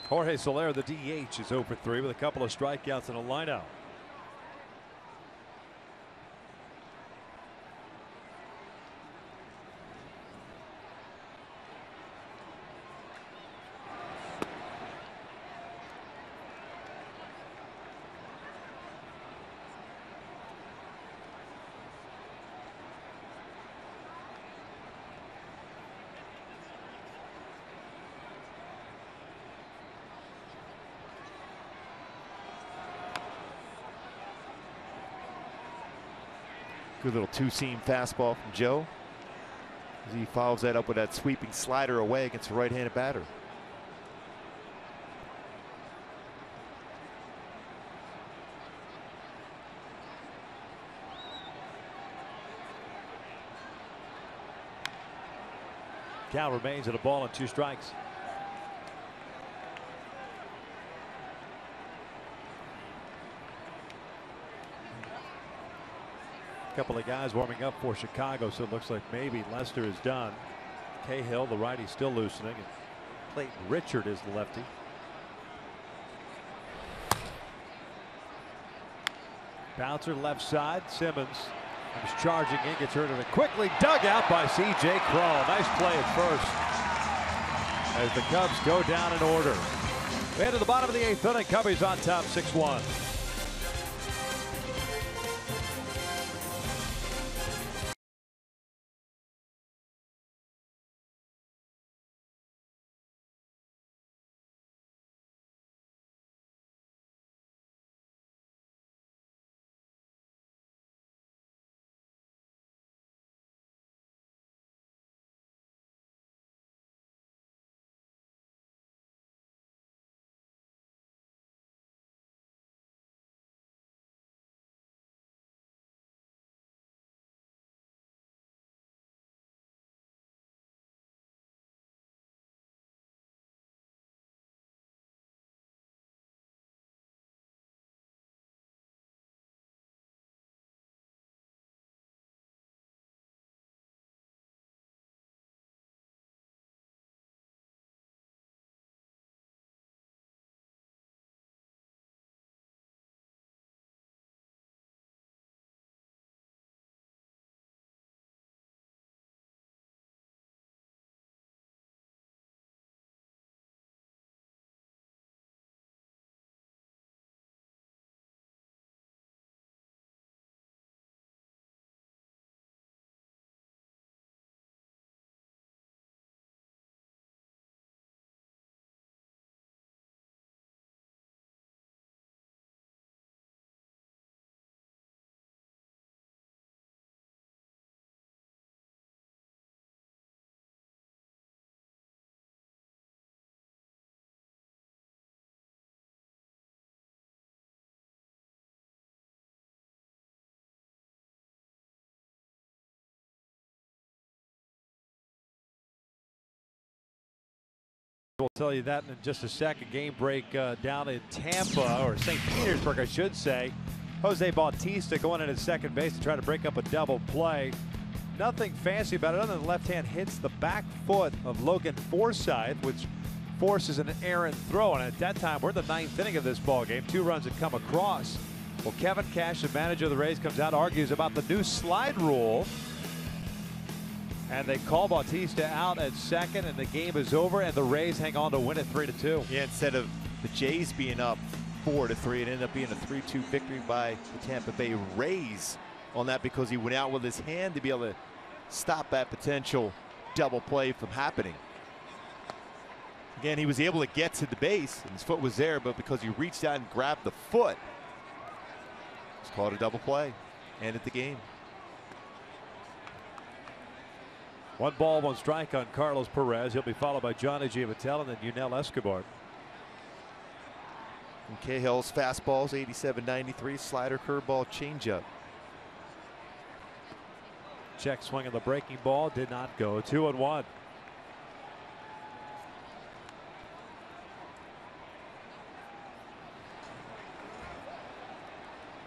[SPEAKER 3] Jorge Soler, the DH, is 0 for 3 with a couple of strikeouts and a lineout.
[SPEAKER 4] Good little two-seam fastball from Joe as he follows that up with that sweeping slider away against a right-handed batter.
[SPEAKER 3] Count remains at a ball and 2 strikes. Couple of guys warming up for Chicago, so it looks like maybe Lester is done. Cahill, the righty, still loosening, and Clayton Richard is the lefty. Bouncer left side. Simmons comes charging in, gets rid of it quickly, dug out by C.J. Cron. Nice play at first as the Cubs go down in order. We head to the bottom of the 8th inning. Cubbies on top 6-1. We'll tell you that in just a second. Game break down in Tampa, or St. Petersburg, I should say. Jose Bautista going in at second base to try to break up a double play. Nothing fancy about it other than the left hand hits the back foot of Logan Forsythe, which forces an errant throw. And at that time, we're in the 9th inning of this ball game. 2 runs had come across. Well, Kevin Cash, the manager of the Rays, comes out, argues about the new slide rule. And they call Bautista out at second, and the game is over, and the Rays hang on to win it 3-2.
[SPEAKER 4] Yeah, instead of the Jays being up 4-3, it ended up being a 3-2 victory by the Tampa Bay Rays on that, because he went out with his hand to be able to stop that potential double play from happening. Again, he was able to get to the base, and his foot was there, but because he reached out and grabbed the foot, it's called a double play. Ended the game.
[SPEAKER 3] 1 ball, 1 strike on Carlos Perez. He'll be followed by Johnny Giavottel and then Yunel Escobar.
[SPEAKER 4] And Cahill's fastballs, 87-93, slider, curveball, changeup.
[SPEAKER 3] Check swing on the breaking ball, did not go. 2-1.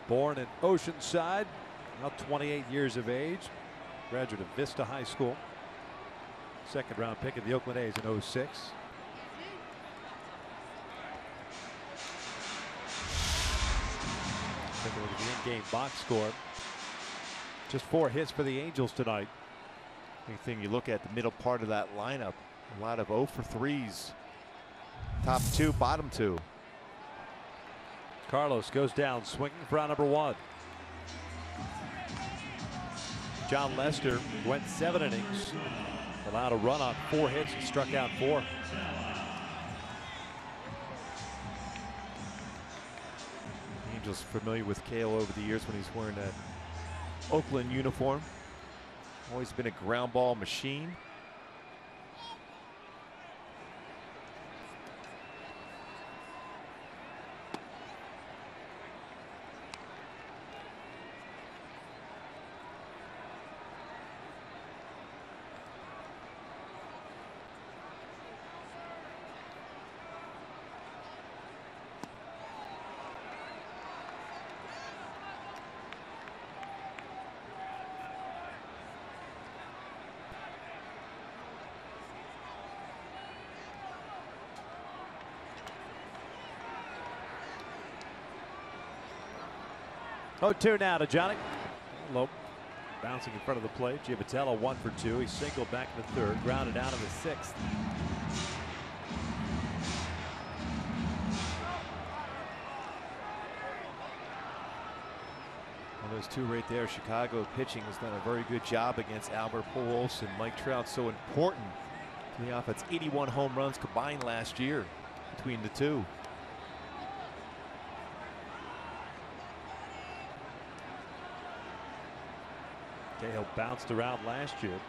[SPEAKER 3] Born in Oceanside, now 28 years of age, graduate of Vista High School. 2nd round pick of the Oakland A's in '06. Take a look at the in-game box score. Just 4 hits for the Angels tonight.
[SPEAKER 4] Anything you look at the middle part of that lineup, a lot of 0 for 3s. Top 2, bottom 2.
[SPEAKER 3] Carlos goes down swinging for out number 1. John Lester went 7 innings, allowed a run on 4 hits and struck out 4.
[SPEAKER 4] Angels familiar with Cahill over the years when he's wearing that Oakland uniform. Always been a ground ball machine.
[SPEAKER 3] Oh, 2 now to Johnny. Low, bouncing in front of the plate. Giavitello 1 for 2. He singled back in the 3rd, grounded out in the 6th.
[SPEAKER 4] Well, those 2 right there. Chicago pitching has done a very good job against Albert Pujols and Mike Trout. So important to the offense. 81 home runs combined last year between the 2.
[SPEAKER 3] Cahill bounced around last year.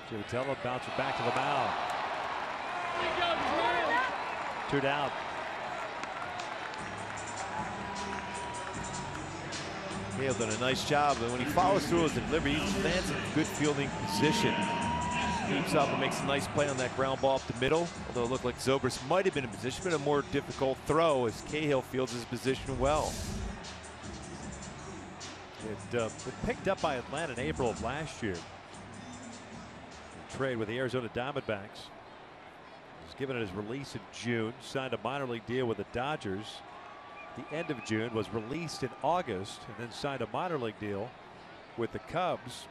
[SPEAKER 3] Giavitello bouncing back to the mound. 2 down.
[SPEAKER 4] Cahill done a nice job, and when he follows through his delivery, he lands in a good fielding position. Keeps up and makes a nice play on that ground ball up the middle. Although it looked like Zobrist might have been in position, but a more difficult throw as Cahill fields his position well.
[SPEAKER 3] It was picked up by Atlanta in April of last year. A trade with the Arizona Diamondbacks. He was given his release in June, signed a minor league deal with the Dodgers at the end of June, was released in August, and then signed a minor league deal with the Cubs.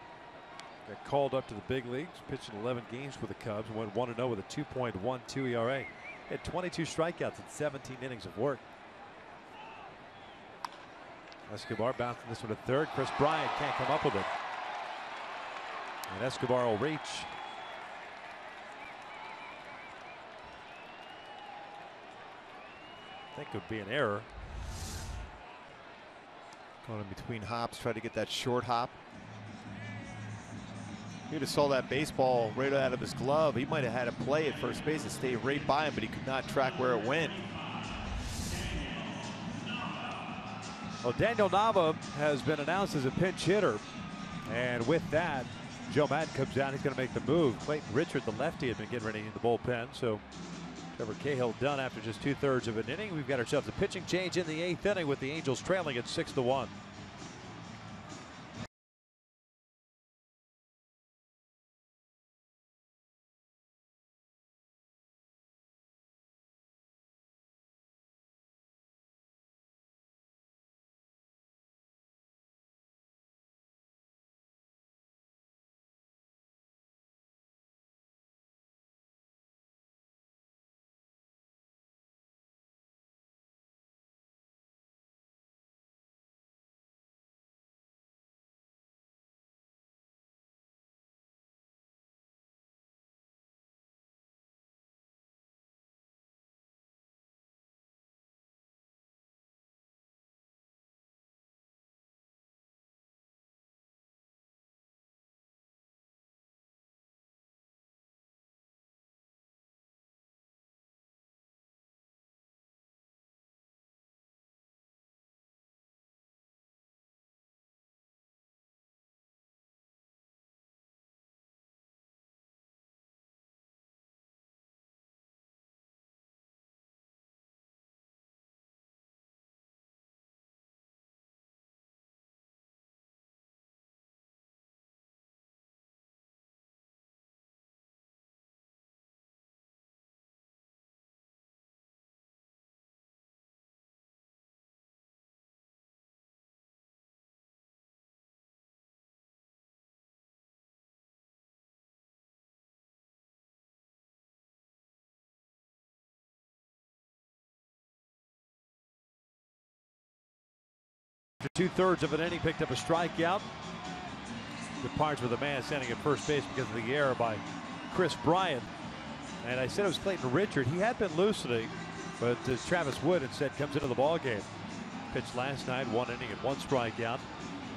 [SPEAKER 3] Got called up to the big leagues, pitched in 11 games with the Cubs, and went 1-0 with a 2.12 ERA. Had 22 strikeouts in 17 innings of work. Escobar bouncing this one to 3rd. Chris Bryant can't come up with it. And Escobar will reach. I think it would be an error.
[SPEAKER 4] Going in between hops, try to get that short hop. He just saw that baseball right out of his glove. He might have had a play at first base and stayed right by him, but he could not track where it went.
[SPEAKER 3] Well, Daniel Nava has been announced as a pinch hitter. And with that, Joe Madden comes down. He's going to make the move. Clayton Richard, the lefty, had been getting ready in the bullpen. So Trevor Cahill done after just 2/3 of an inning. We've got ourselves a pitching change in the 8th inning with the Angels trailing at 6-1. After 2/3 of an inning, picked up a strikeout. Departs with a man standing at first base because of the error by Chris Bryant. And I said it was Clayton Richard. He had been loosening, but Travis Wood instead comes into the ball game. Pitched last night, 1 inning and 1 strikeout.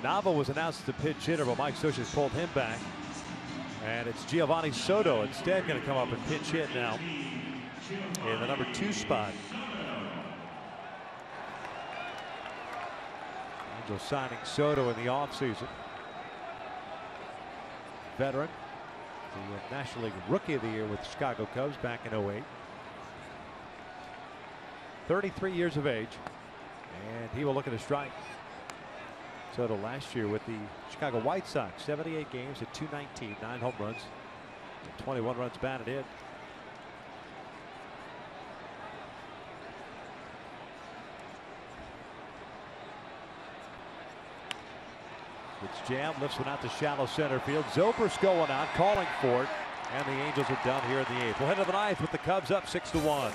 [SPEAKER 3] Nava was announced as the pinch hitter, but Mike Scioscia pulled him back. And it's Giovanni Soto instead going to come up and pinch hit now in the number 2 spot. Angels signing Soto in the offseason. Veteran, the National League Rookie of the Year with the Chicago Cubs back in 08. 33 years of age, and he will look at a strike. Soto last year with the Chicago White Sox, 78 games at .219, 9 home runs, and 21 runs batted in. It's jammed, lifts one out to shallow center field. Zobrist going out, calling for it, and the Angels are done here in the 8th. We'll head to the 9th with the Cubs up 6-1.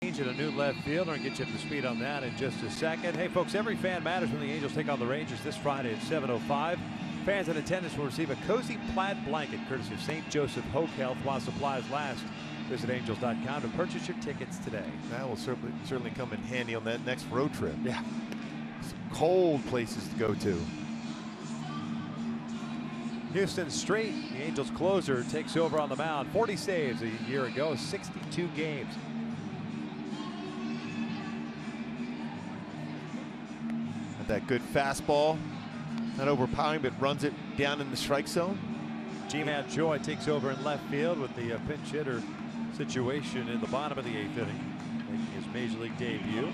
[SPEAKER 3] Change in a new left fielder and get you up to speed on that in just a second. Hey folks, every fan matters when the Angels take on the Rangers this Friday at 7:05. Fans in attendance will receive a cozy plaid blanket courtesy of St. Joseph Hoke Health while supplies last. Visit angels.com to purchase your tickets today.
[SPEAKER 4] That will certainly come in handy on that next road trip.
[SPEAKER 3] Yeah.
[SPEAKER 4] Some cold places to go to.
[SPEAKER 3] Houston Street, the Angels closer, takes over on the mound. 40 saves a year ago, 62 games.
[SPEAKER 4] That good fastball, not overpowering, but runs it down in the strike zone.
[SPEAKER 3] G-Man Joy takes over in left field with the pinch hitter situation in the bottom of the 8th inning, making his major league debut.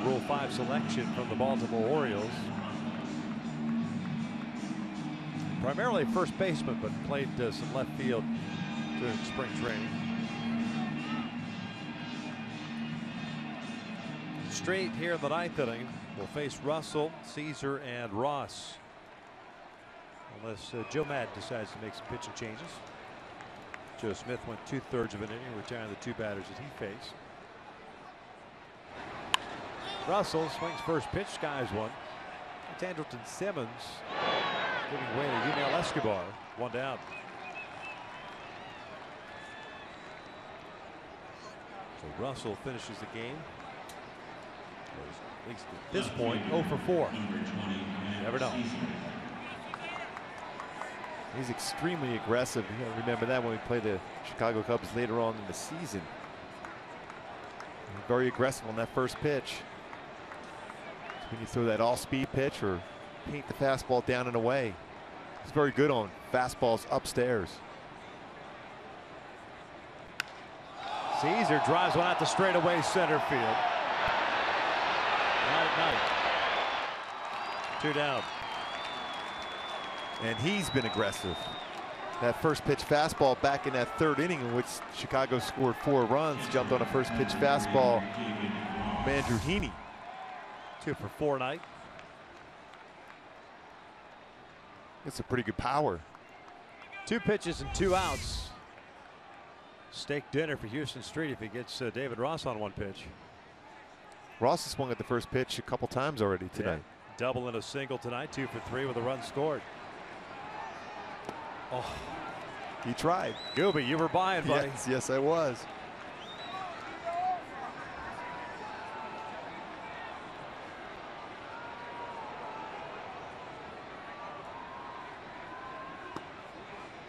[SPEAKER 3] Rule 5 selection from the Baltimore Orioles. Primarily first baseman, but played some left field during spring training. Straight here in the 9th inning will face Russell, Caesar, and Ross. Unless Joe Madden decides to make some pitching changes. Joe Smith went 2/3 of an inning, retiring the 2 batters that he faced. Russell swings first pitch, skies one. It's Andrelton Simmons giving way to Yunel Escobar. 1 down. So Russell finishes the game. At least at this point, 0 for 4. Never know.
[SPEAKER 4] He's extremely aggressive. You gotta remember that when we play the Chicago Cubs later on in the season. Very aggressive on that first pitch. So when you throw that all-speed pitch or paint the fastball down and away, he's very good on fastballs upstairs.
[SPEAKER 3] Caesar drives one out to straightaway center field. Night. 2 down.
[SPEAKER 4] And he's been aggressive. That first pitch fastball back in that third inning in which Chicago scored 4 runs, jumped on a first pitch fastball from Andrew Heaney.
[SPEAKER 3] 2 for 4 night.
[SPEAKER 4] It's a pretty good power.
[SPEAKER 3] 2 pitches and 2 outs. Steak dinner for Houston Street if he gets David Ross on 1 pitch.
[SPEAKER 4] Ross has swung at the first pitch a couple times already tonight.
[SPEAKER 3] Yeah. Double and a single tonight, 2 for 3 with a run scored. Oh,
[SPEAKER 4] he tried.
[SPEAKER 3] Gooby, you were buying, buddy.
[SPEAKER 4] Yes, yes, I was.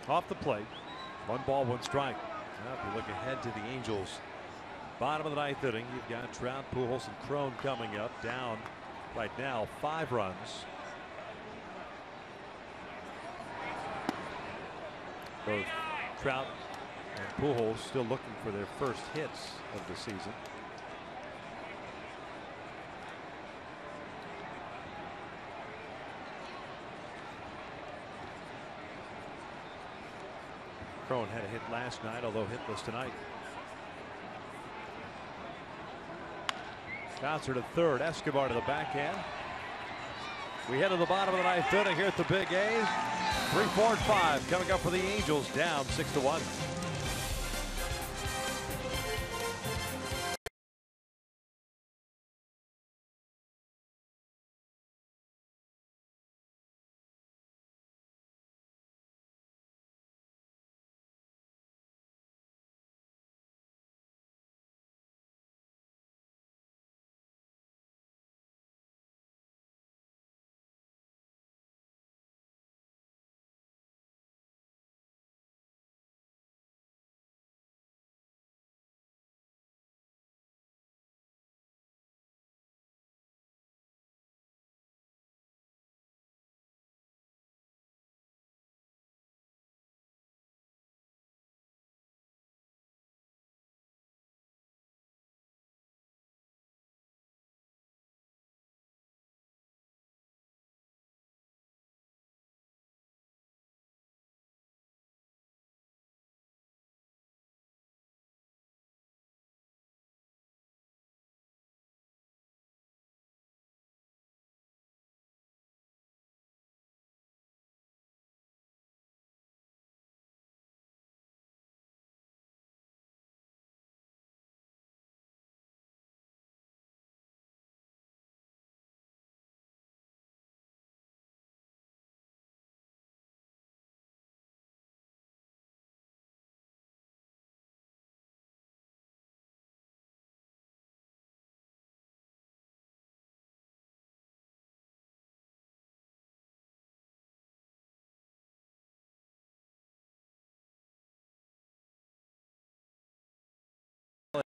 [SPEAKER 3] Off the plate. 1 ball, 1 strike. Now, if you look ahead to the Angels, bottom of the 9th inning, you've got Trout, Pujols, and Cron coming up. Down right now 5 runs. Both Trout and Pujols still looking for their first hits of the season. Cron had a hit last night, although hitless tonight. Bouncer to third. Escobar to the backhand. We head to the bottom of the 9th inning here at the Big A's. 3, 4, and 5 coming up for the Angels, down 6-1.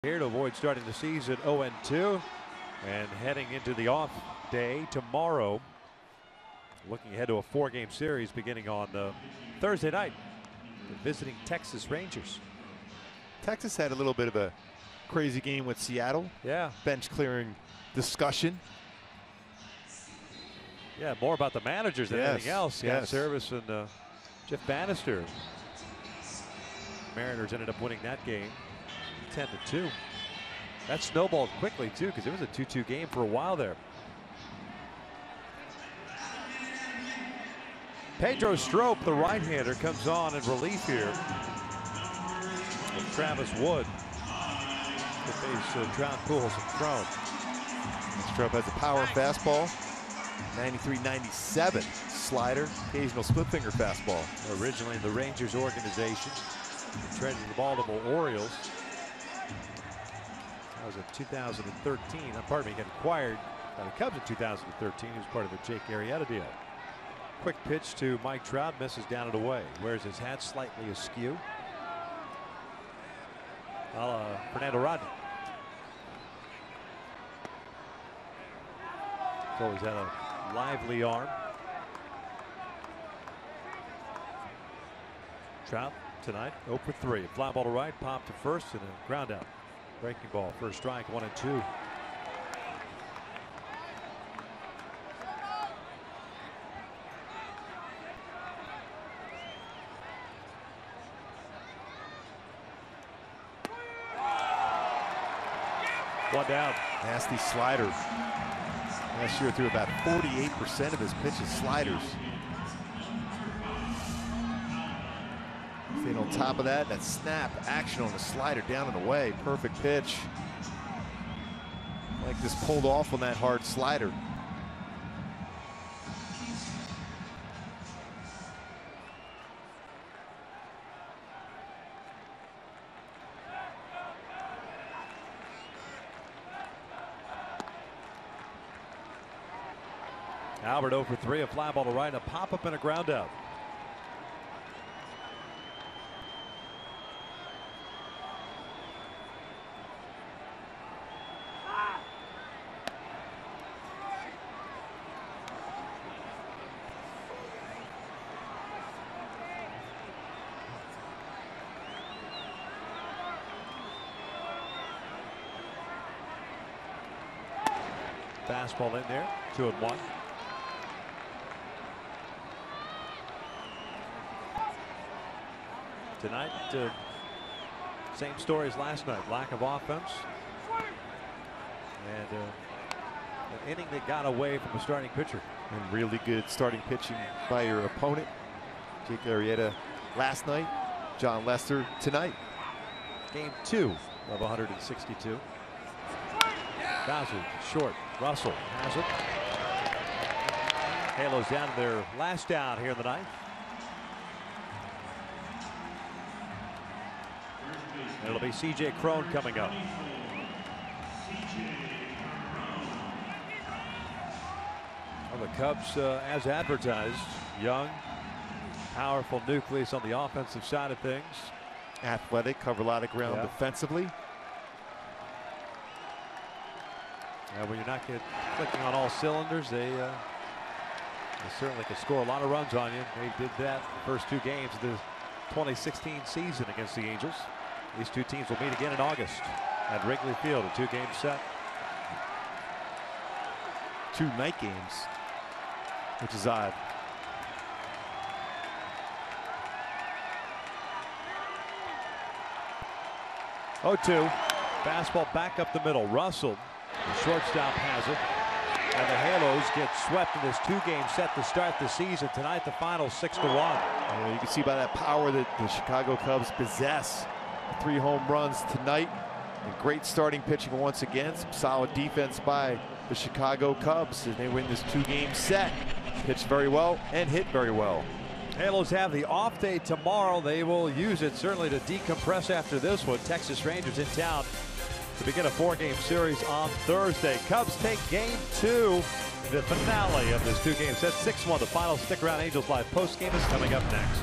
[SPEAKER 3] Here to avoid starting the season 0-2 and heading into the off day tomorrow. Looking ahead to a 4-game series beginning on Thursday night. Visiting Texas Rangers.
[SPEAKER 4] Texas had a little bit of a crazy game with Seattle.
[SPEAKER 3] Yeah.
[SPEAKER 4] Bench clearing discussion.
[SPEAKER 3] Yeah, more about the managers than anything else.
[SPEAKER 4] Yes.
[SPEAKER 3] Service and Jeff Bannister. Mariners ended up winning that game 10-2. That snowballed quickly too, because it was a 2-2 game for a while there. Pedro Strop, the right-hander, comes on in relief here with Travis Wood to face Trout, Pujols, and Cron.
[SPEAKER 4] Strop has a power fastball, 93-97 slider, occasional split finger fastball.
[SPEAKER 3] Originally in the Rangers organization, traded to the Baltimore Orioles. That was in 2013. Pardon me, he got acquired by the Cubs in 2013. He was part of the Jake Arrieta deal. Quick pitch to Mike Trout, misses down and away. Wears his hat slightly askew. Fernando Rodney. He's always had a lively arm. Trout tonight 0 for 3. A fly ball to right, pop to first, and a ground out. Breaking ball, first strike, 1-2. One down.
[SPEAKER 4] Nasty slider. Last year threw about 48% of his pitches sliders. Staying on top of that snap action on the slider down and away. Perfect pitch. Like this pulled off on that hard slider.
[SPEAKER 3] Albert 0 for 3, a fly ball to right, and a pop up and a ground out. Fastball in there, 2-1. Tonight, same story as last night. Lack of offense. And an inning that got away from a starting pitcher.
[SPEAKER 4] And really good starting pitching by your opponent. Jake Arrieta last night. John Lester tonight.
[SPEAKER 3] Game 2 of 162. Bowser short. Russell has it. Halos down to their last down here in the ninth. It'll be C.J. Cron coming up. Well, the Cubs, as advertised, young, powerful nucleus on the offensive side of things.
[SPEAKER 4] Athletic, cover a lot of ground defensively.
[SPEAKER 3] When you're not clicking on all cylinders, they certainly can score a lot of runs on you. They did that the first 2 games of the 2016 season against the Angels. These 2 teams will meet again in August at Wrigley Field, a 2-game set.
[SPEAKER 4] 2 night games, which is odd.
[SPEAKER 3] Oh, 2. Fastball back up the middle. Russell, the shortstop, has it. And the Halos get swept in this 2-game set to start the season. Tonight, the final 6-1.
[SPEAKER 4] You can see by that power that the Chicago Cubs possess. 3 home runs tonight. And great starting pitching once again. Some solid defense by the Chicago Cubs as they win this 2-game set. Pitched very well and hit very well.
[SPEAKER 3] Halos have the off day tomorrow. They will use it certainly to decompress after this one. Texas Rangers in town to begin a 4-game series on Thursday. Cubs take game 2, the finale of this 2-game set. 6-1 the final. Stick around. Angels Live post game is coming up next.